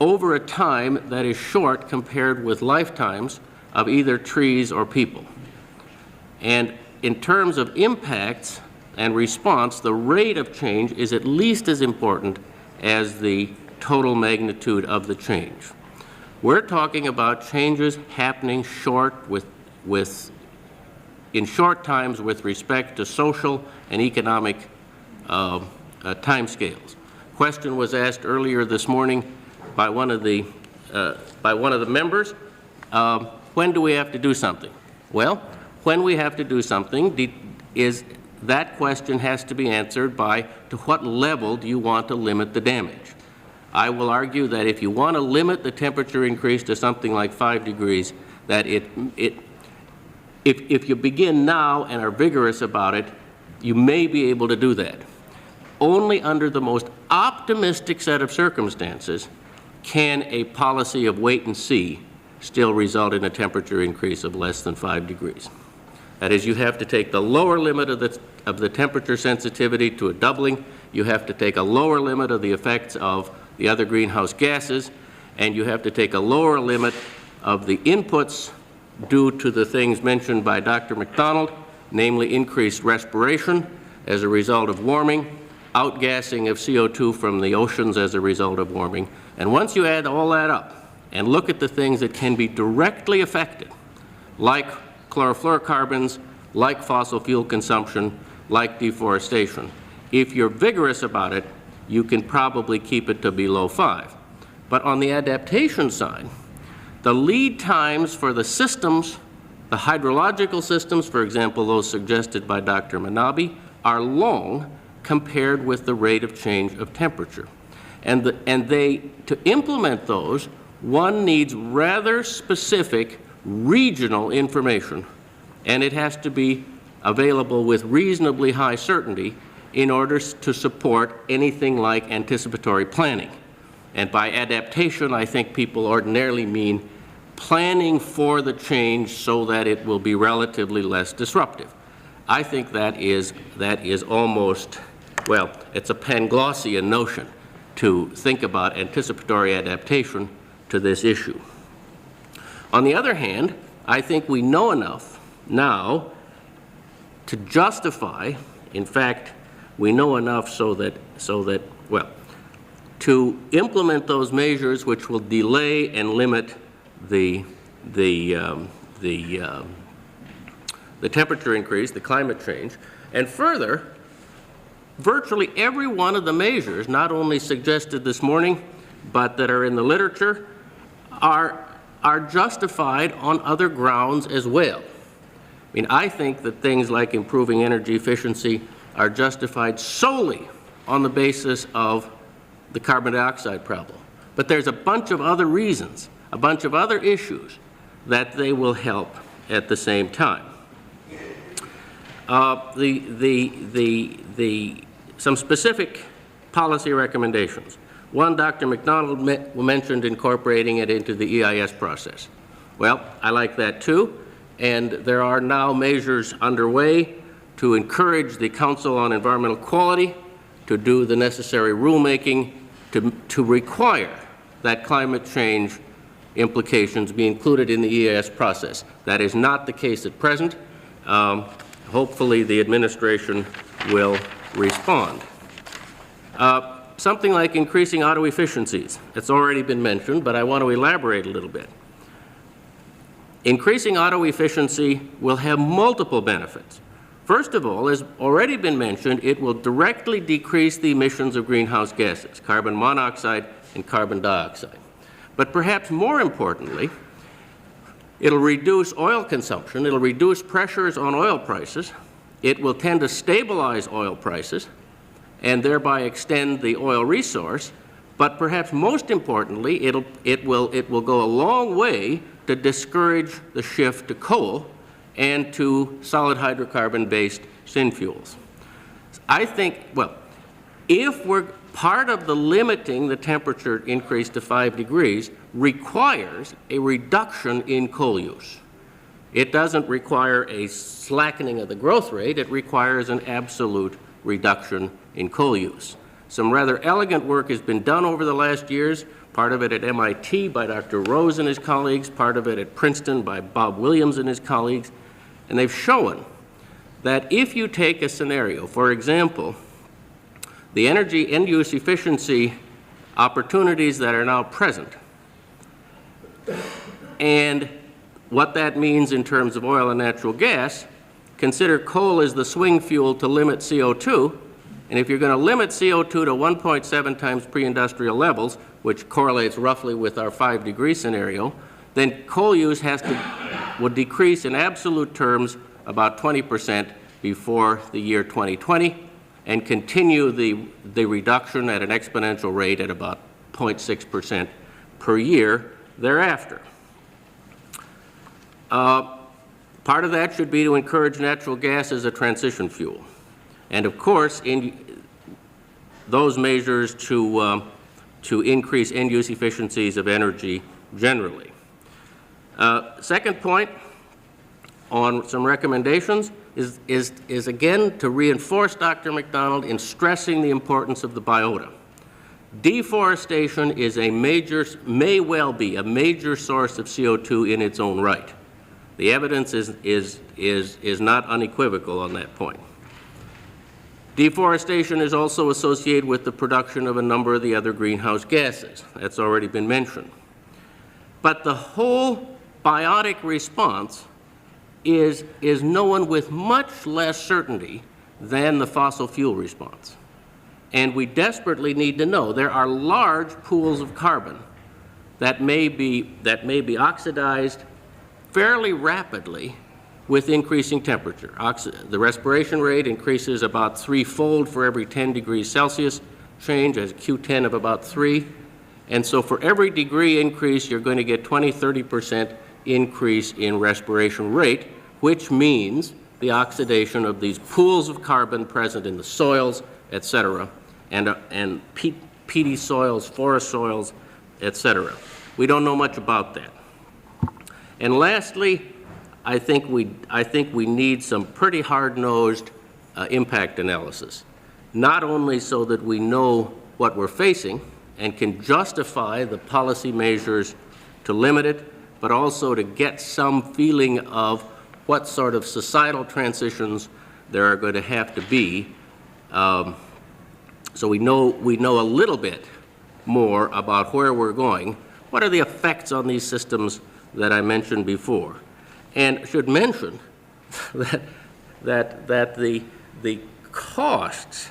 over a time that is short compared with lifetimes of either trees or people. And in terms of impacts and response, the rate of change is at least as important as the total magnitude of the change. We're talking about changes happening in short times with respect to social and economic timescales. Question was asked earlier this morning by one of the members. When do we have to do something? Well, when we have to do something is that question has to be answered by to what level do you want to limit the damage? I will argue that if you want to limit the temperature increase to something like 5 degrees, that if you begin now and are vigorous about it, you may be able to do that. Only under the most optimistic set of circumstances can a policy of wait and see still result in a temperature increase of less than 5 degrees. That is, you have to take the lower limit of the temperature sensitivity to a doubling, you have to take a lower limit of the effects of the other greenhouse gases, and you have to take a lower limit of the inputs due to the things mentioned by Dr. MacDonald, namely increased respiration as a result of warming, outgassing of CO2 from the oceans as a result of warming. And once you add all that up and look at the things that can be directly affected, like chlorofluorocarbons, like fossil fuel consumption, like deforestation, if you're vigorous about it, you can probably keep it to below 5. But on the adaptation side, the lead times for the systems, the hydrological systems, for example, those suggested by Dr. Manabe, are long compared with the rate of change of temperature. And to implement those, one needs rather specific regional information, and it has to be available with reasonably high certainty in order to support anything like anticipatory planning. And by adaptation, I think people ordinarily mean planning for the change so that it will be relatively less disruptive. I think that is almost, well, it's a Panglossian notion to think about anticipatory adaptation to this issue. On the other hand, I think we know enough now to justify, in fact, we know enough so that well, to implement those measures which will delay and limit the temperature increase, the climate change, and further, virtually every one of the measures, not only suggested this morning, but that are in the literature, are justified on other grounds as well. I mean, I think that things like improving energy efficiency are justified solely on the basis of the carbon dioxide problem. But there's a bunch of other reasons, a bunch of other issues that they will help at the same time. Some specific policy recommendations. One, Dr. MacDonald mentioned incorporating it into the EIS process. Well, I like that too, and there are now measures underway to encourage the Council on Environmental Quality to do the necessary rulemaking to require that climate change implications be included in the EAS process. That is not the case at present. Hopefully the administration will respond. Something like increasing auto efficiencies. It's already been mentioned, but I want to elaborate a little bit. Increasing auto efficiency will have multiple benefits. First of all, as already been mentioned, it will directly decrease the emissions of greenhouse gases, carbon monoxide and carbon dioxide. But perhaps more importantly, it'll reduce oil consumption, it'll reduce pressures on oil prices, it will tend to stabilize oil prices, and thereby extend the oil resource, but perhaps most importantly, it will go a long way to discourage the shift to coal and to solid hydrocarbon-based synfuels. I think, well, if we're part of the limiting the temperature increase to 5 degrees requires a reduction in coal use. It doesn't require a slackening of the growth rate, it requires an absolute reduction in coal use. Some rather elegant work has been done over the last years, part of it at MIT by Dr. Rose and his colleagues, part of it at Princeton by Bob Williams and his colleagues, and they've shown that if you take a scenario, for example, the energy end-use efficiency opportunities that are now present, and what that means in terms of oil and natural gas, consider coal as the swing fuel to limit CO2, and if you're going to limit CO2 to 1.7 times pre-industrial levels, which correlates roughly with our 5-degree scenario, then coal use will decrease in absolute terms about 20% before the year 2020 and continue the reduction at an exponential rate at about 0.6% per year thereafter. Part of that should be to encourage natural gas as a transition fuel. And of course, those measures to increase end-use efficiencies of energy generally. Second point on some recommendations is again to reinforce Dr. MacDonald in stressing the importance of the biota. Deforestation is may well be a major source of CO2 in its own right. The evidence is not unequivocal on that point. Deforestation is also associated with the production of a number of the other greenhouse gases. That's already been mentioned. But the whole biotic response is known with much less certainty than the fossil fuel response. And we desperately need to know there are large pools of carbon that may be oxidized fairly rapidly with increasing temperature. The respiration rate increases about 3-fold for every 10 degrees Celsius change, as Q10 of about 3. And so for every degree increase, you're going to get 20-30% increase in respiration rate, which means the oxidation of these pools of carbon present in the soils, et cetera, and peaty soils, forest soils, et cetera. We don't know much about that. And lastly, I think we need some pretty hard-nosed impact analysis, not only so that we know what we're facing and can justify the policy measures to limit it, but also to get some feeling of what sort of societal transitions there are going to have to be, so we know a little bit more about where we're going. What are the effects on these systems that I mentioned before? And should mention that the costs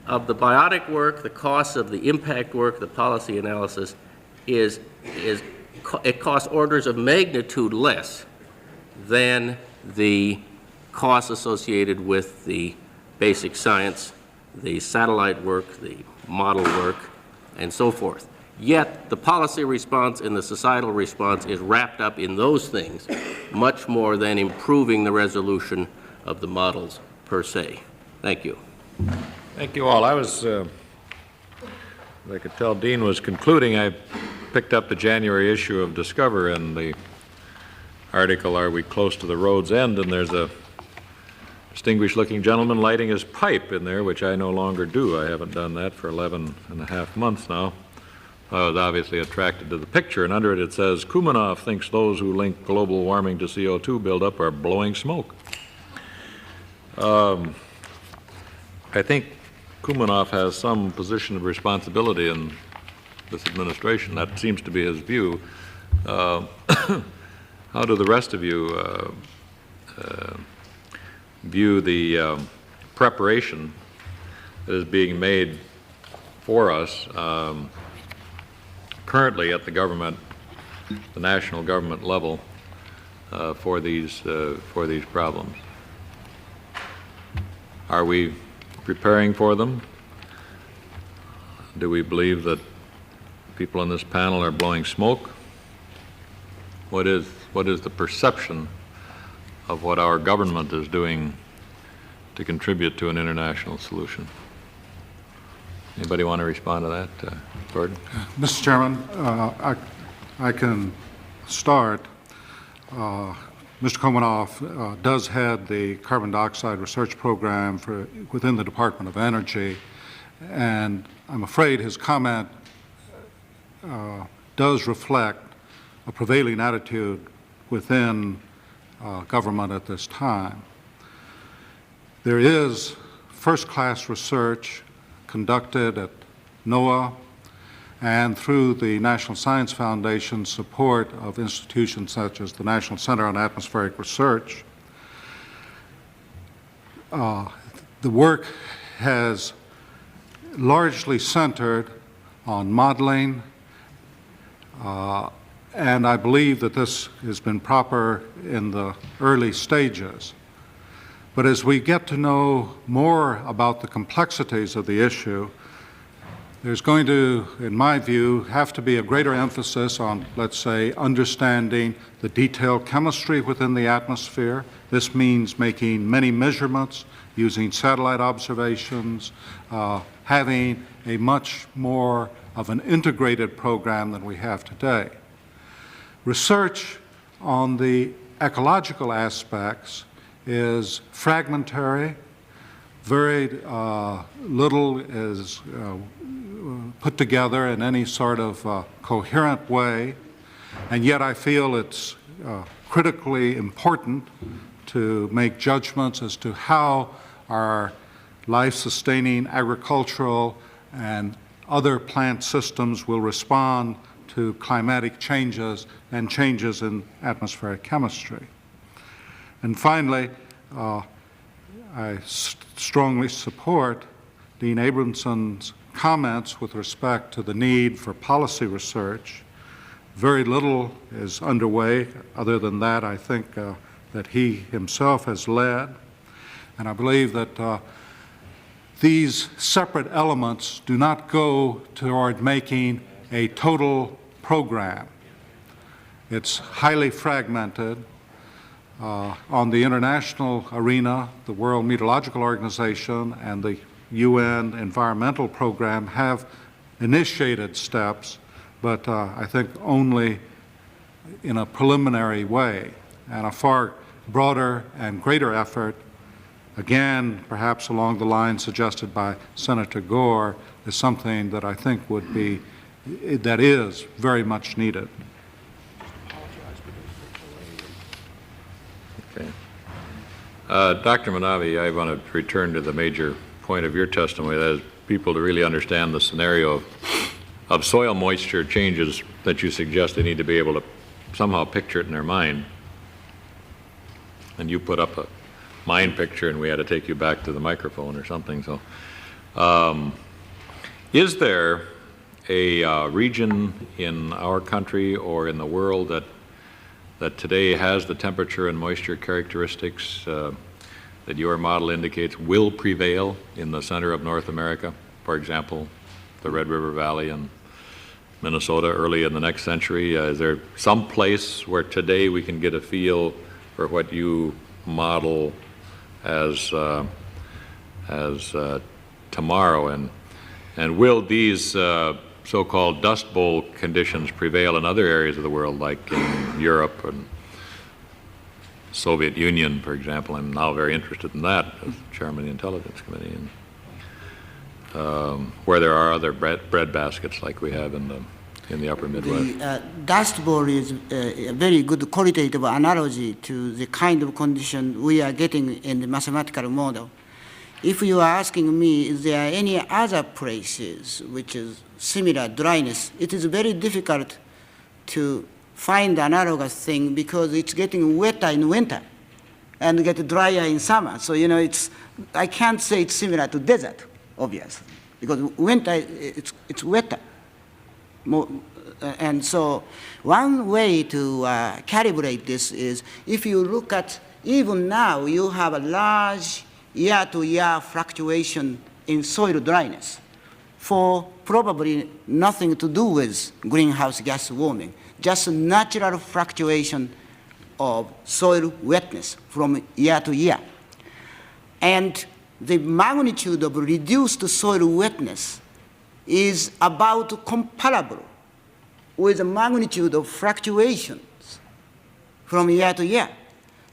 of the biotic work, the costs of the impact work, the policy analysis, it costs orders of magnitude less than the costs associated with the basic science, the satellite work, the model work, and so forth. Yet the policy response and the societal response is wrapped up in those things much more than improving the resolution of the models per se. Thank you. Thank you all. I could tell Dean was concluding. I picked up the January issue of Discover and the article, Are We Close to the Road's End? And there's a distinguished-looking gentleman lighting his pipe in there, which I no longer do. I haven't done that for 11 and a half months now. I was obviously attracted to the picture, and under it it says, Kumanoff thinks those who link global warming to CO2 buildup are blowing smoke. I think Kumanoff has some position of responsibility in this administration. That seems to be his view. How do the rest of you view the preparation that is being made for us currently at the government, the national government level, for these problems? Are we preparing for them? Do we believe that people on this panel are blowing smoke? What is the perception of what our government is doing to contribute to an international solution? Anybody want to respond to that? Gordon? Mr. Chairman, I can start. Mr. Komanoff does head the carbon dioxide research program within the Department of Energy, and I'm afraid his comment does reflect a prevailing attitude within government at this time. There is first-class research conducted at NOAA and through the National Science Foundation's support of institutions such as the National Center on Atmospheric Research. The work has largely centered on modeling, and I believe that this has been proper in the early stages. But as we get to know more about the complexities of the issue, there's going to, in my view, have to be a greater emphasis on, let's say, understanding the detailed chemistry within the atmosphere. This means making many measurements, using satellite observations, having a much more of an integrated program than we have today. Research on the ecological aspects is fragmentary. Very little is put together in any sort of coherent way, and yet I feel it's critically important to make judgments as to how our life-sustaining agricultural and other plant systems will respond to climatic changes and changes in atmospheric chemistry. And finally, I strongly support Dean Abramson's comments with respect to the need for policy research. Very little is underway. Other than that, I think that he himself has led. And I believe that these separate elements do not go toward making a total program. It's highly fragmented. On the international arena, the World Meteorological Organization and the UN Environmental Program have initiated steps, but I think only in a preliminary way, and a far broader and greater effort, again, perhaps along the lines suggested by Senator Gore, is something that I think that is very much needed. Okay. Dr. Manabe, I want to return to the major point of your testimony, that is people to really understand the scenario of soil moisture changes that you suggest they need to be able to somehow picture it in their mind. And you put up a mind picture and we had to take you back to the microphone or something. So is there a region in our country or in the world that today has the temperature and moisture characteristics that your model indicates will prevail in the center of North America? For example, the Red River Valley in Minnesota early in the next century. Is there some place where today we can get a feel for what you model as tomorrow? And will these so-called Dust Bowl conditions prevail in other areas of the world, like in Europe and Soviet Union, for example. I'm now very interested in that as chairman of the Intelligence Committee, and where there are other bread baskets like we have in the upper Midwest. The dust bowl is a very good qualitative analogy to the kind of condition we are getting in the mathematical model. If you are asking me, is there any other places which is similar dryness, it is very difficult to find analogous thing because it's getting wetter in winter and get drier in summer. So, you know, I can't say it's similar to desert, obviously, because winter, it's wetter. And so one way to calibrate this is if you look at, even now, you have a large year-to-year fluctuation in soil dryness for probably nothing to do with greenhouse gas warming, just natural fluctuation of soil wetness from year to year. And the magnitude of reduced soil wetness is about comparable with the magnitude of fluctuations from year to year.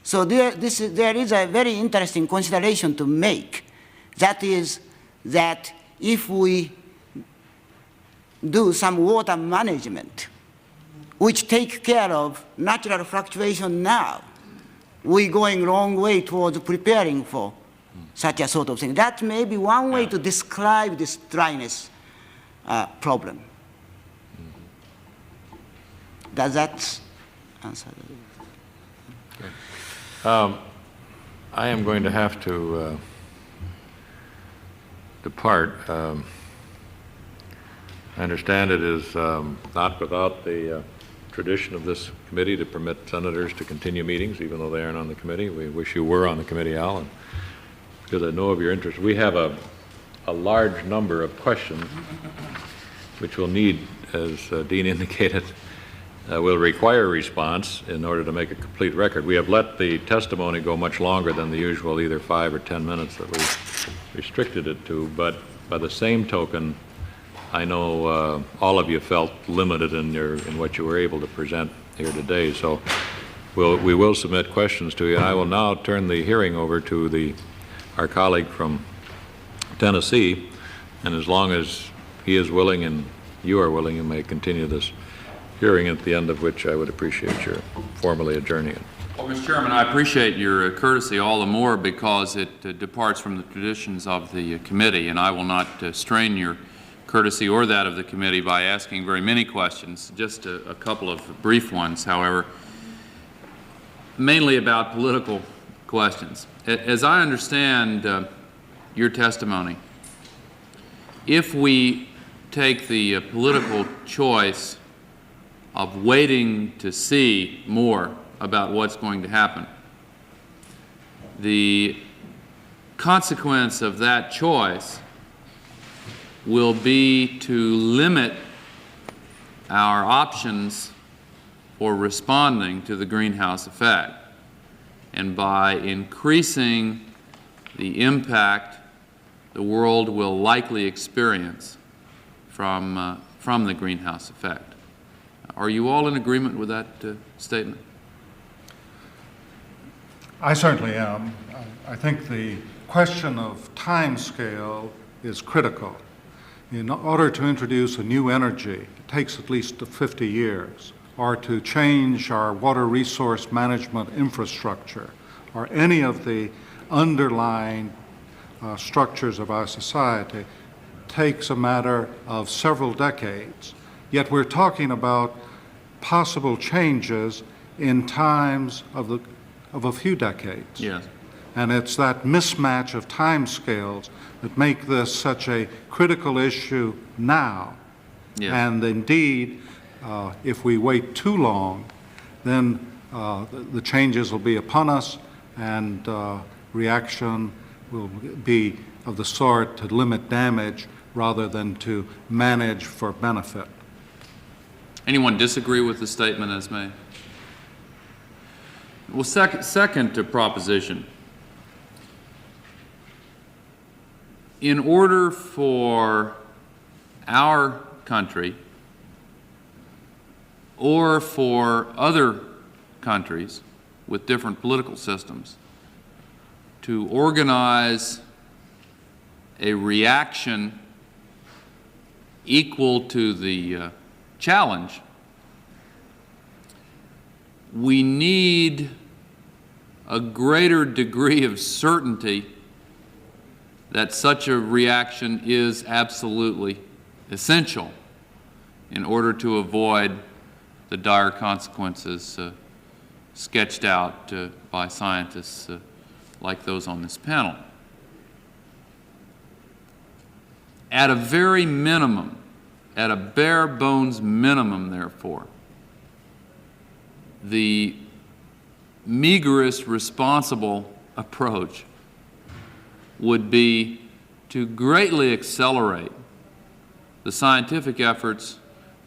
So there is a very interesting consideration to make. That is that if we do some water management, which take care of natural fluctuation now, we're going a long way towards preparing for such a sort of thing. That may be one way to describe this dryness problem. Does that answer? I am going to have to depart. I understand it is not without the tradition of this committee to permit senators to continue meetings, even though they aren't on the committee. We wish you were on the committee, Al, because I know of your interest. We have a large number of questions which will need, as Dean indicated, will require response in order to make a complete record. We have let the testimony go much longer than the usual, either 5 or 10 minutes that we restricted it to, but by the same token, I know all of you felt limited in what you were able to present here today, so we will submit questions to you. And I will now turn the hearing over to our colleague from Tennessee, and as long as he is willing and you are willing, you may continue this hearing, at the end of which I would appreciate your formally adjourning it. Well, Mr. Chairman, I appreciate your courtesy all the more because it departs from the traditions of the committee, and I will not strain your courtesy or that of the committee by asking very many questions, just a couple of brief ones, however, mainly about political questions. As I understand your testimony, if we take the political choice of waiting to see more about what's going to happen, the consequence of that choice will be to limit our options for responding to the greenhouse effect, and by increasing the impact the world will likely experience from the greenhouse effect. Are you all in agreement with that statement? I certainly am. I think the question of time scale is critical. In order to introduce a new energy, it takes at least 50 years, or to change our water resource management infrastructure, or any of the underlying structures of our society, takes a matter of several decades. Yet we're talking about possible changes in times of a few decades. Yes. And it's that mismatch of time scales that make this such a critical issue now. Yes. And indeed, if we wait too long, then the changes will be upon us, and reaction will be of the sort to limit damage rather than to manage for benefit. Anyone disagree with the statement as made? Well, second to proposition. In order for our country or for other countries with different political systems to organize a reaction equal to the challenge, we need a greater degree of certainty that such a reaction is absolutely essential in order to avoid the dire consequences sketched out by scientists like those on this panel. At a very minimum, at a bare bones minimum, therefore, the meagerest responsible approach would be to greatly accelerate the scientific efforts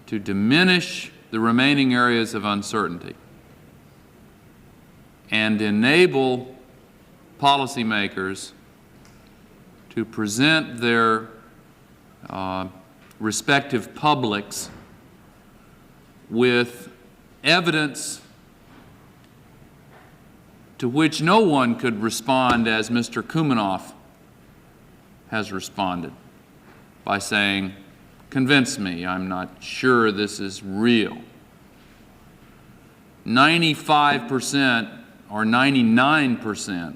to diminish the remaining areas of uncertainty and enable policymakers to present their respective publics with evidence to which no one could respond as Mr. Kumanoff has responded, by saying, convince me, I'm not sure this is real. 95% or 99%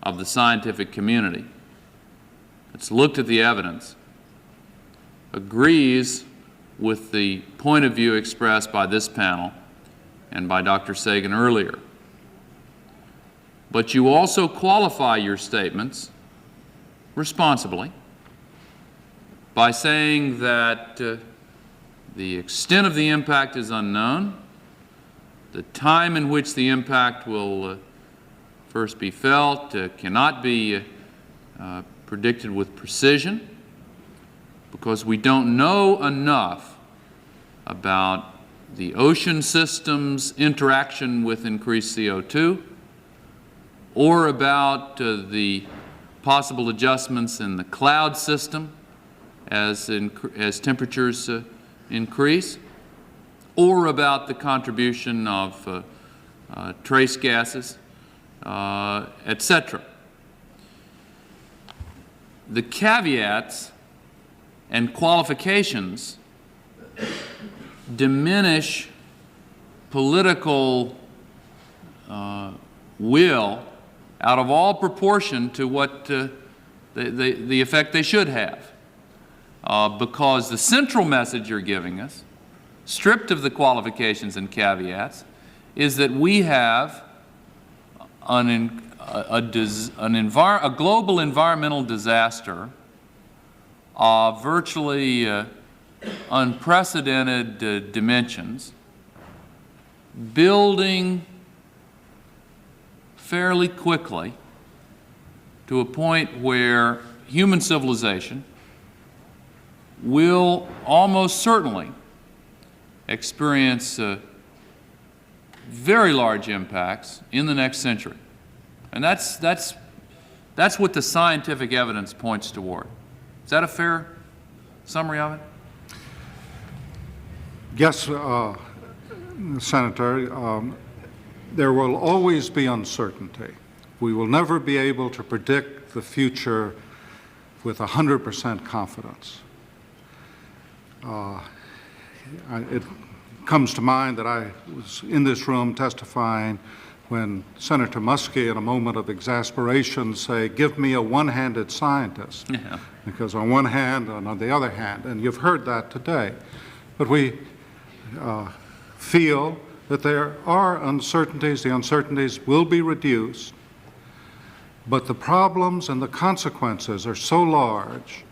of the scientific community that's looked at the evidence agrees with the point of view expressed by this panel and by Dr. Sagan earlier. But you also qualify your statements responsibly by saying that the extent of the impact is unknown, the time in which the impact will first be felt cannot be predicted with precision, because we don't know enough about the ocean system's interaction with increased CO2, or about the possible adjustments in the cloud system as temperatures increase, or about the contribution of trace gases, etc. The caveats and qualifications diminish political will out of all proportion to what the effect they should have. Because the central message you're giving us, stripped of the qualifications and caveats, is that we have a global environmental disaster of virtually unprecedented dimensions, building fairly quickly to a point where human civilization will almost certainly experience very large impacts in the next century. And that's what the scientific evidence points toward. Is that a fair summary of it? Yes, Senator. There will always be uncertainty. We will never be able to predict the future with 100% confidence. It comes to mind that I was in this room testifying when Senator Muskie, in a moment of exasperation, say, give me a one-handed scientist. Yeah. Because on one hand and on the other hand, and you've heard that today. But we feel that there are uncertainties. The uncertainties will be reduced, but the problems and the consequences are so large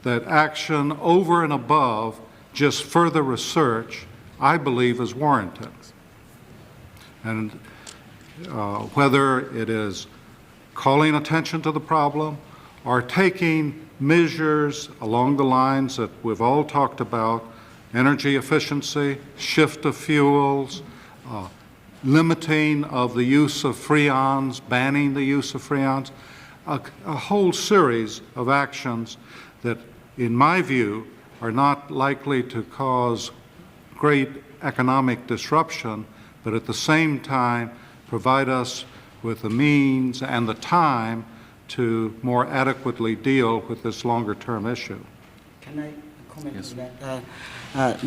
that action over and above just further research, I believe, is warranted. And whether it is calling attention to the problem or taking measures along the lines that we've all talked about, energy efficiency, shift of fuels, limiting of the use of freons, banning the use of freons, a whole series of actions that, in my view, are not likely to cause great economic disruption, but at the same time provide us with the means and the time to more adequately deal with this longer-term issue. Can I comment on that?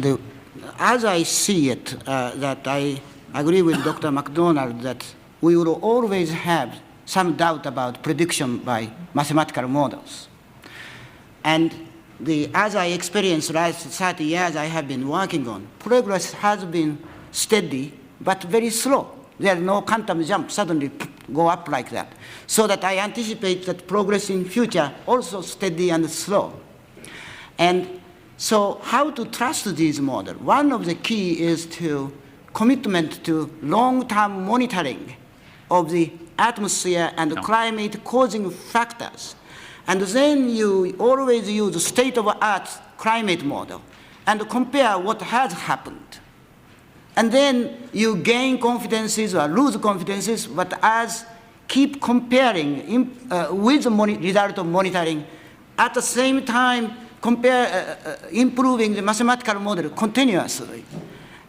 As I see it, that I agree with Dr. MacDonald that we will always have some doubt about prediction by mathematical models. And as I experienced last 30 years I have been working on, progress has been steady but very slow. There's no quantum jump suddenly go up like that. So that I anticipate that progress in future also steady and slow. And so how to trust these models? One of the key is to commitment to long-term monitoring of the atmosphere and climate causing factors. And then you always use state-of-the-art climate model and compare what has happened. And then you gain confidences or lose confidences, but as keep comparing with the result of monitoring, at the same time improving the mathematical model continuously.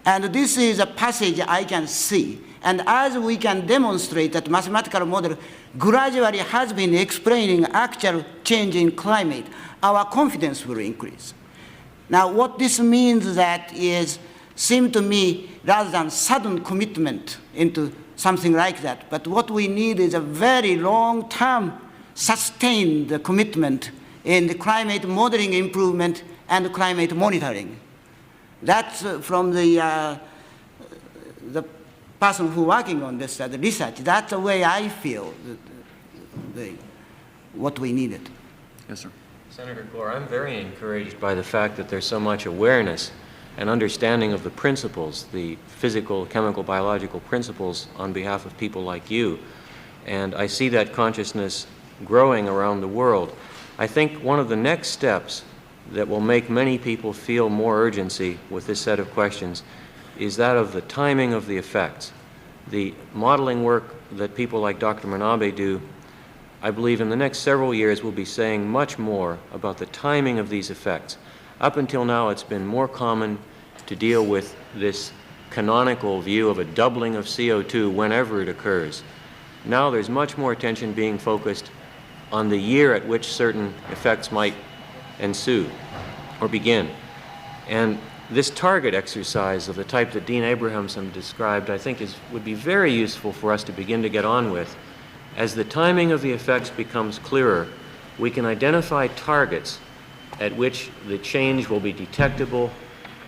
And this is a passage I can see. And as we can demonstrate that mathematical model gradually has been explaining actual change in climate, our confidence will increase. Now, what this means that is, seems to me, rather than sudden commitment into something like that, but what we need is a very long-term, sustained commitment in the climate modeling improvement and climate monitoring. That's from the person who working on this, the research. That's the way I feel what we needed. Yes, sir. Senator Gore, I'm very encouraged by the fact that there's so much awareness and understanding of the principles, the physical, chemical, biological principles on behalf of people like you. And I see that consciousness growing around the world. I think one of the next steps that will make many people feel more urgency with this set of questions is that of the timing of the effects. The modeling work that people like Dr. Manabe do, I believe in the next several years will be saying much more about the timing of these effects. Up until now, it's been more common to deal with this canonical view of a doubling of CO2 whenever it occurs. Now there's much more attention being focused on the year at which certain effects might ensue or begin. And this target exercise of the type that Dean Abrahamson described, I think would be very useful for us to begin to get on with. As the timing of the effects becomes clearer, we can identify targets at which the change will be detectable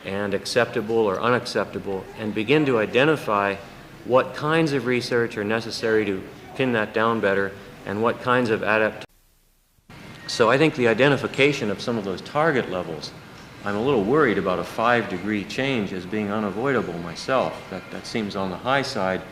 and acceptable or unacceptable, and begin to identify what kinds of research are necessary to pin that down better and what kinds of adaptation. So I think the identification of some of those target levels, I'm a little worried about a 5-degree change as being unavoidable myself. That seems on the high side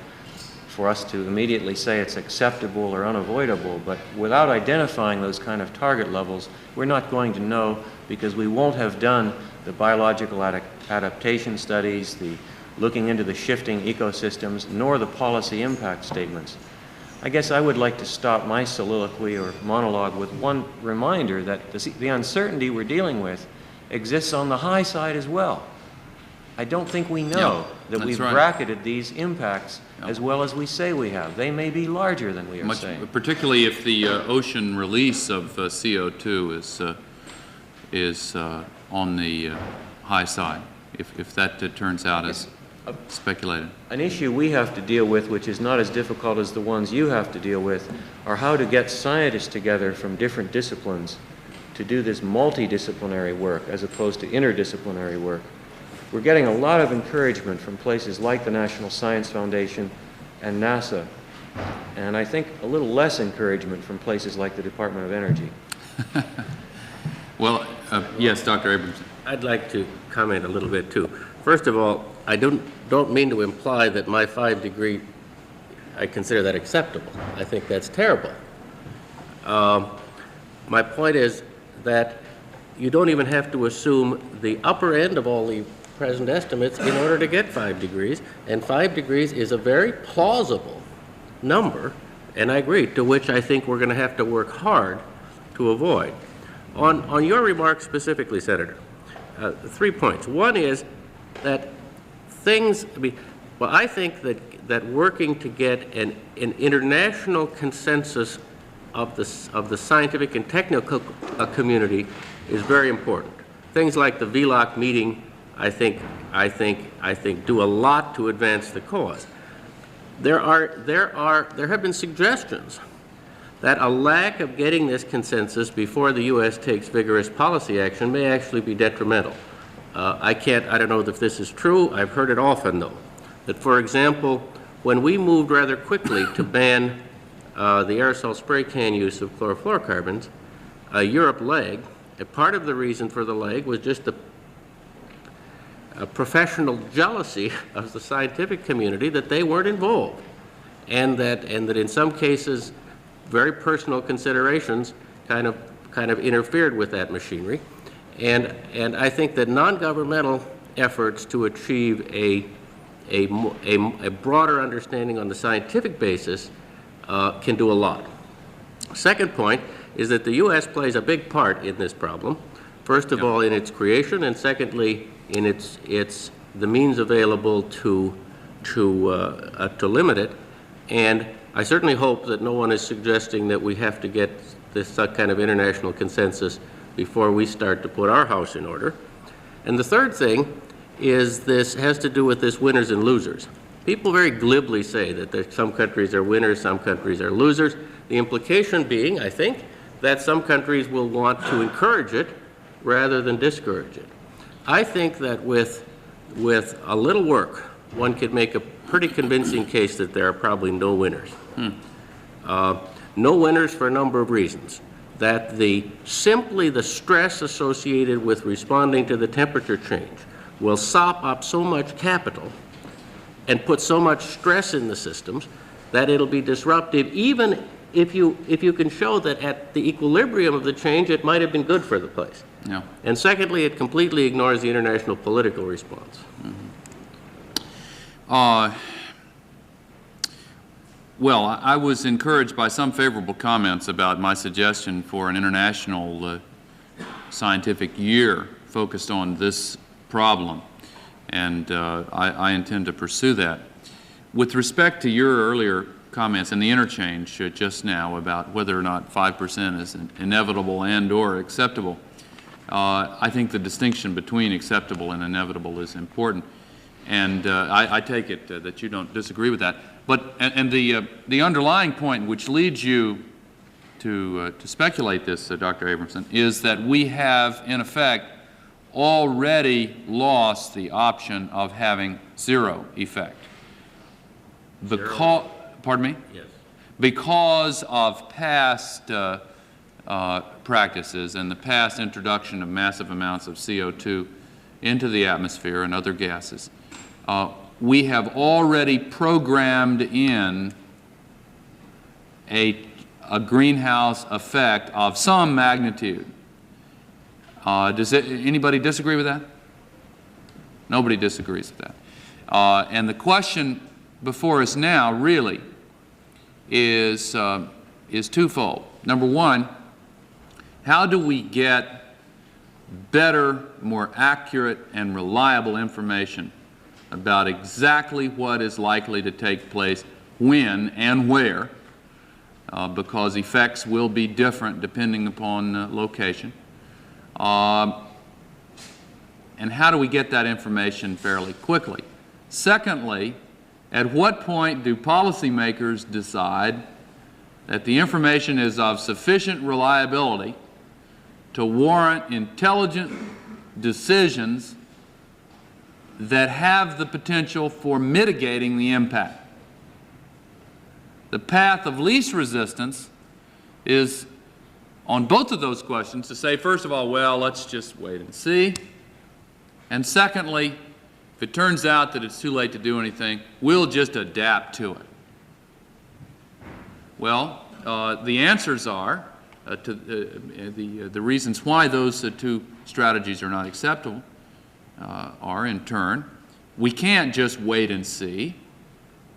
for us to immediately say it's acceptable or unavoidable, but without identifying those kind of target levels, we're not going to know, because we won't have done the biological adaptation studies, the looking into the shifting ecosystems, nor the policy impact statements. I guess I would like to stop my soliloquy or monologue with one reminder that the uncertainty we're dealing with exists on the high side as well. I don't think we know that we've bracketed these impacts as well as we say we have. They may be larger than we are saying. Particularly if the ocean release of CO2 is on the high side, if that turns out as speculated. An issue we have to deal with, which is not as difficult as the ones you have to deal with, are how to get scientists together from different disciplines to do this multidisciplinary work as opposed to interdisciplinary work. We're getting a lot of encouragement from places like the National Science Foundation and NASA, and I think a little less encouragement from places like the Department of Energy. Well, yes, Dr. Abrahamson. I'd like to comment a little bit too. First of all, I don't mean to imply that my 5-degree, I consider that acceptable. I think that's terrible. My point is that you don't even have to assume the upper end of all the present estimates in order to get 5 degrees, and 5 degrees is a very plausible number, and I agree, to which I think we're going to have to work hard to avoid. On your remarks specifically, Senator, 3 points. One is that I think that that working to get an international consensus of the scientific and technical community is very important. Things like the VLOC meeting, I think do a lot to advance the cause. There have been suggestions that a lack of getting this consensus before the U.S. takes vigorous policy action may actually be detrimental. I don't know if this is true. I've heard it often, though, that, for example, when we moved rather quickly to ban the aerosol spray can use of chlorofluorocarbons, Europe lagged. And part of the reason for the lag was just a professional jealousy of the scientific community that they weren't involved, and that in some cases very personal considerations kind of interfered with that machinery. And I think that non-governmental efforts to achieve a broader understanding on the scientific basis can do a lot. Second point is that the U.S. plays a big part in this problem. First of all, in its creation, and secondly, in the means available to limit it. And I certainly hope that no one is suggesting that we have to get this kind of international consensus before we start to put our house in order. And the third thing is this has to do with this winners and losers. People very glibly say that some countries are winners, some countries are losers. The implication being, I think, that some countries will want to encourage it rather than discourage it. I think that with a little work, one could make a pretty convincing case that there are probably no winners. No winners for a number of reasons. That simply the stress associated with responding to the temperature change will sop up so much capital and put so much stress in the systems that it'll be disruptive, even if you can show that at the equilibrium of the change it might have been good for the place. Yeah. And secondly, it completely ignores the international political response. Well, I was encouraged by some favorable comments about my suggestion for an international scientific year focused on this problem, and I intend to pursue that. With respect to your earlier comments and the interchange just now about whether or not 5% is inevitable and or acceptable, I think the distinction between acceptable and inevitable is important, and I take it that you don't disagree with that. But and the underlying point which leads you to speculate this, Dr. Abrahamson, is that we have in effect already lost the option of having zero effect. Pardon me? Yes. Because of past practices and the past introduction of massive amounts of CO2 into the atmosphere and other gases, we have already programmed in a greenhouse effect of some magnitude. Does anybody disagree with that? Nobody disagrees with that. And the question before us now really is twofold. Number one, how do we get better, more accurate, and reliable information about exactly what is likely to take place, when and where, because effects will be different depending upon location. And how do we get that information fairly quickly? Secondly, at what point do policymakers decide that the information is of sufficient reliability to warrant intelligent decisions that have the potential for mitigating the impact? The path of least resistance is on both of those questions to say, first of all, well, let's just wait and see. And secondly, if it turns out that it's too late to do anything, we'll just adapt to it. Well, the answers are, the reasons why those two strategies are not acceptable are, in turn, we can't just wait and see,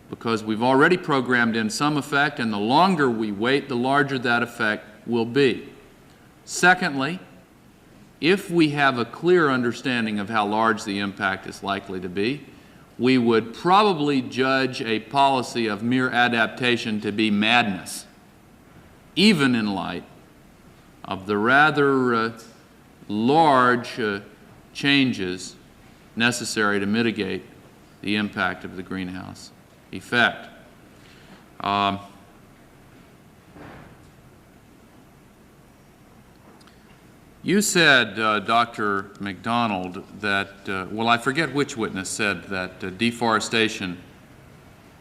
because we've already programmed in some effect, and the longer we wait, the larger that effect will be. Secondly, if we have a clear understanding of how large the impact is likely to be, we would probably judge a policy of mere adaptation to be madness, even in light of the rather large changes necessary to mitigate the impact of the greenhouse effect. You said, Dr. MacDonald, that, well, I forget which witness said that deforestation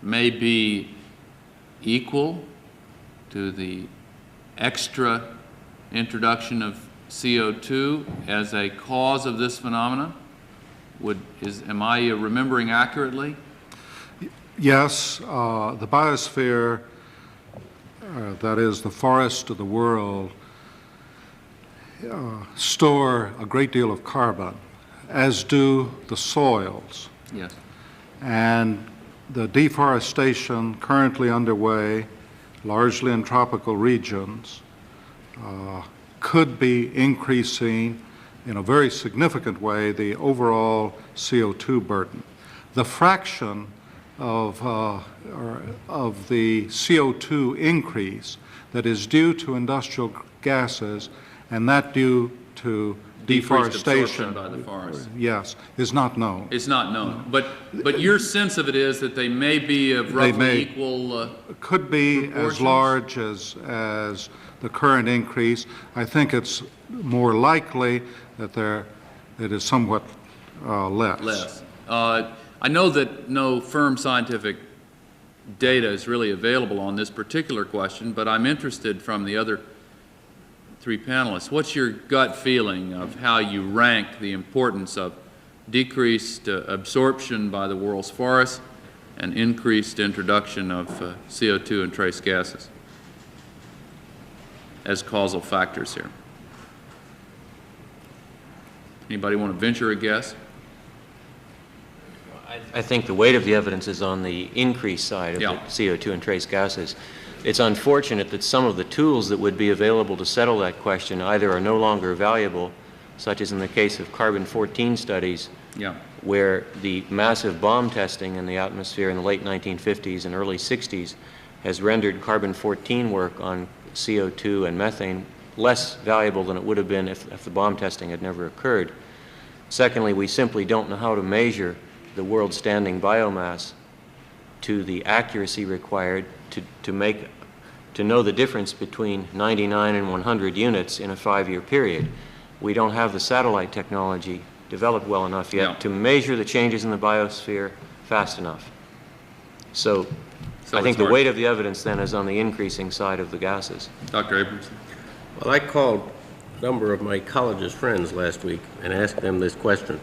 may be equal to the extra introduction of CO2 as a cause of this phenomenon? Am I remembering accurately? Yes, the biosphere, that is the forest of the world, store a great deal of carbon, as do the soils. Yes. And the deforestation currently underway, largely in tropical regions, could be increasing in a very significant way the overall CO2 burden. The fraction of the CO2 increase that is due to industrial gases and that due to deforestation by the forest. Yes, is not known. It's not known. But your sense of it is that they may be of roughly equal could be as large as the current increase. I think it's more likely that it is somewhat less. Less. I know that no firm scientific data is really available on this particular question, but I'm interested from the other three panelists. What's your gut feeling of how you rank the importance of decreased absorption by the world's forests and increased introduction of CO2 and trace gases as causal factors here? Anybody want to venture a guess? I think the weight of the evidence is on the increased side of the CO2 and trace gases. It's unfortunate that some of the tools that would be available to settle that question either are no longer valuable, such as in the case of carbon-14 studies, where the massive bomb testing in the atmosphere in the late 1950s and early 60s has rendered carbon-14 work on CO2 and methane less valuable than it would have been if the bomb testing had never occurred. Secondly, we simply don't know how to measure the world standing biomass to the accuracy required to know the difference between 99 and 100 units in a 5-year period. We don't have the satellite technology developed well enough yet to measure the changes in the biosphere fast enough. So I think the weight of the evidence then is on the increasing side of the gases. Dr. Abrahamson. Well, I called a number of my ecologist friends last week and asked them this question.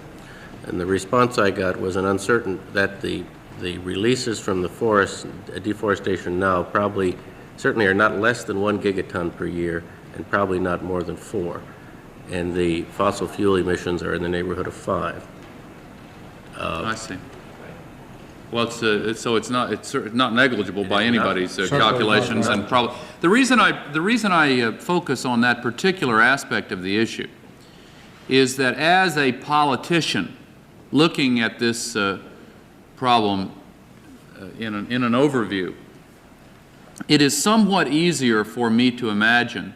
And the response I got was an uncertain that the releases from the forest, deforestation now, probably certainly are not less than 1 gigaton per year and probably not more than 4. And the fossil fuel emissions are in the neighborhood of 5. I see. Well, it's not negligible by anybody's calculations, and probably the reason I focus on that particular aspect of the issue is that as a politician looking at this problem in an overview, it is somewhat easier for me to imagine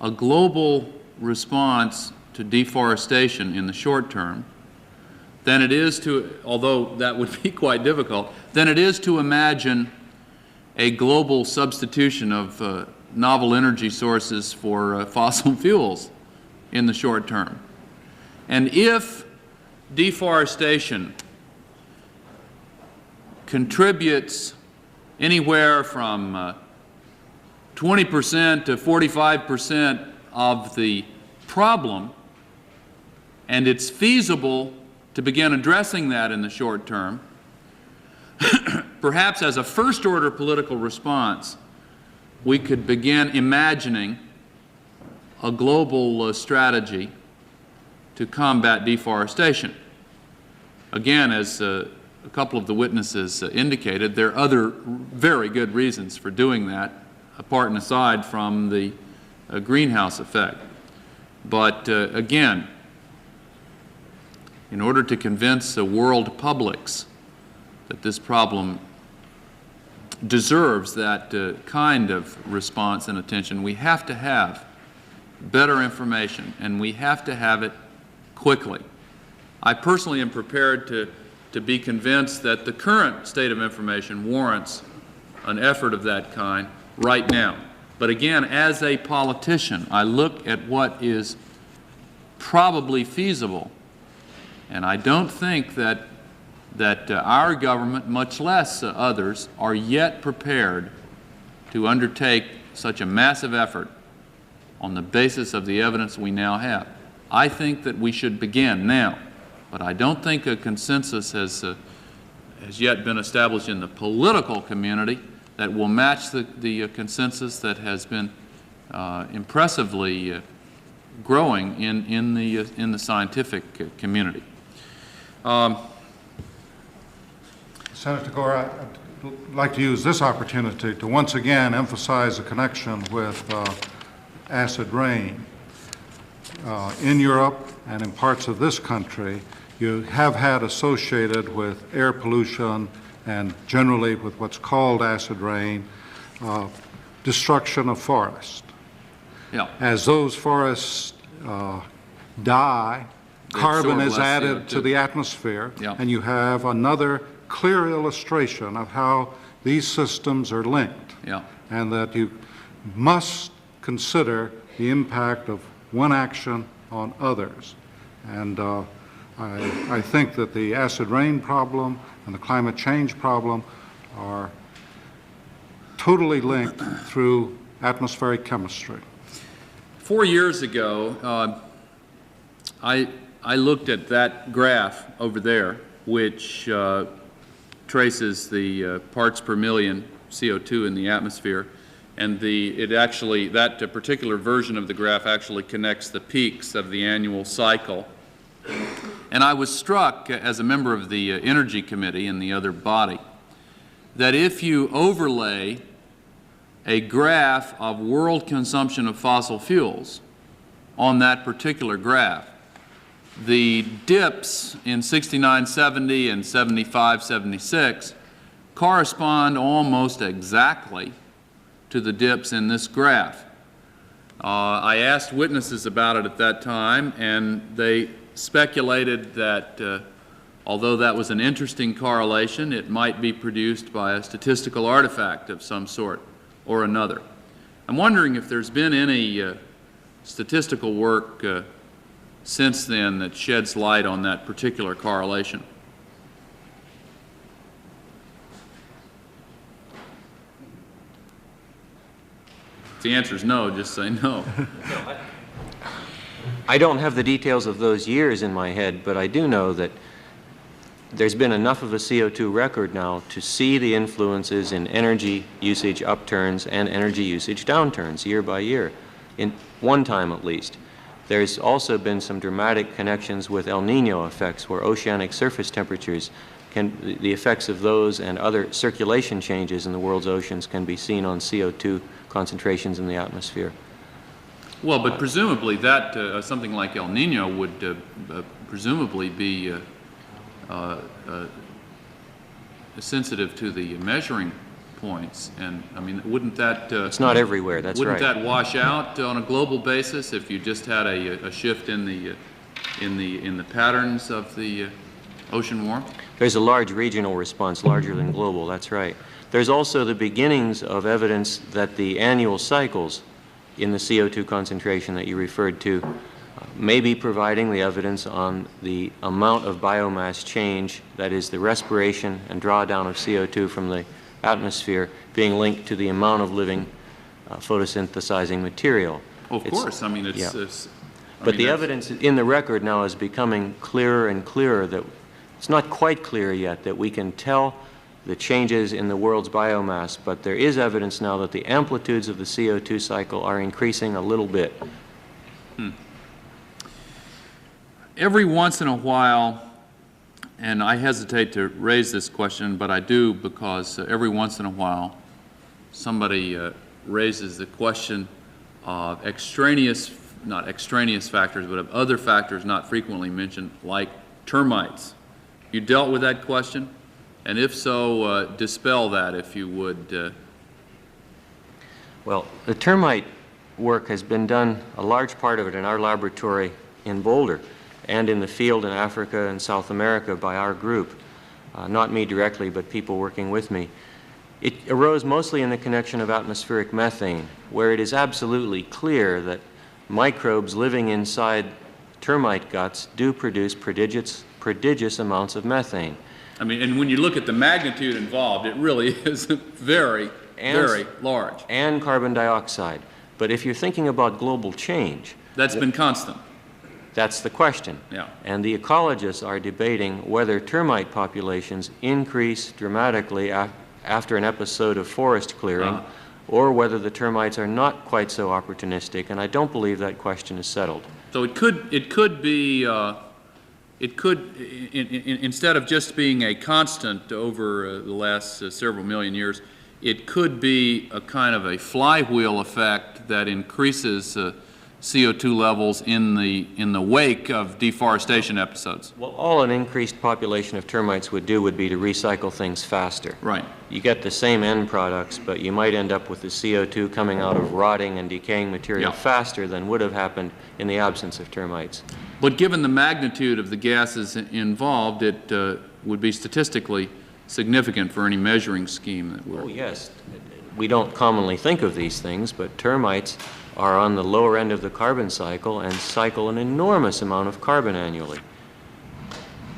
a global response to deforestation in the short term than it is to, although that would be quite difficult, than it is to imagine a global substitution of novel energy sources for fossil fuels in the short term. And if deforestation contributes anywhere from 20% to 45% of the problem, and it's feasible to begin addressing that in the short term, perhaps as a first-order political response, we could begin imagining a global strategy to combat deforestation. Again, as a couple of the witnesses indicated, there are other very good reasons for doing that, apart and aside from the greenhouse effect. But again, in order to convince the world publics that this problem deserves that kind of response and attention, we have to have better information, and we have to have it quickly. I personally am prepared to be convinced that the current state of information warrants an effort of that kind right now. But again, as a politician, I look at what is probably feasible, and I don't think that our government, much less others, are yet prepared to undertake such a massive effort on the basis of the evidence we now have. I think that we should begin now, but I don't think a consensus has yet been established in the political community that will match the consensus that has been impressively growing in the scientific community. Senator Gore, I'd like to use this opportunity to once again emphasize the connection with acid rain. In Europe and in parts of this country, you have had associated with air pollution and generally with what's called acid rain, destruction of forest. Yeah. As those forests die, carbon is added to the atmosphere, Yeah. and you have another clear illustration of how these systems are linked, Yeah. and that you must consider the impact of one action on others. And I think that the acid rain problem and the climate change problem are totally linked through atmospheric chemistry. 4 years ago, I looked at that graph over there, which traces the parts per million CO2 in the atmosphere, and that particular version of the graph actually connects the peaks of the annual cycle. And I was struck, as a member of the Energy Committee and the other body, that if you overlay a graph of world consumption of fossil fuels on that particular graph, the dips in 69-70 and 75-76 correspond almost exactly to the dips in this graph. I asked witnesses about it at that time, and they speculated that although that was an interesting correlation, it might be produced by a statistical artifact of some sort or another. I'm wondering if there's been any statistical work since then that sheds light on that particular correlation. If the answer is no, just say no. I don't have the details of those years in my head, but I do know that there's been enough of a CO2 record now to see the influences in energy usage upturns and energy usage downturns year by year, in one time at least. There's also been some dramatic connections with El Nino effects, where oceanic surface temperatures the effects of those and other circulation changes in the world's oceans can be seen on CO2 concentrations in the atmosphere. Well, but presumably that something like El Nino would presumably be sensitive to the measuring points, and I mean, wouldn't that it's not everywhere. That's wouldn't right. that wash out on a global basis if you just had a shift in the patterns of the ocean warmth? There's a large regional response, larger than global. That's right. There's also the beginnings of evidence that the annual cycles in the CO2 concentration that you referred to may be providing the evidence on the amount of biomass change, that is the respiration and drawdown of CO2 from the atmosphere, being linked to the amount of living photosynthesizing material. Of course. I mean, yeah. I But mean, the that's- evidence in the record now is becoming clearer and clearer that it's not quite clear yet that we can tell the changes in the world's biomass, but there is evidence now that the amplitudes of the CO2 cycle are increasing a little bit. Every once in a while, and I hesitate to raise this question, but I do, because every once in a while somebody raises the question of not extraneous factors, but of other factors not frequently mentioned, like termites. You dealt with that question? And if so, dispel that if you would. Well, the termite work has been done, a large part of it, in our laboratory in Boulder and in the field in Africa and South America by our group. Not me directly, but people working with me. It arose mostly in the connection of atmospheric methane, where it is absolutely clear that microbes living inside termite guts do produce prodigious amounts of methane. I mean, and when you look at the magnitude involved, it really is very, very large. And carbon dioxide. But if you're thinking about global change, That's been constant. that's the question. Yeah. And the ecologists are debating whether termite populations increase dramatically after an episode of forest clearing, or whether the termites are not quite so opportunistic, and I don't believe that question is settled. So it could be, instead of just being a constant over the last several million years, it could be a kind of a flywheel effect that increases CO2 levels in the wake of deforestation episodes. Well, all an increased population of termites would do would be to recycle things faster. Right. You get the same end products, but you might end up with the CO2 coming out of rotting and decaying material faster than would have happened in the absence of termites. But given the magnitude of the gases involved, it would be statistically significant for any measuring scheme that we're... Oh, yes. We don't commonly think of these things, but termites are on the lower end of the carbon cycle and cycle an enormous amount of carbon annually.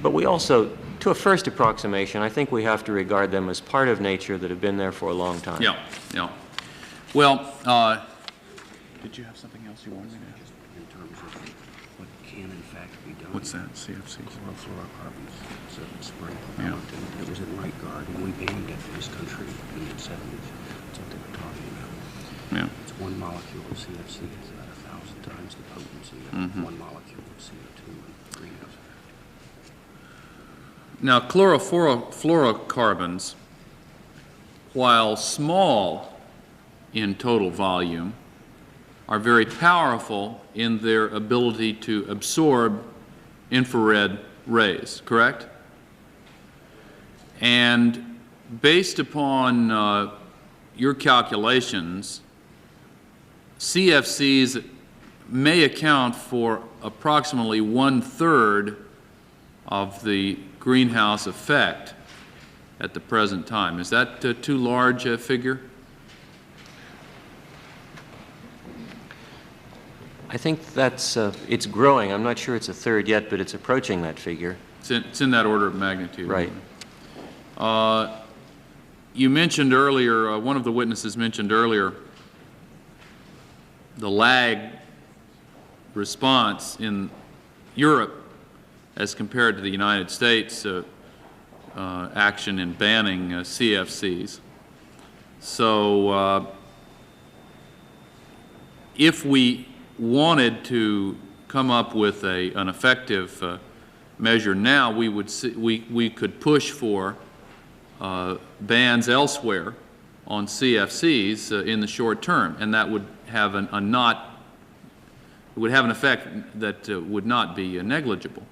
But we also, to a first approximation, I think we have to regard them as part of nature that have been there for a long time. Yeah, yeah. Well, did you have something else you wanted me to ask? In terms of what can in fact be done. What's that, CFCs? Well, fluorocarbons, it's a spring propellant, and it was in Right Guard, and we banned it in this country in the 70s. That's what they were talking about. Yeah. It's one molecule of CFC is about 1,000 times the potency of one molecule of CO2 and greenhouse. Now, chlorofluorocarbons, while small in total volume, are very powerful in their ability to absorb infrared rays, correct? And based upon your calculations, CFCs may account for approximately 1/3 of the greenhouse effect at the present time. Is that too large a figure? I think that's, it's growing. I'm not sure it's a third yet, but it's approaching that figure. It's in that order of magnitude. Right. You mentioned earlier, one of the witnesses mentioned earlier, the lag response in Europe as compared to the United States action in banning CFCs. So if we wanted to come up with an effective measure now, we could push for bans elsewhere on CFCs in the short term, and that would have an effect that would not be negligible.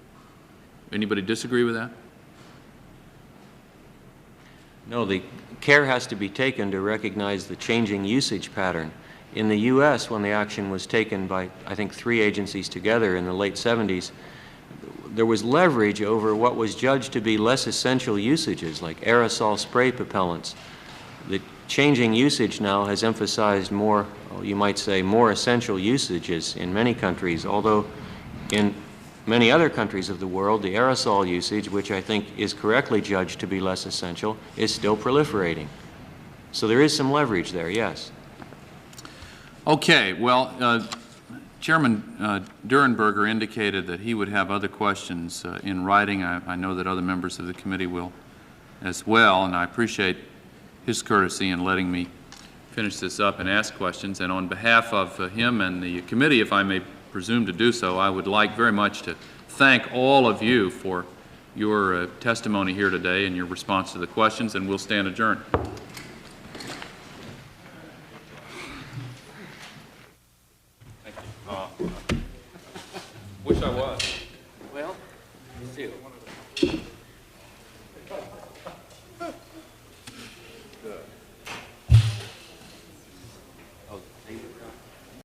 Anybody disagree with that? No, the care has to be taken to recognize the changing usage pattern. In the U.S., when the action was taken by, I think, 3 agencies together in the late 70s, there was leverage over what was judged to be less essential usages, like aerosol spray propellants. The changing usage now has emphasized more, you might say, more essential usages in many countries, although in many other countries of the world, the aerosol usage, which I think is correctly judged to be less essential, is still proliferating. So there is some leverage there, yes. Okay, well, Chairman Durenberger indicated that he would have other questions in writing. I know that other members of the committee will as well, and I appreciate his courtesy in letting me finish this up and ask questions. And on behalf of him and the committee, if I may presume to do so, I would like very much to thank all of you for your testimony here today and your response to the questions, and we'll stand adjourned. Thank you. Wish I was.